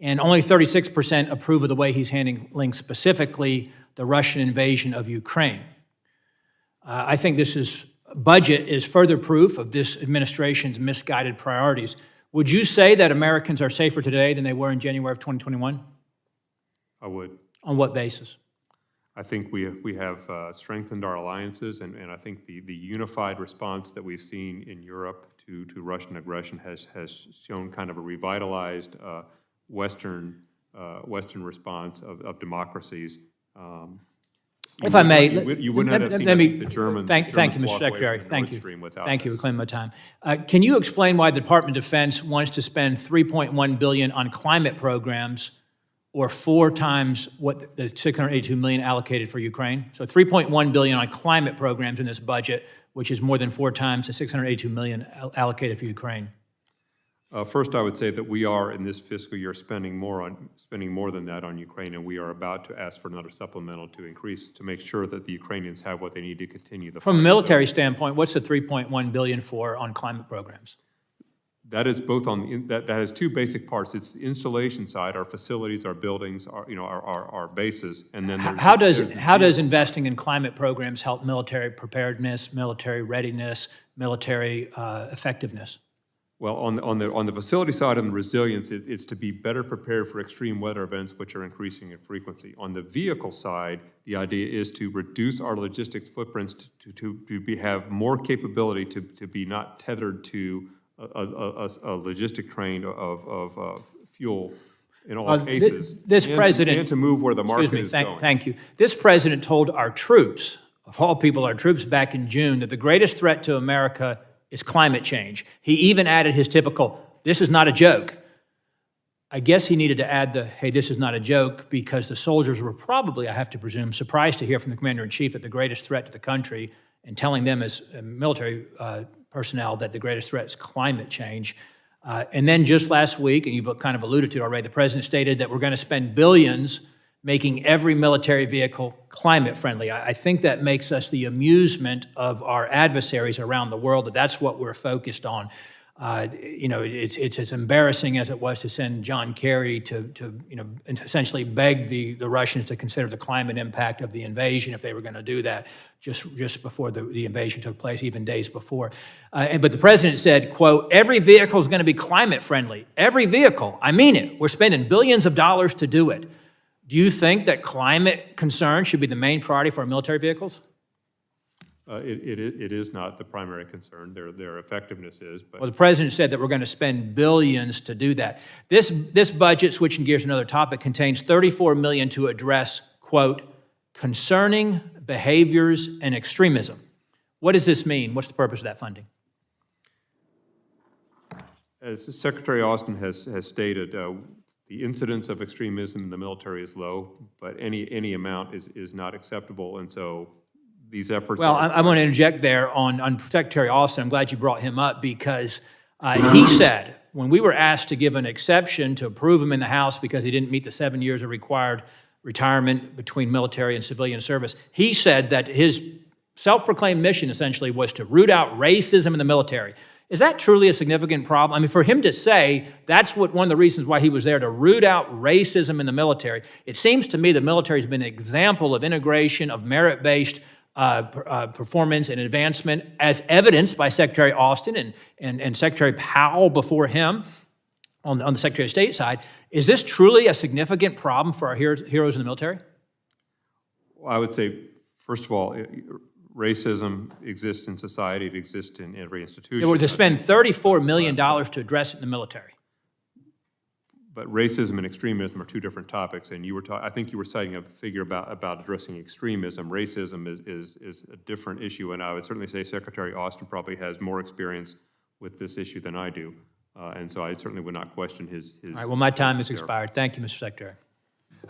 and only 36% approve of the way he's handling specifically the Russian invasion of Ukraine. I think this budget is further proof of this administration's misguided priorities. Would you say that Americans are safer today than they were in January of 2021? I would. On what basis? I think we have strengthened our alliances, and I think the unified response that we've seen in Europe to Russian aggression has shown kind of a revitalized Western response of democracies. If I may, you wouldn't have seen the Germans. Thank you, Mr. Secretary. Thank you. Thank you for claiming my time. Can you explain why the Department of Defense wants to spend $3.1 billion on climate programs, or 4 times what the $682 million allocated for Ukraine? So $3.1 billion on climate programs in this budget, which is more than 4 times the $682 million allocated for Ukraine. First, I would say that we are in this fiscal year spending more than that on Ukraine, and we are about to ask for another supplemental to increase to make sure that the Ukrainians have what they need to continue the fight. From a military standpoint, what's the $3.1 billion for on climate programs? That is both on that has 2 basic parts. It's the installation side, our facilities, our buildings, our bases, and then how does investing in climate programs help military preparedness, military readiness, military effectiveness? Well, on the facility side and the resilience, it's to be better prepared for extreme weather events, which are increasing in frequency. On the vehicle side, the idea is to reduce our logistics footprints to have more capability to be not tethered to a logistic train of fuel in all cases. This president, and to move where the market is going. Thank you. This president told our troops, of all people, our troops back in June, that the greatest threat to America is climate change. He even added his typical, this is not a joke. I guess he needed to add the, hey, this is not a joke, because the soldiers were probably, I have to presume, surprised to hear from the commander-in-chief that the greatest threat to the country, and telling them as military personnel that the greatest threat is climate change. And then just last week, and you've kind of alluded to it already, the president stated that we're going to spend billions making every military vehicle climate friendly. I think that makes us the amusement of our adversaries around the world, that's what we're focused on. It's as embarrassing as it was to send John Kerry to essentially beg the Russians to consider the climate impact of the invasion if they were going to do that just before the invasion took place, even days before. But the president said, quote, every vehicle is going to be climate friendly. Every vehicle, I mean it. We're spending billions of dollars to do it. Do you think that climate concern should be the main priority for our military vehicles? It is not the primary concern. Their effectiveness is, but. Well, the president said that we're going to spend billions to do that. This budget, switching gears to another topic, contains $34 million to address, quote, concerning behaviors and extremism. What does this mean? What's the purpose of that funding? As Secretary Austin has stated, the incidence of extremism in the military is low, but any amount is not acceptable, and so these efforts. Well, I want to interject there on Secretary Austin. I'm glad you brought him up because he said when we were asked to give an exception to approve him in the House because he didn't meet the 7 years of required retirement between military and civilian service, he said that his self-proclaimed mission essentially was to root out racism in the military. Is that truly a significant problem? I mean, for him to say that's one of the reasons why he was there, to root out racism in the military, it seems to me the military has been an example of integration of merit-based performance and advancement as evidenced by Secretary Austin and Secretary Powell before him on the Secretary of State side. Is this truly a significant problem for our heroes in the military? Well, I would say, first of all, racism exists in society. It exists in every institution. We're to spend $34 million to address it in the military. But racism and extremism are two different topics, and I think you were citing a figure about addressing extremism. Racism is a different issue, and I would certainly say Secretary Austin probably has more experience with this issue than I do, and so I certainly would not question his. All right, well, my time has expired. Thank you, Mr. Secretary.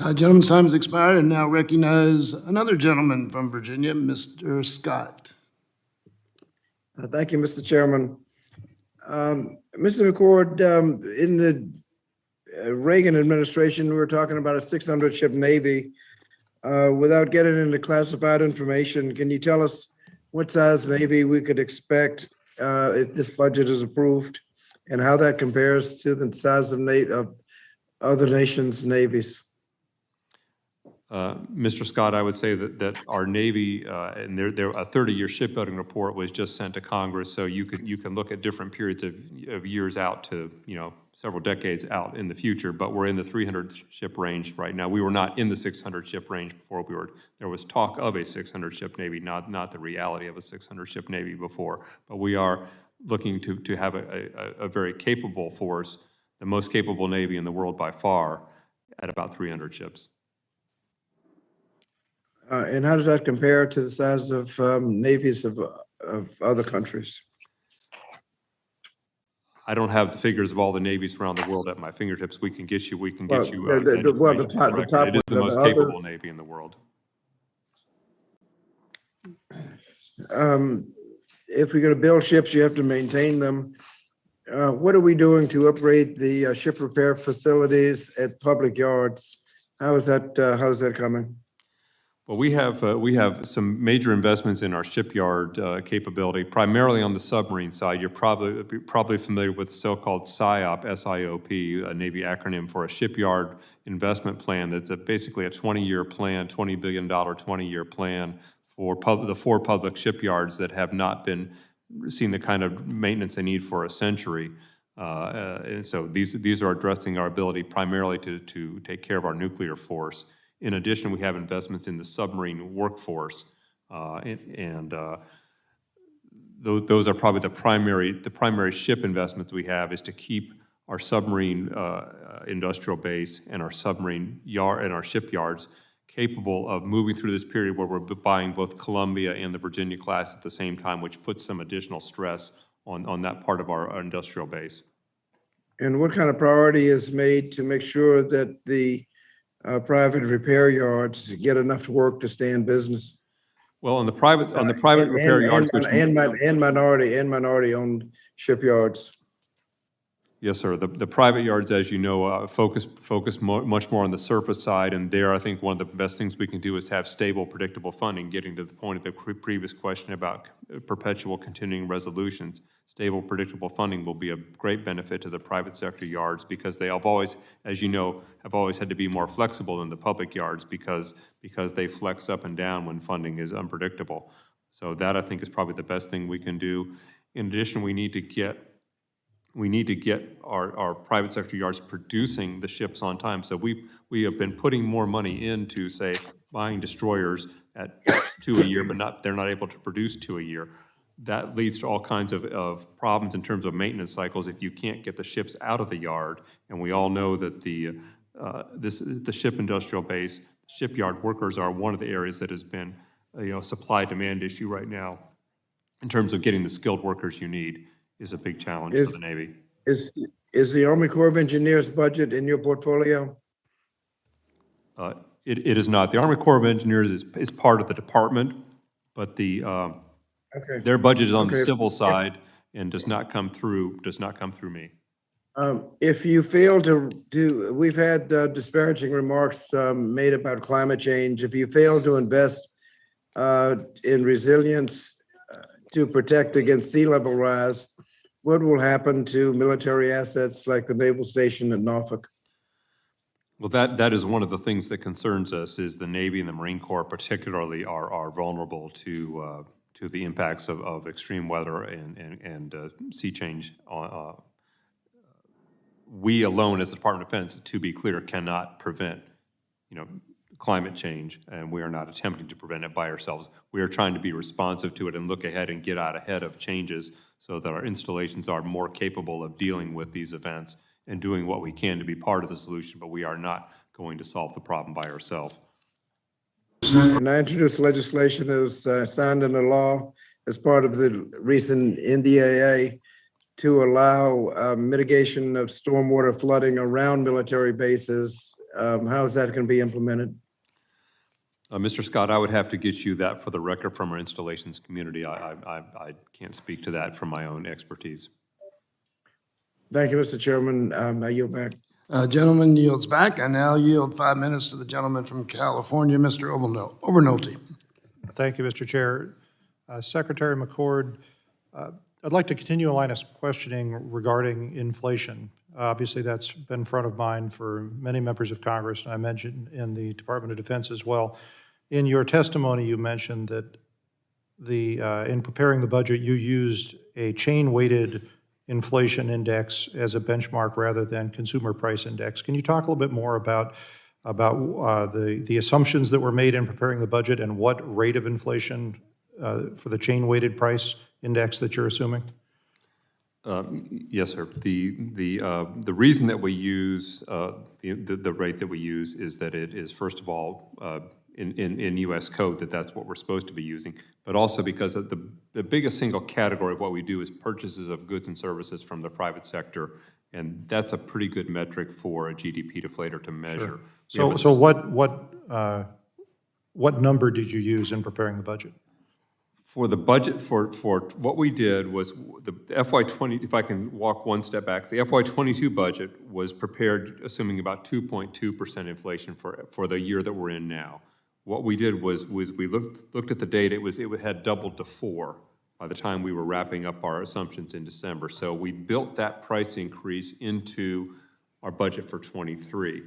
Gentleman's time has expired, and now recognize another gentleman from Virginia, Mr. Scott. Thank you, Mr. Chairman. Mr. McCord, in the Reagan administration, we were talking about a 600-ship Navy. Without getting into classified information, can you tell us what size Navy we could expect if this budget is approved, and how that compares to the size of other nations' navies? Mr. Scott, I would say that our Navy, and a 30-year shipbuilding report was just sent to Congress, so you can look at different periods of years out to, several decades out in the future, but we're in the 300-ship range right now. We were not in the 600-ship range before. There was talk of a 600-ship Navy, not the reality of a 600-ship Navy before, but we are looking to have a very capable force, the most capable Navy in the world by far, at about 300 ships. And how does that compare to the size of navies of other countries? I don't have the figures of all the navies around the world at my fingertips. We can get you. It is the most capable Navy in the world. If we're going to build ships, you have to maintain them. What are we doing to upgrade the ship repair facilities at public yards? How is that coming? Well, we have some major investments in our shipyard capability, primarily on the submarine side. You're probably familiar with the so-called SIOP, S-I-O-P, a Navy acronym for a shipyard investment plan. That's basically a 20-year plan, $20 billion 20-year plan for the 4 public shipyards that have not been seen the kind of maintenance they need for a century. And so these are addressing our ability primarily to take care of our nuclear force. In addition, we have investments in the submarine workforce, those are probably the primary ship investments we have, is to keep our submarine industrial base and our submarine yard and our shipyards capable of moving through this period where we're buying both Columbia and the Virginia class at the same time, which puts some additional stress on that part of our industrial base. And what kind of priority is made to make sure that the private repair yards get enough work to stay in business? Well, on the private repair yards, minority-owned shipyards. Yes, sir. The private yards, as you know, focus much more on the surface side, and there, I think one of the best things we can do is have stable, predictable funding. Getting to the point of the previous question about perpetual continuing resolutions, stable, predictable funding will be a great benefit to the private sector yards because they have always, as you know, have always had to be more flexible than the public yards because they flex up and down when funding is unpredictable. So that, I think, is probably the best thing we can do. In addition, we need to get we need to get our private sector yards producing the ships on time. So we have been putting more money into, say, buying destroyers at 2 a year, but they're not able to produce 2 a year. That leads to all kinds of problems in terms of maintenance cycles if you can't get the ships out of the yard. And we all know that the ship industrial base, shipyard workers are one of the areas that has been a supply-demand issue right now in terms of getting the skilled workers you need is a big challenge for the Navy. Is the Army Corps of Engineers budget in your portfolio? It is not. The Army Corps of Engineers is part of the department, but their budget is on the civil side and does not come through me. If you fail to do, we've had disparaging remarks made about climate change. If you fail to invest in resilience to protect against sea level rise, what will happen to military assets like the Naval Station at Norfolk? Well, that is one of the things that concerns us, is the Navy and the Marine Corps particularly are vulnerable to the impacts of extreme weather and sea change. We alone, as the Department of Defense, to be clear, cannot prevent, climate change, and we are not attempting to prevent it by ourselves. We are trying to be responsive to it and look ahead and get out ahead of changes so that our installations are more capable of dealing with these events and doing what we can to be part of the solution, but we are not going to solve the problem by ourselves. And I introduced legislation that was signed into law as part of the recent NDAA to allow mitigation of stormwater flooding around military bases. How is that going to be implemented? Mr. Scott, I would have to get you that for the record from our installations community. I can't speak to that from my own expertise. Thank you, Mr. Chairman. I yield back. Gentleman yields back. I now yield 5 minutes to the gentleman from California, Mr. Obernolte. Thank you, Mr. Chair. Secretary McCord, I'd like to continue a line of questioning regarding inflation. Obviously, that's been front of mind for many members of Congress, and I mentioned in the Department of Defense as well. In your testimony, you mentioned that in preparing the budget, you used a chain-weighted inflation index as a benchmark rather than consumer price index. Can you talk a little bit more about the assumptions that were made in preparing the budget and what rate of inflation for the chain-weighted price index that you're assuming? Yes, sir. The reason that we use the rate that we use is that it is, first of all, in U.S. code, that's what we're supposed to be using, but also because of the biggest single category of what we do is purchases of goods and services from the private sector, and that's a pretty good metric for a GDP deflator to measure. Sure. So what number did you use in preparing the budget? For the budget, for what we did was the FY20, if I can walk one step back, the FY22 budget was prepared assuming about 2.2% inflation for the year that we're in now. What we did was we looked at the data, it had doubled to 4 by the time we were wrapping up our assumptions in December. So we built that price increase into our budget for 23.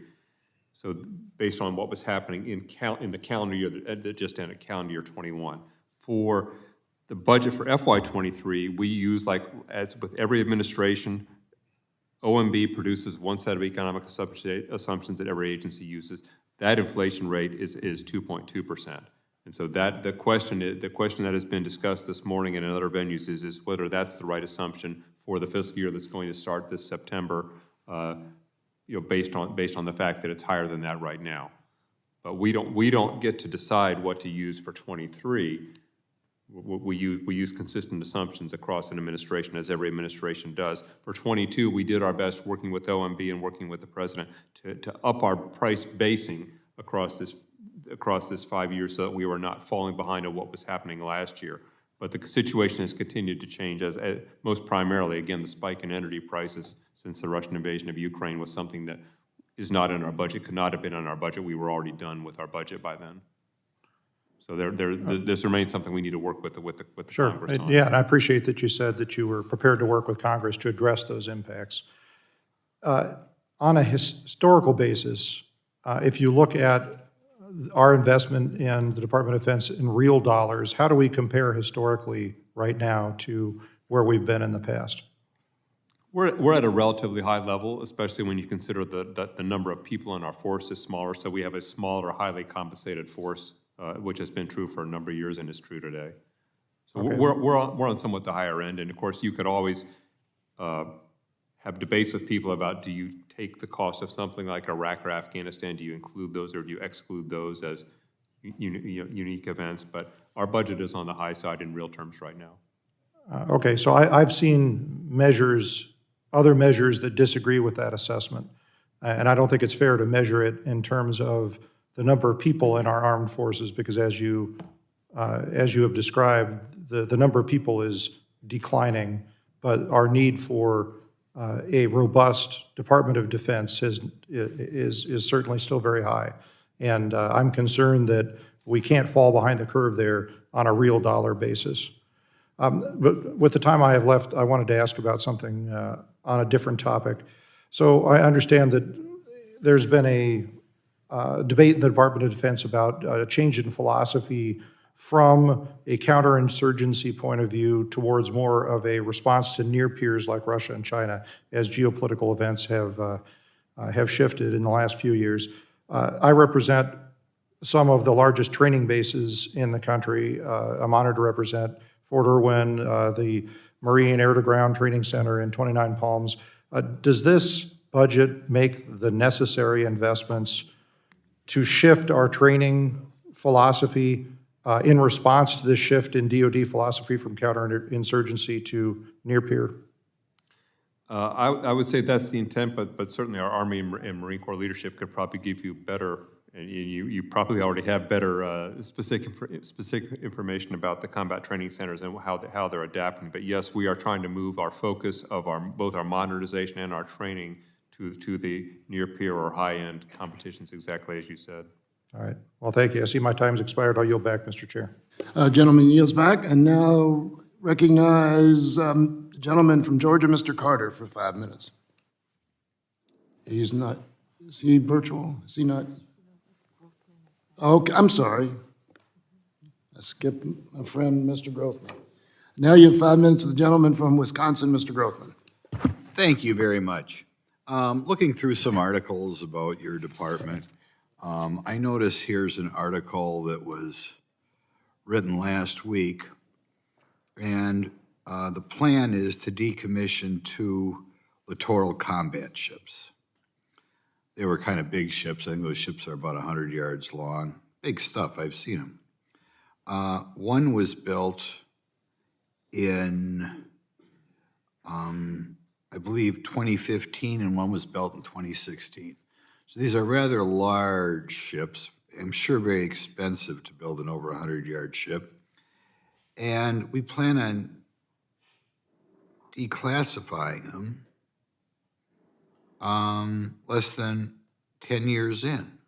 So based on what was happening in the calendar year that just ended, calendar year 21. For the budget for FY23, we use, like as with every administration, OMB produces one set of economic assumptions that every agency uses. That inflation rate is 2.2%. And so the question that has been discussed this morning and in other venues is whether that's the right assumption for the fiscal year that's going to start this September, based on the fact that it's higher than that right now. But we don't get to decide what to use for 23. We use consistent assumptions across an administration, as every administration does. For 22, we did our best working with OMB and working with the president to up our price basing across this 5 years so that we were not falling behind on what was happening last year. But the situation has continued to change, as most primarily, again, the spike in energy prices since the Russian invasion of Ukraine was something that is not in our budget, could not have been in our budget. We were already done with our budget by then. So this remains something we need to work with the Sure. Congress on. Yeah, and I appreciate that you said that you were prepared to work with Congress to address those impacts. On a historical basis, if you look at our investment in the Department of Defense in real dollars, how do we compare historically right now to where we've been in the past? We're at a relatively high level, especially when you consider the number of people in our force is smaller, so we have a smaller, highly compensated force, which has been true for a number of years and is true today. So Okay. we're on somewhat the higher end, and of course, you could always have debates with people about, do you take the cost of something like Iraq or Afghanistan, do you include those or do you exclude those as unique events? But our budget is on the high side in real terms right now. Okay, so I've seen measures, other measures that disagree with that assessment. And I don't think it's fair to measure it in terms of the number of people in our armed forces, because as you have described, the number of people is declining, but our need for a robust Department of Defense is certainly still very high. And I'm concerned that we can't fall behind the curve there on a real dollar basis. But with the time I have left, I wanted to ask about something on a different topic. So I understand that there's been a debate in the Department of Defense about a change in philosophy from a counterinsurgency point of view towards more of a response to near peers like Russia and China, as geopolitical events have shifted in the last few years. I represent some of the largest training bases in the country. I'm honored to represent Fort Irwin, the Marine Air-to-Ground Training Center in 29 Palms. Does this budget make the necessary investments to shift our training philosophy in response to this shift in DoD philosophy from counterinsurgency to near peer? I would say that's the intent, but certainly our Army and Marine Corps leadership could probably give you better, and you probably already have better specific information about the combat training centers and how they're adapting. But yes, we are trying to move our focus of both our modernization and our training to the near peer or high-end competitions, exactly as you said. All right. Well, thank you. I see my time's expired. I'll yield back, Mr. Chair. Gentleman yields back, and now recognize the gentleman from Georgia, Mr. Carter, for 5 minutes. He's not, is he virtual? Is he not? Okay, I'm sorry. I skipped my friend, Mr. Grothman. Now you have 5 minutes, the gentleman from Wisconsin, Mr. Grothman. Thank you very much. Looking through some articles about your department, I notice here's an article that was written last week, and the plan is to decommission 2 littoral combat ships. They were kind of big ships. I think those ships are about 100 yards long. Big stuff. I've seen them. One was built in, I believe, 2015, and one was built in 2016. So these are rather large ships. I'm sure very expensive to build an over 100-yard ship. And we plan on declassifying them less than 10 years in.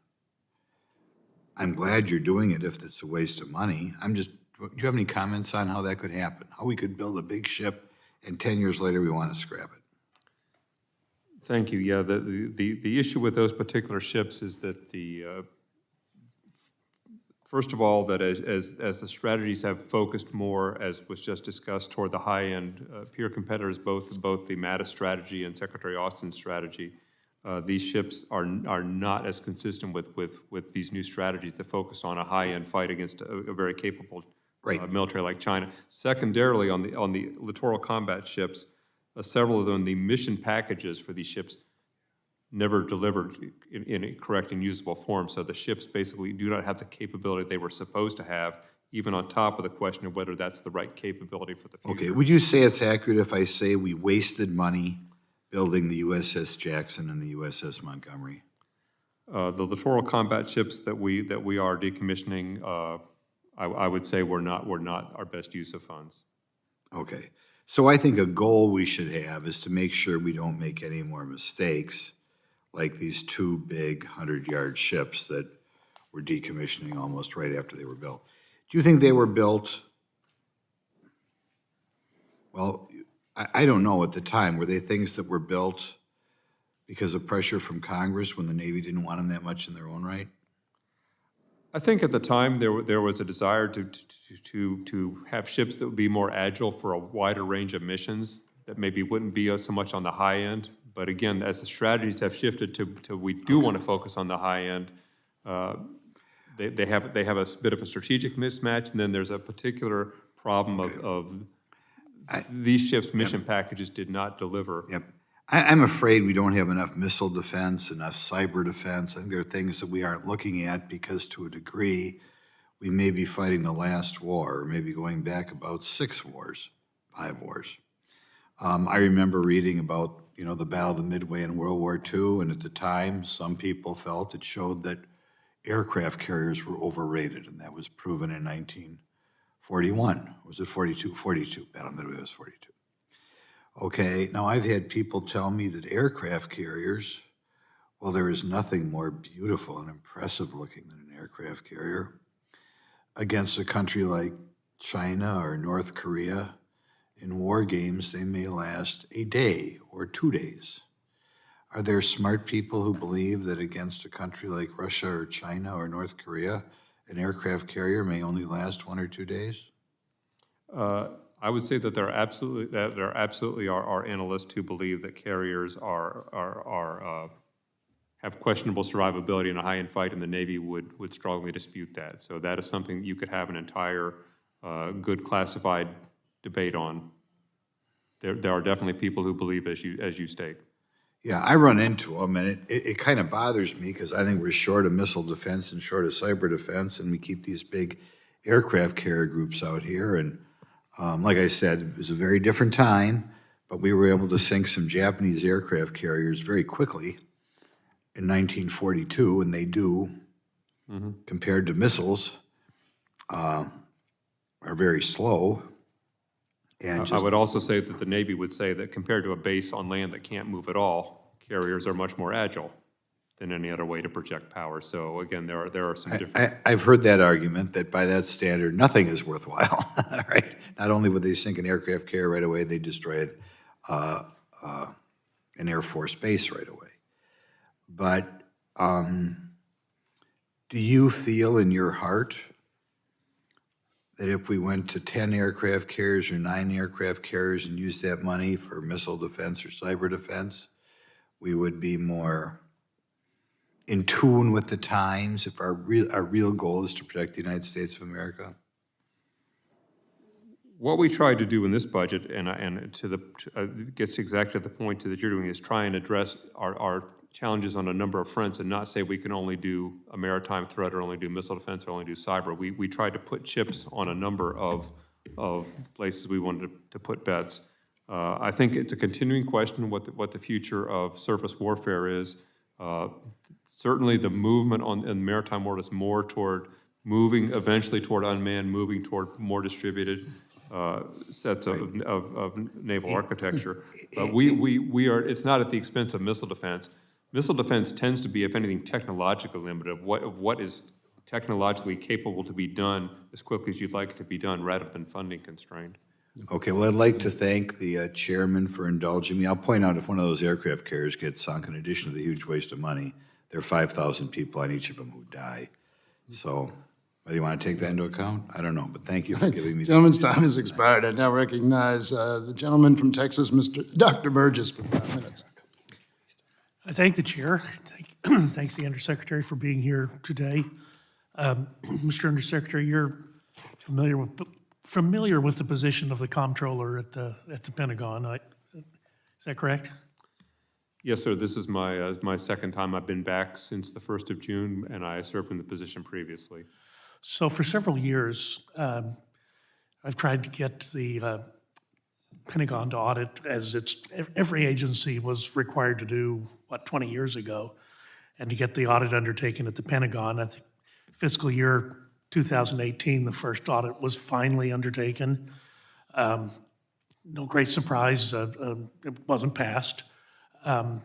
I'm glad you're doing it if it's a waste of money. Do you have any comments on how that could happen? How we could build a big ship and 10 years later we want to scrap it? Thank you. Yeah, the issue with those particular ships is that first of all, that as the strategies have focused more, as was just discussed, toward the high-end peer competitors, both the Mattis strategy and Secretary Austin's strategy, these ships are not as consistent with these new strategies that focus on a high-end fight against a very capable military like China. Secondarily, on the littoral combat ships, several of them, the mission packages for these ships never delivered in a correct and usable form. So the ships basically do not have the capability they were supposed to have, even on top of the question of whether that's the right capability for the future. Okay, would you say it's accurate if I say we wasted money building the USS Jackson and the USS Montgomery? The littoral combat ships that we are decommissioning, I would say were not our best use of funds. Okay, so I think a goal we should have is to make sure we don't make any more mistakes like these 2 big 100-yard ships that we're decommissioning almost right after they were built. Do you think they were built, well, I don't know at the time, were they things that were built because of pressure from Congress when the Navy didn't want them that much in their own right? I think at the time there was a desire to have ships that would be more agile for a wider range of missions that maybe wouldn't be so much on the high end. But again, as the strategies have shifted to we do want to focus on the high end, they have a bit of a strategic mismatch, and then there's a particular problem of these ships' mission packages did not deliver. Yep. I'm afraid we don't have enough missile defense, enough cyber defense. I think there are things that we aren't looking at because to a degree, we may be fighting the last war, or maybe going back about 6 wars, 5 wars. I remember reading about, the Battle of the Midway in World War II, and at the time, some people felt it showed that aircraft carriers were overrated, and that was proven in 1941. Was it 42? 42. Battle of the Midway was 42. Okay, now I've had people tell me that aircraft carriers, well, there is nothing more beautiful and impressive looking than an aircraft carrier. Against a country like China or North Korea, in war games, they may last a day or 2 days. Are there smart people who believe that against a country like Russia or China or North Korea, an aircraft carrier may only last 1 or 2 days? I would say that there absolutely are analysts who believe that carriers have questionable survivability in a high-end fight, and the Navy would strongly dispute that. So that is something you could have an entire good classified debate on. There are definitely people who believe as you state. Yeah, I run into them, and it kind of bothers me because I think we're short of missile defense and short of cyber defense, and we keep these big aircraft carrier groups out here. And like I said, it was a very different time, but we were able to sink some Japanese aircraft carriers very quickly in 1942, and they do, compared to missiles, are very slow. And I would also say that the Navy would say that compared to a base on land that can't move at all, carriers are much more agile than any other way to project power. So again, there are some different... I've heard that argument that by that standard, nothing is worthwhile, right? Not only would they sink an aircraft carrier right away, they destroyed an Air Force base right away. But do you feel in your heart that if we went to 10 aircraft carriers or 9 aircraft carriers and used that money for missile defense or cyber defense, we would be more in tune with the times if our real goal is to protect the United States of America? What we tried to do in this budget, and gets exactly to the point that you're doing, is try and address our challenges on a number of fronts and not say we can only do a maritime threat or only do missile defense or only do cyber. We tried to put chips on a number of places we wanted to put bets. I think it's a continuing question what the future of surface warfare is. Certainly the movement in the maritime world is more toward moving eventually toward unmanned, moving toward more distributed sets of naval architecture. But it's not at the expense of missile defense. Missile defense tends to be, if anything, technologically limited of what is technologically capable to be done as quickly as you'd like it to be done rather than funding constrained. Okay, well, I'd like to thank the chairman for indulging me. I'll point out if one of those aircraft carriers gets sunk, in addition to the huge waste of money, there are 5,000 people on each of them who die. So whether you want to take that into account, I don't know, but thank you for giving me. Gentleman's time has expired. I now recognize the gentleman from Texas, Dr. Burgess, for 5 minutes. I thank the chair. Thanks the Undersecretary for being here today. Mr. Undersecretary, you're familiar with the position of the Comptroller at the Pentagon. Is that correct? Yes, sir. This is my second time. I've been back since the 1st of June, and I served in the position previously. So for several years, I've tried to get the Pentagon to audit, as every agency was required to do, 20 years ago, and to get the audit undertaken at the Pentagon. I think fiscal year 2018, the first audit was finally undertaken. No great surprise, it wasn't passed. And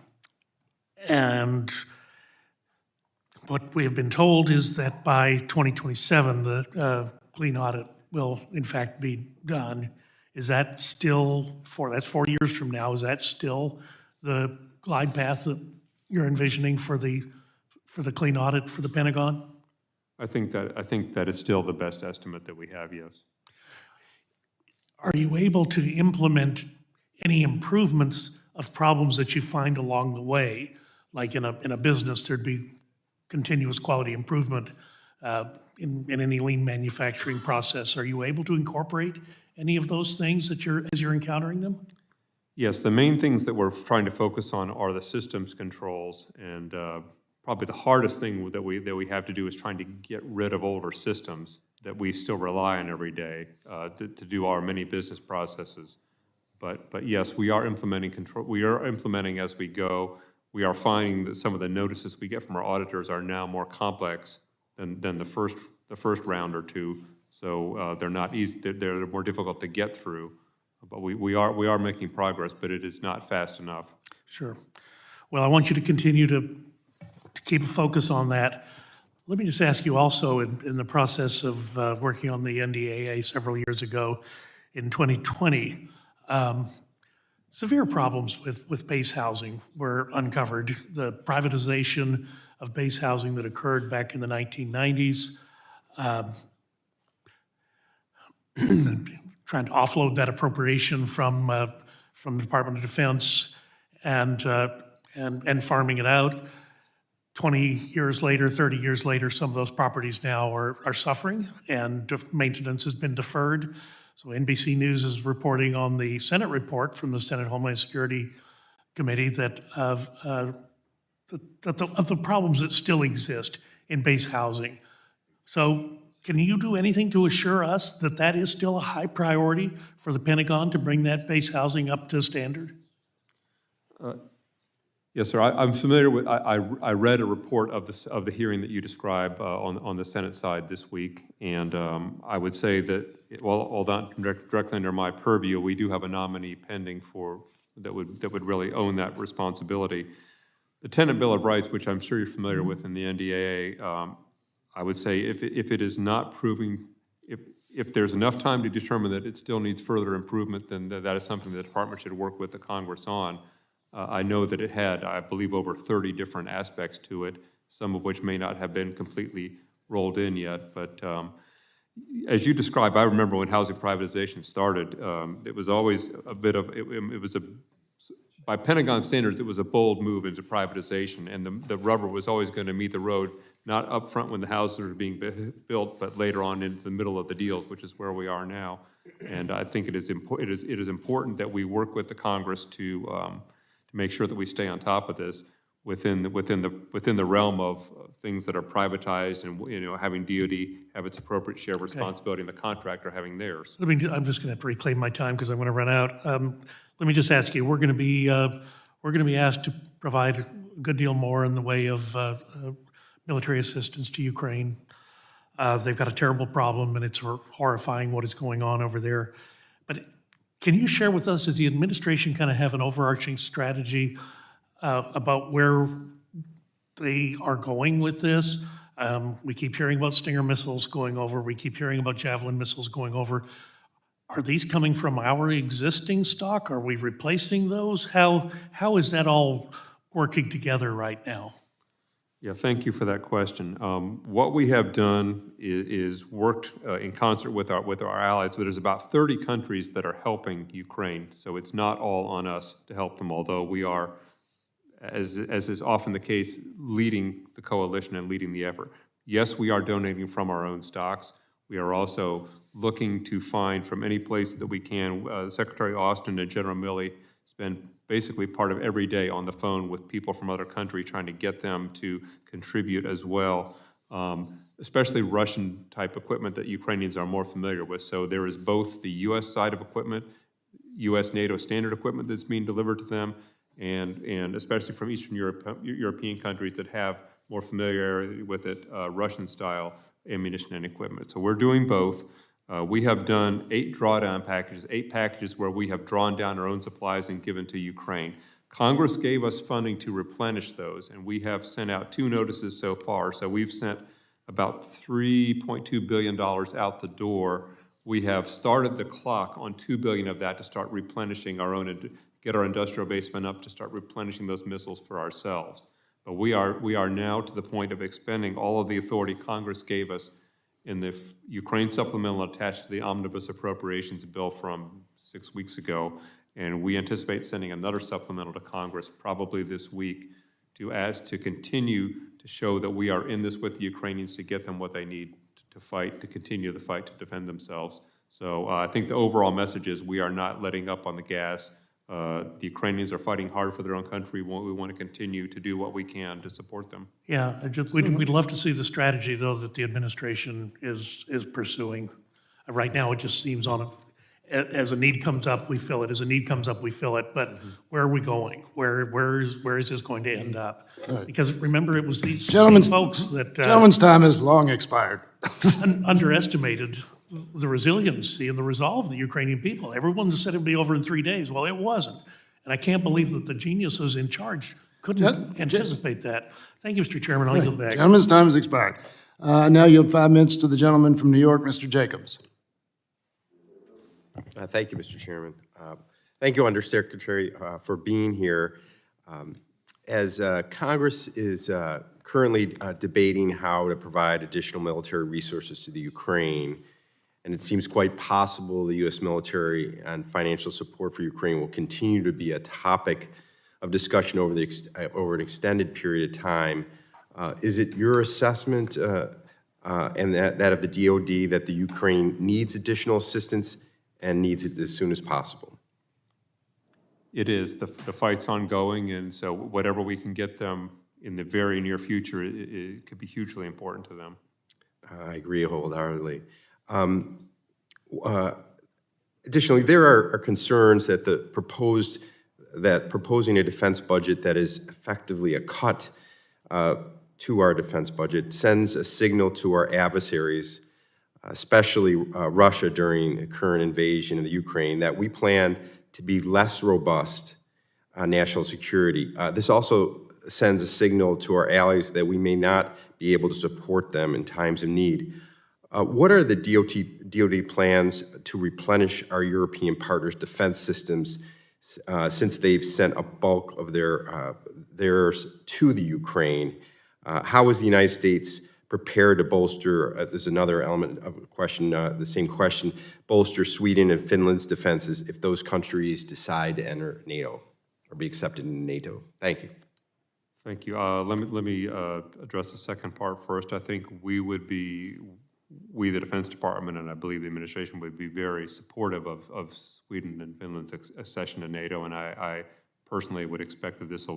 what we have been told is that by 2027, the clean audit will in fact be done. Is that still, that's 4 years from now, is that still the glide path that you're envisioning for the clean audit for the Pentagon? I think that is still the best estimate that we have, yes. Are you able to implement any improvements of problems that you find along the way. Like in a business, there'd be continuous quality improvement in any lean manufacturing process. Are you able to incorporate any of those things that as you're encountering them? Yes, the main things that we're trying to focus on are the systems controls, and probably the hardest thing that we have to do is trying to get rid of older systems that we still rely on every day to do our many business processes. But yes, we are implementing control. We are implementing as we go. We are finding that some of the notices we get from our auditors are now more complex than the first round or two. So they're not easy. They're more difficult to get through. But we are making progress, but it is not fast enough. Sure. Well, I want you to continue to keep a focus on that. Let me just ask you also, in the process of working on the NDAA several years ago, in 2020, severe problems with base housing were uncovered. The privatization of base housing that occurred back in the 1990s, trying to offload that appropriation from the Department of Defense and farming it out. 20 years later, 30 years later, some of those properties now are suffering, and maintenance has been deferred. So NBC News is reporting on the Senate report from the Senate Homeland Security Committee that of the problems that still exist in base housing. So can you do anything to assure us that that is still a high priority for the Pentagon to bring that base housing up to standard? Yes, sir. I'm familiar with. I read a report of the hearing that you described on the Senate side this week, and I would say that although not directly under my purview, we do have a nominee pending that would really own that responsibility. The Tenant Bill of Rights, which I'm sure you're familiar with in the NDAA, I would say if it is not proving, if there's enough time to determine that it still needs further improvement, then that is something the department should work with the Congress on. I know that it had, I believe, over 30 different aspects to it, some of which may not have been completely rolled in yet. But as you described, I remember when housing privatization started, it was always a bit of, by Pentagon standards, it was a bold move into privatization, and the rubber was always going to meet the road, not up front when the houses were being built, but later on in the middle of the deal, which is where we are now. And I think it is important that we work with the Congress to make sure that we stay on top of this within the realm of things that are privatized, and having DoD have its appropriate share of responsibility, and the contractor having theirs. I'm just going to have to reclaim my time because I'm going to run out. Let me just ask you: we're going to be asked to provide a good deal more in the way of military assistance to Ukraine. They've got a terrible problem, and it's horrifying what is going on over there. But can you share with us, does the administration kind of have an overarching strategy about where they are going with this? We keep hearing about Stinger missiles going over. We keep hearing about Javelin missiles going over. Are these coming from our existing stock? Are we replacing those? How is that all working together right now? Yeah, thank you for that question. What we have done is worked in concert with our allies. So there's about 30 countries that are helping Ukraine. So it's not all on us to help them, although we are, as is often the case, leading the coalition and leading the effort. Yes, we are donating from our own stocks. We are also looking to find from any place that we can. Secretary Austin and General Milley spend basically part of every day on the phone with people from other countries trying to get them to contribute as well, especially Russian-type equipment that Ukrainians are more familiar with. So there is both the U.S. side of equipment, U.S. NATO standard equipment that's being delivered to them, and especially from Eastern European countries that have more familiarity with it, Russian-style ammunition and equipment. So we're doing both. We have done 8 drawdown packages, 8 packages where we have drawn down our own supplies and given to Ukraine. Congress gave us funding to replenish those, and we have sent out 2 notices so far. So we've sent about $3.2 billion out the door. We have started the clock on $2 billion of that to start replenishing our own, get our industrial basement up to start replenishing those missiles for ourselves. But we are now to the point of expending all of the authority Congress gave us in the Ukraine supplemental attached to the omnibus appropriations bill from 6 weeks ago. And we anticipate sending another supplemental to Congress probably this week to continue to show that we are in this with the Ukrainians to get them what they need to fight, to continue the fight to defend themselves. So I think the overall message is we are not letting up on the gas. The Ukrainians are fighting hard for their own country. We want to continue to do what we can to support them. Yeah, we'd love to see the strategy, though, that the administration is pursuing. Right now, it just seems as a need comes up, we fill it. As a need comes up, we fill it. But where are we going? Where is this going to end up? Because remember, it was these folks that Gentleman's time has long expired. underestimated the resiliency and the resolve of the Ukrainian people. Everyone said it would be over in 3 days. Well, it wasn't. And I can't believe that the geniuses in charge couldn't anticipate that. Thank you, Mr. Chairman. I'll yield back. Gentleman's time has expired. Now yield 5 minutes to the gentleman from New York, Mr. Jacobs. Thank you, Mr. Chairman. Thank you, Undersecretary, for being here. As Congress is currently debating how to provide additional military resources to the Ukraine, and it seems quite possible the U.S. military and financial support for Ukraine will continue to be a topic of discussion over an extended period of time. Is it your assessment and that of the DoD that the Ukraine needs additional assistance and needs it as soon as possible? It is. The fight's ongoing, and so whatever we can get them in the very near future, it could be hugely important to them. I agree wholeheartedly. Additionally, there are concerns that proposing a defense budget that is effectively a cut to our defense budget sends a signal to our adversaries, especially Russia during the current invasion of the Ukraine, that we plan to be less robust on national security. This also sends a signal to our allies that we may not be able to support them in times of need. What are the DoD plans to replenish our European partners' defense systems since they've sent a bulk of theirs to the Ukraine? How is the United States prepared to bolster, there's another element of the question, the same question, bolster Sweden and Finland's defenses if those countries decide to enter NATO or be accepted in NATO? Thank you. Thank you. Let me address the second part first. I think we, the Defense Department, and I believe the administration would be very supportive of Sweden and Finland's accession to NATO, and I personally would expect that this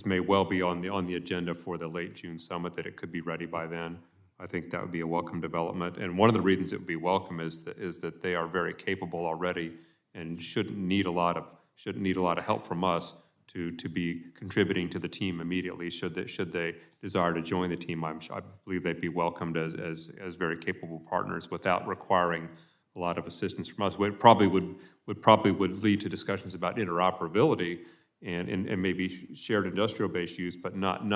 may well be on the agenda for the late June summit, that it could be ready by then. I think that would be a welcome development, and one of the reasons it would be welcome is that they are very capable already and shouldn't need a lot of help from us to be contributing to the team immediately. Should they desire to join the team, I believe they'd be welcomed as very capable partners without requiring a lot of assistance from us. It probably would lead to discussions about interoperability and maybe shared industrial base use, but not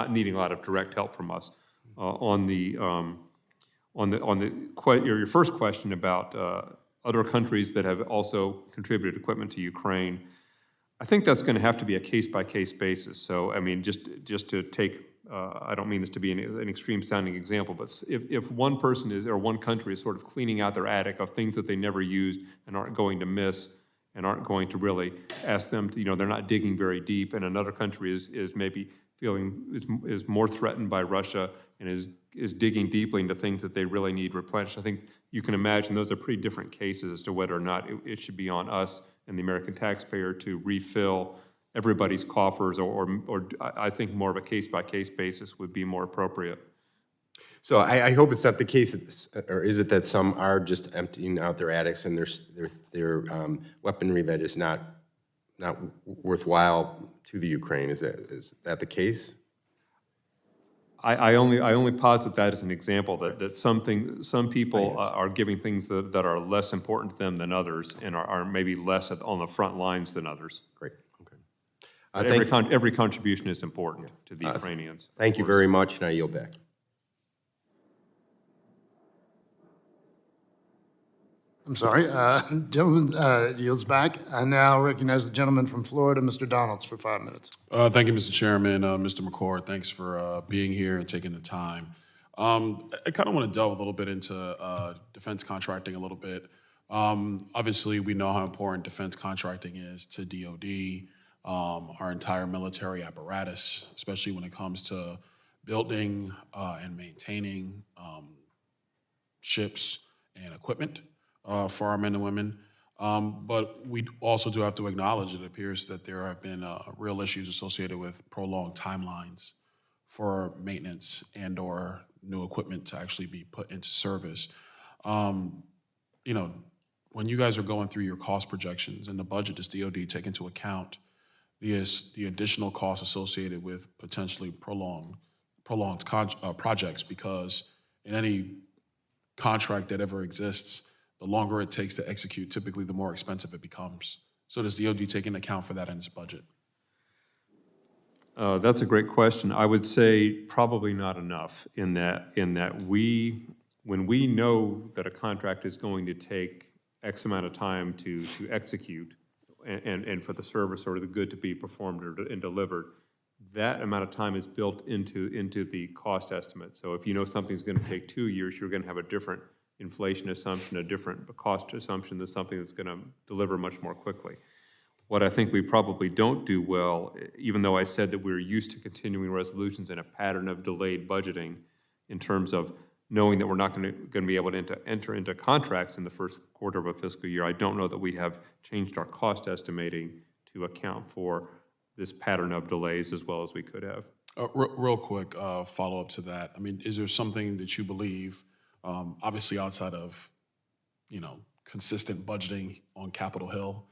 needing a lot of direct help from us. Your first question about other countries that have also contributed equipment to Ukraine, I think that's going to have to be a case-by-case basis. So, I mean, just to take, I don't mean this to be an extreme-sounding example, but if one person or one country is sort of cleaning out their attic of things that they never used and aren't going to miss and aren't going to really ask them to, they're not digging very deep, and another country is maybe is more threatened by Russia and is digging deeply into things that they really need replenished. I think you can imagine those are pretty different cases as to whether or not it should be on us and the American taxpayer to refill everybody's coffers, or I think more of a case-by-case basis would be more appropriate. So I hope it's not the case, or is it that some are just emptying out their attics and their weaponry that is not worthwhile to the Ukraine? Is that the case? I only posit that as an example, that some people are giving things that are less important to them than others and are maybe less on the front lines than others. Great. Okay. Every contribution is important to the Ukrainians. Thank you very much, and I yield back. I'm sorry, gentleman yields back. I now recognize the gentleman from Florida, Mr. Donalds, for 5 minutes. Thank you, Mr. Chairman. Mr. McCord, thanks for being here and taking the time. I kind of want to delve a little bit into defense contracting a little bit. Obviously, we know how important defense contracting is to DoD, our entire military apparatus, especially when it comes to building and maintaining ships and equipment for our men and women. But we also do have to acknowledge it appears that there have been real issues associated with prolonged timelines for maintenance and/or new equipment to actually be put into service. You know, when you guys are going through your cost projections and the budget, does DoD take into account the additional costs associated with potentially prolonged projects? Because in any contract that ever exists, the longer it takes to execute, typically the more expensive it becomes. So does DoD take into account for that in its budget? That's a great question. I would say probably not enough in that when we know that a contract is going to take X amount of time to execute and for the service or the good to be performed and delivered, that amount of time is built into the cost estimate. So if you know something's going to take 2 years, you're going to have a different inflation assumption, a different cost assumption than something that's going to deliver much more quickly. What I think we probably don't do well, even though I said that we're used to continuing resolutions and a pattern of delayed budgeting in terms of knowing that we're not going to be able to enter into contracts in the first quarter of a fiscal year, I don't know that we have changed our cost estimating to account for this pattern of delays as well as we could have. Real quick follow-up to that. I mean, is there something that you believe, obviously outside of, consistent budgeting on Capitol Hill,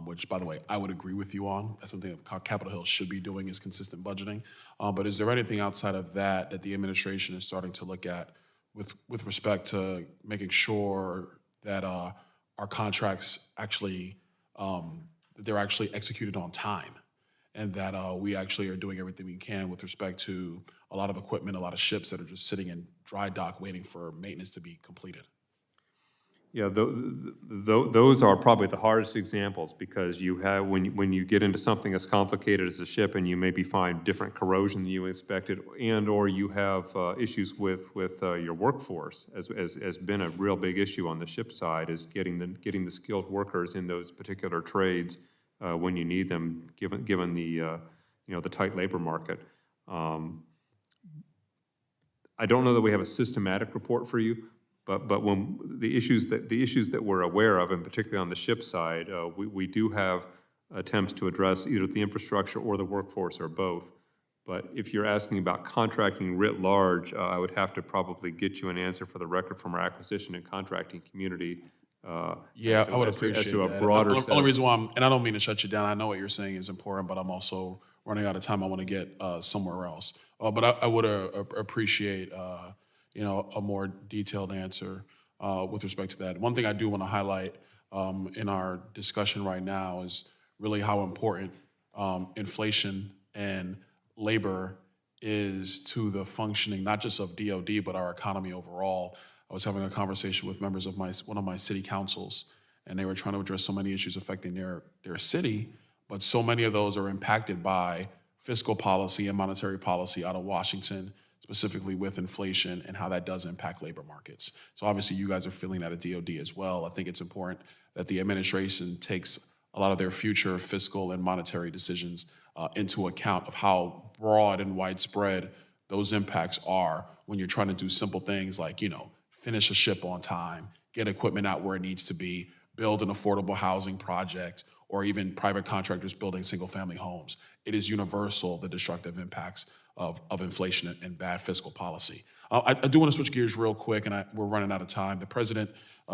which, by the way, I would agree with you on. That's something that Capitol Hill should be doing is consistent budgeting. But is there anything outside of that that the administration is starting to look at with respect to making sure that our contracts actually, that they're actually executed on time? And that we actually are doing everything we can with respect to a lot of equipment, a lot of ships that are just sitting in dry dock waiting for maintenance to be completed. Yeah, those are probably the hardest examples because you have, when you get into something as complicated as a ship and you maybe find different corrosion than you expected and or you have issues with your workforce, as been a real big issue on the ship side, is getting the skilled workers in those particular trades when you need them, given the the tight labor market. I don't know that we have a systematic report for you, but when the issues that we're aware of, and particularly on the ship side, we do have attempts to address either the infrastructure or the workforce or both. But if you're asking about contracting writ large, I would have to probably get you an answer for the record from our acquisition and contracting community. Yeah, I would appreciate that. The only reason why and I don't mean to shut you down. I know what you're saying is important, but I'm also running out of time. I want to get somewhere else. But I would appreciate a more detailed answer with respect to that. One thing I do want to highlight in our discussion right now is really how important inflation and labor is to the functioning, not just of DoD, but our economy overall. I was having a conversation with members of one of my city councils, and they were trying to address so many issues affecting their city, but so many of those are impacted by fiscal policy and monetary policy out of Washington, specifically with inflation and how that does impact labor markets. So obviously you guys are feeling that at DoD as well. I think it's important that the administration takes a lot of their future fiscal and monetary decisions into account of how broad and widespread those impacts are when you're trying to do simple things like, finish a ship on time, get equipment out where it needs to be, build an affordable housing project, or even private contractors building single-family homes. It is universal, the destructive impacts of inflation and bad fiscal policy. I do want to switch gears real quick, and we're running out of time. The president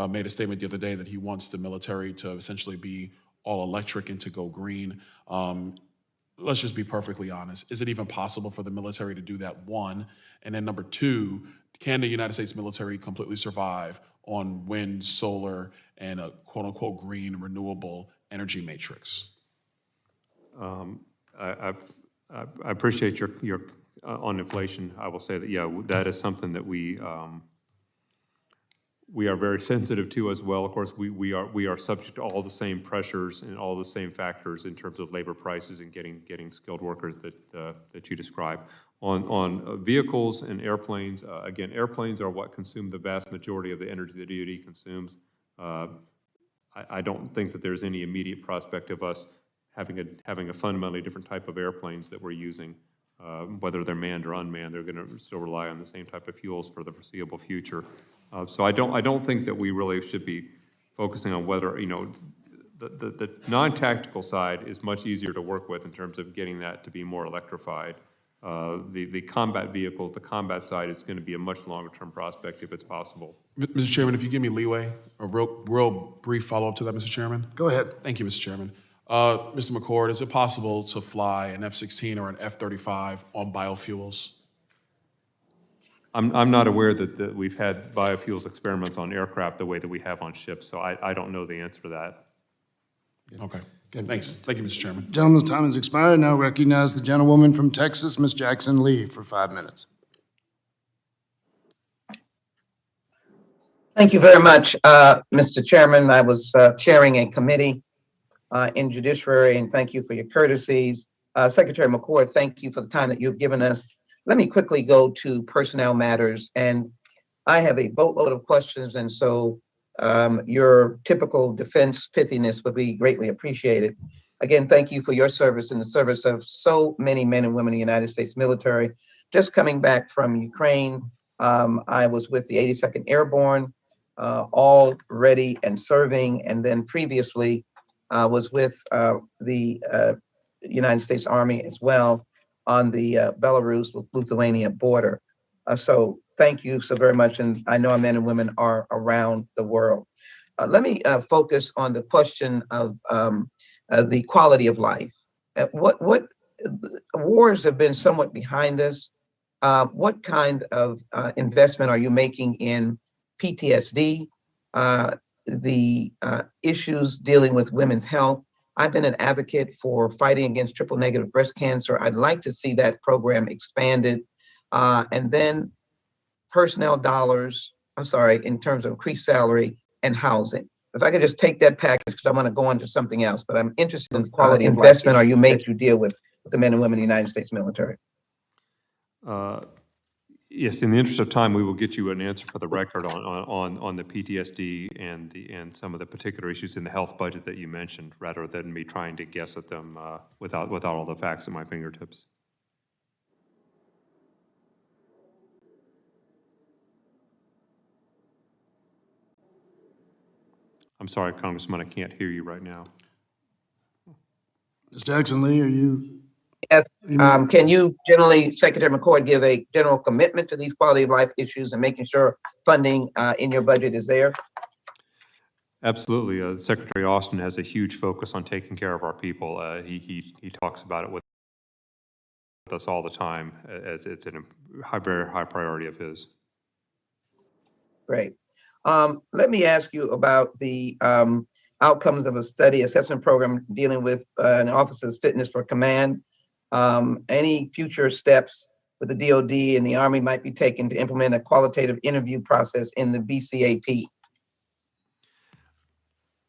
made a statement the other day that he wants the military to essentially be all electric and to go green. Let's just be perfectly honest. Is it even possible for the military to do that, one? And then number two, can the United States military completely survive on wind, solar, and a quote-unquote green renewable energy matrix? I appreciate your on inflation. I will say that, yeah, that is something that we are very sensitive to as well. Of course, we are subject to all the same pressures and all the same factors in terms of labor prices and getting skilled workers that you describe. On vehicles and airplanes, again, airplanes are what consume the vast majority of the energy that DoD consumes. I don't think that there's any immediate prospect of us having a fundamentally different type of airplanes that we're using. Whether they're manned or unmanned, they're going to still rely on the same type of fuels for the foreseeable future. So I don't think that we really should be focusing on whether, the non-tactical side is much easier to work with in terms of getting that to be more electrified. The combat vehicles, the combat side is going to be a much longer-term prospect if it's possible. Mr. Chairman, if you give me leeway, a real brief follow-up to that, Mr. Chairman. Go ahead. Thank you, Mr. Chairman. Mr. McCord, is it possible to fly an F-16 or an F-35 on biofuels? I'm not aware that we've had biofuels experiments on aircraft the way that we have on ships, so I don't know the answer to that. Okay. Thanks. Thank you, Mr. Chairman. Gentleman's time has expired. Now recognize the gentlewoman from Texas, Ms. Jackson Lee, for 5 minutes. Thank you very much, Mr. Chairman. I was chairing a committee in Judiciary, and thank you for your courtesies. Secretary McCord, thank you for the time that you've given us. Let me quickly go to personnel matters, and I have a boatload of questions, and so your typical defense pithiness would be greatly appreciated. Again, thank you for your service in the service of so many men and women in the United States military. Just coming back from Ukraine, I was with the 82nd Airborne, all ready and serving, and then previously was with the United States Army as well on the Belarus-Lithuania border. So thank you so very much, and I know our men and women are around the world. Let me focus on the question of the quality of life. What wars have been somewhat behind us. What kind of investment are you making in PTSD, the issues dealing with women's health? I've been an advocate for fighting against triple-negative breast cancer. I'd like to see that program expanded. And then personnel dollars, in terms of increased salary and housing. If I could just take that package, because I want to go on to something else, but I'm interested in the quality of investment are you make to deal with the men and women in the United States military? Yes, in the interest of time, we will get you an answer for the record on the PTSD and some of the particular issues in the health budget that you mentioned, rather than me trying to guess at them without all the facts at my fingertips. I'm sorry, Congressman, I can't hear you right now. Ms. Jackson Lee, are you? Yes. Can you generally, Secretary McCord, give a general commitment to these quality of life issues and making sure funding in your budget is there? Absolutely. Secretary Austin has a huge focus on taking care of our people. He talks about it with us all the time, as it's a very high priority of his. Great. Let me ask you about the outcomes of a study assessment program dealing with an officer's fitness for command. Any future steps with the DOD and the Army might be taken to implement a qualitative interview process in the BCAP?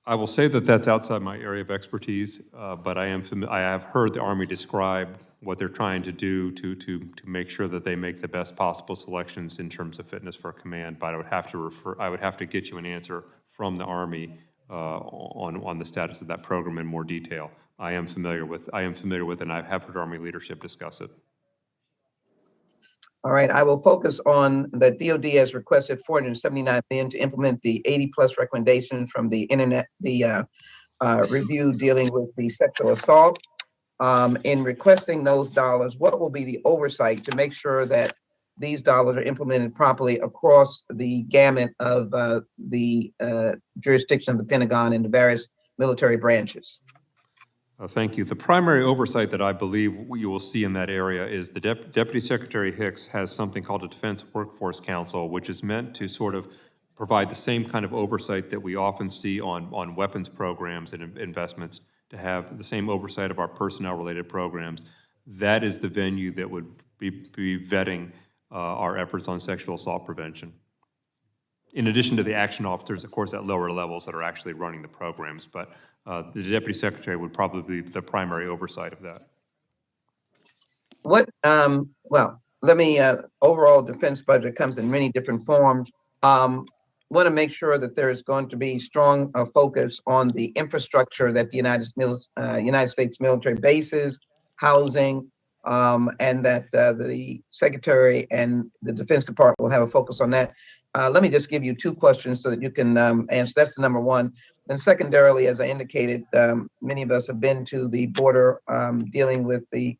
I will say that that's outside my area of expertise, but I have heard the Army describe what they're trying to do to make sure that they make the best possible selections in terms of fitness for command. But I would have to get you an answer from the Army on the status of that program in more detail. I am familiar with, and I have heard Army leadership discuss it. All right, I will focus on the DOD has requested $479 million to implement the 80+ recommendations from the review dealing with the sexual assault. In requesting those dollars, what will be the oversight to make sure that these dollars are implemented properly across the gamut of the jurisdiction of the Pentagon and the various military branches? Thank you. The primary oversight that I believe you will see in that area is the Deputy Secretary Hicks has something called a Defense Workforce Council, which is meant to sort of provide the same kind of oversight that we often see on weapons programs and investments, to have the same oversight of our personnel-related programs. That is the venue that would be vetting our efforts on sexual assault prevention. In addition to the action officers, of course, at lower levels that are actually running the programs, but the Deputy Secretary would probably be the primary oversight of that. What, well, let me, overall defense budget comes in many different forms. want to make sure that there is going to be strong focus on the infrastructure that the United States military bases, housing, and that the Secretary and the Defense Department will have a focus on that. Let me just give you two questions so that you can answer. That's the number one. Then secondarily, as I indicated, many of us have been to the border dealing with the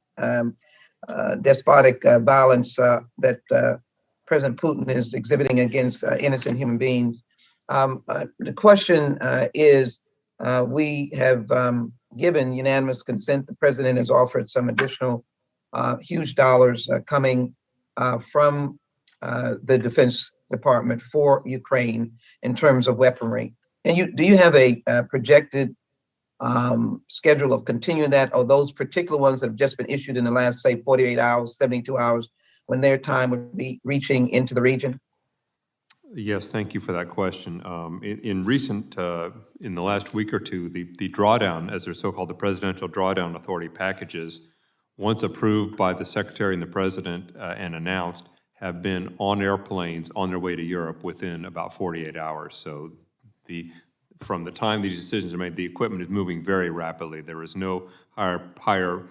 despotic violence that President Putin is exhibiting against innocent human beings. The question is, we have given unanimous consent. The president has offered some additional huge dollars coming from the Defense Department for Ukraine in terms of weaponry. And do you have a projected schedule of continuing that, or those particular ones that have just been issued in the last, say, 48 hours, 72 hours, when their time would be reaching into the region? Yes, thank you for that question. In the last week or two, the drawdown, as they're so-called, the Presidential Drawdown Authority packages, once approved by the Secretary and the President and announced, have been on airplanes on their way to Europe within about 48 hours. So from the time these decisions are made, the equipment is moving very rapidly. There is no higher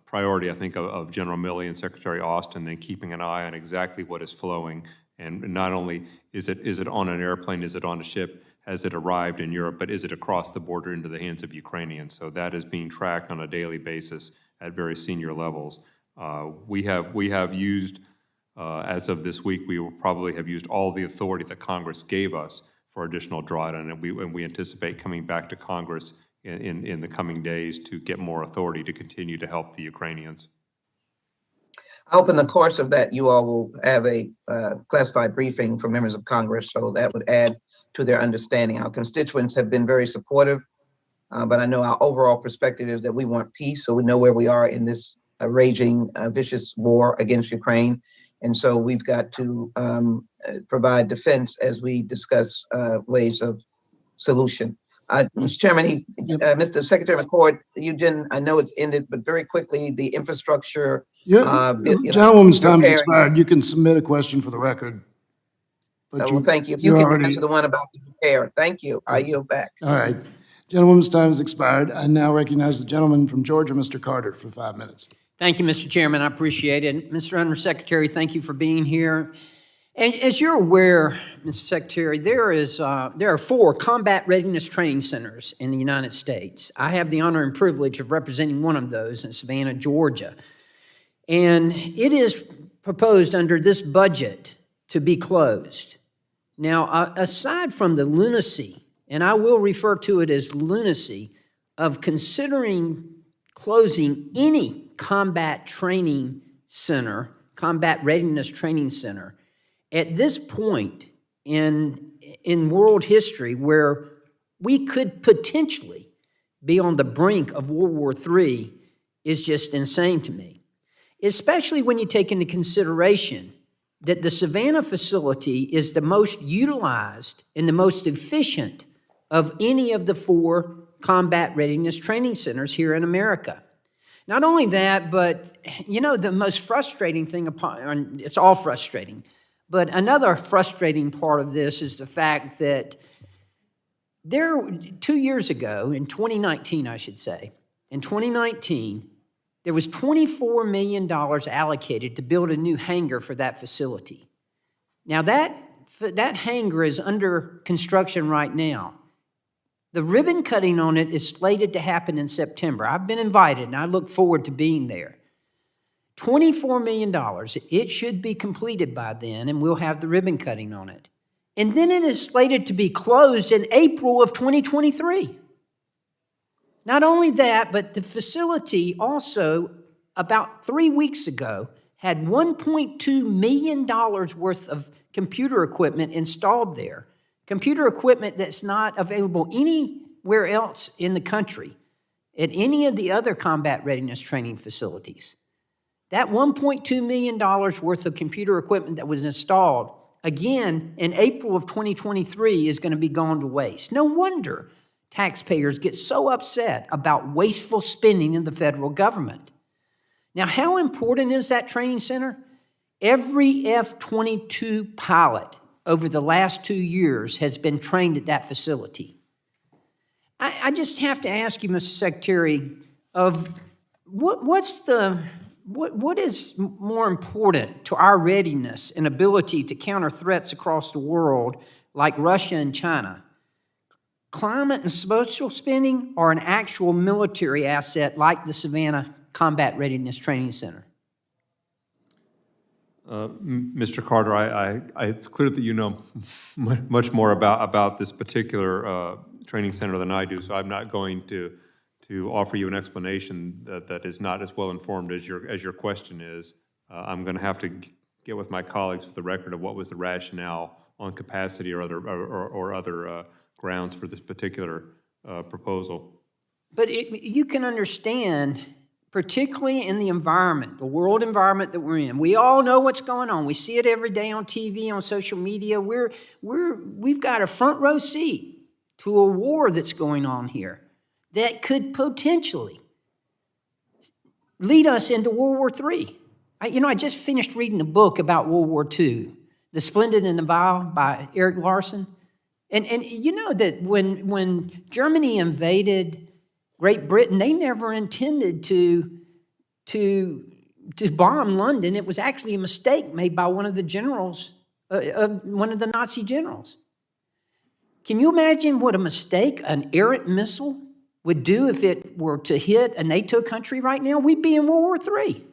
priority, I think, of General Milley and Secretary Austin than keeping an eye on exactly what is flowing. And not only is it on an airplane, is it on a ship, has it arrived in Europe, but is it across the border into the hands of Ukrainians? So that is being tracked on a daily basis at very senior levels. We have used, as of this week, we will probably have used all the authority that Congress gave us for additional drawdown, and we anticipate coming back to Congress in the coming days to get more authority to continue to help the Ukrainians. I hope in the course of that, you all will have a classified briefing for members of Congress, so that would add to their understanding. Our constituents have been very supportive, but I know our overall perspective is that we want peace, so we know where we are in this raging, vicious war against Ukraine. And so we've got to provide defense as we discuss ways of solution. Mr. Chairman, Mr. Secretary McCord, you didn't, I know it's ended, but very quickly, the infrastructure. Gentlewoman's time's expired. You can submit a question for the record. Well, thank you. If you can answer the one about the repair. Thank you. I yield back. All right. Gentlewoman's time has expired. I now recognize the gentleman from Georgia, Mr. Carter, for 5 minutes. Thank you, Mr. Chairman. I appreciate it. Mr. Undersecretary, thank you for being here. And as you're aware, Mr. Secretary, there are 4 combat readiness training centers in the United States. I have the honor and privilege of representing one of those in Savannah, Georgia. And it is proposed under this budget to be closed. Now, aside from the lunacy, and I will refer to it as lunacy, of considering closing any combat training center, combat readiness training center, at this point in world history where we could potentially be on the brink of World War III is just insane to me, especially when you take into consideration that the Savannah facility is the most utilized and the most efficient of any of the 4 combat readiness training centers here in America. Not only that, but the most frustrating thing, it's all frustrating, but another frustrating part of this is the fact that 2 years ago, in 2019, I should say, in 2019, there was $24 million allocated to build a new hangar for that facility. Now that hangar is under construction right now. The ribbon cutting on it is slated to happen in September. I've been invited and I look forward to being there. $24 million, it should be completed by then and we'll have the ribbon cutting on it. And then it is slated to be closed in April of 2023. Not only that, but the facility also, about 3 weeks ago, had $1.2 million worth of computer equipment installed there. Computer equipment that's not available anywhere else in the country at any of the other combat readiness training facilities. That $1.2 million worth of computer equipment that was installed, again, in April of 2023 is going to be gone to waste. No wonder taxpayers get so upset about wasteful spending in the federal government. Now, how important is that training center? Every F-22 pilot over the last 2 years has been trained at that facility. I just have to ask you, Mr. Secretary, of what is more important to our readiness and ability to counter threats across the world like Russia and China? Climate and social spending, or an actual military asset like the Savannah Combat Readiness Training Center? Mr. Carter, it's clear that you know much more about this particular training center than I do, so I'm not going to offer you an explanation that is not as well informed as your question is. I'm going to have to get with my colleagues for the record of what was the rationale on capacity or other grounds for this particular proposal. But you can understand, particularly in the environment, the world environment that we're in. We all know what's going on. We see it every day on TV, on social media. We've got a front row seat to a war that's going on here that could potentially lead us into World War III. I just finished reading a book about World War II, The Splendid and the Vile by Eric Larson. And you know that when Germany invaded Great Britain, they never intended to bomb London. It was actually a mistake made by one of the generals, one of the Nazi generals. Can you imagine what a mistake an errant missile would do if it were to hit a NATO country right now? We'd be in World War III.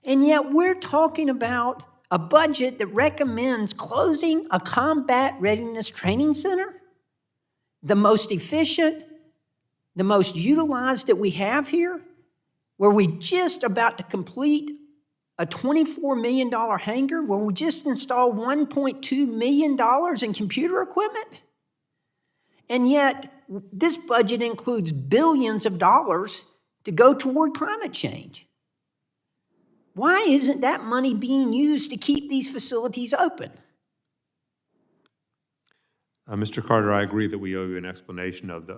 And yet we're talking about a budget that recommends closing a combat readiness training center, the most efficient, the most utilized that we have here, where we just about to complete a $24 million hangar, where we just installed $1.2 million in computer equipment. And yet this budget includes billions of dollars to go toward climate change. Why isn't that money being used to keep these facilities open? Mr. Carter, I agree that we owe you an explanation of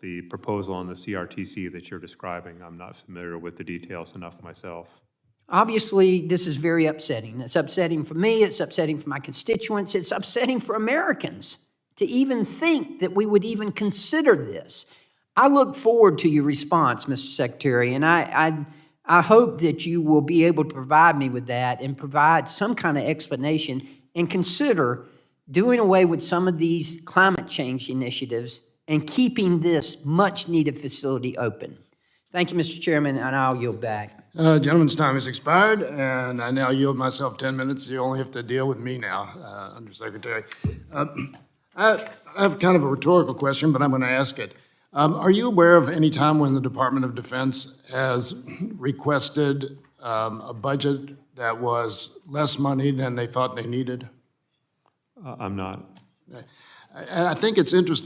the proposal on the CRTC that you're describing. I'm not familiar with the details enough myself. Obviously, this is very upsetting. It's upsetting for me, it's upsetting for my constituents, it's upsetting for Americans to even think that we would even consider this. I look forward to your response, Mr. Secretary, and I hope that you will be able to provide me with that and provide some kind of explanation and consider doing away with some of these climate change initiatives and keeping this much-needed facility open. Thank you, Mr. Chairman, and I'll yield back. Gentleman's time has expired, and I now yield myself 10 minutes. You only have to deal with me now, Undersecretary. I have kind of a rhetorical question, but I'm going to ask it. Are you aware of any time when the Department of Defense has requested a budget that was less money than they thought they needed? I'm not. I think it's interesting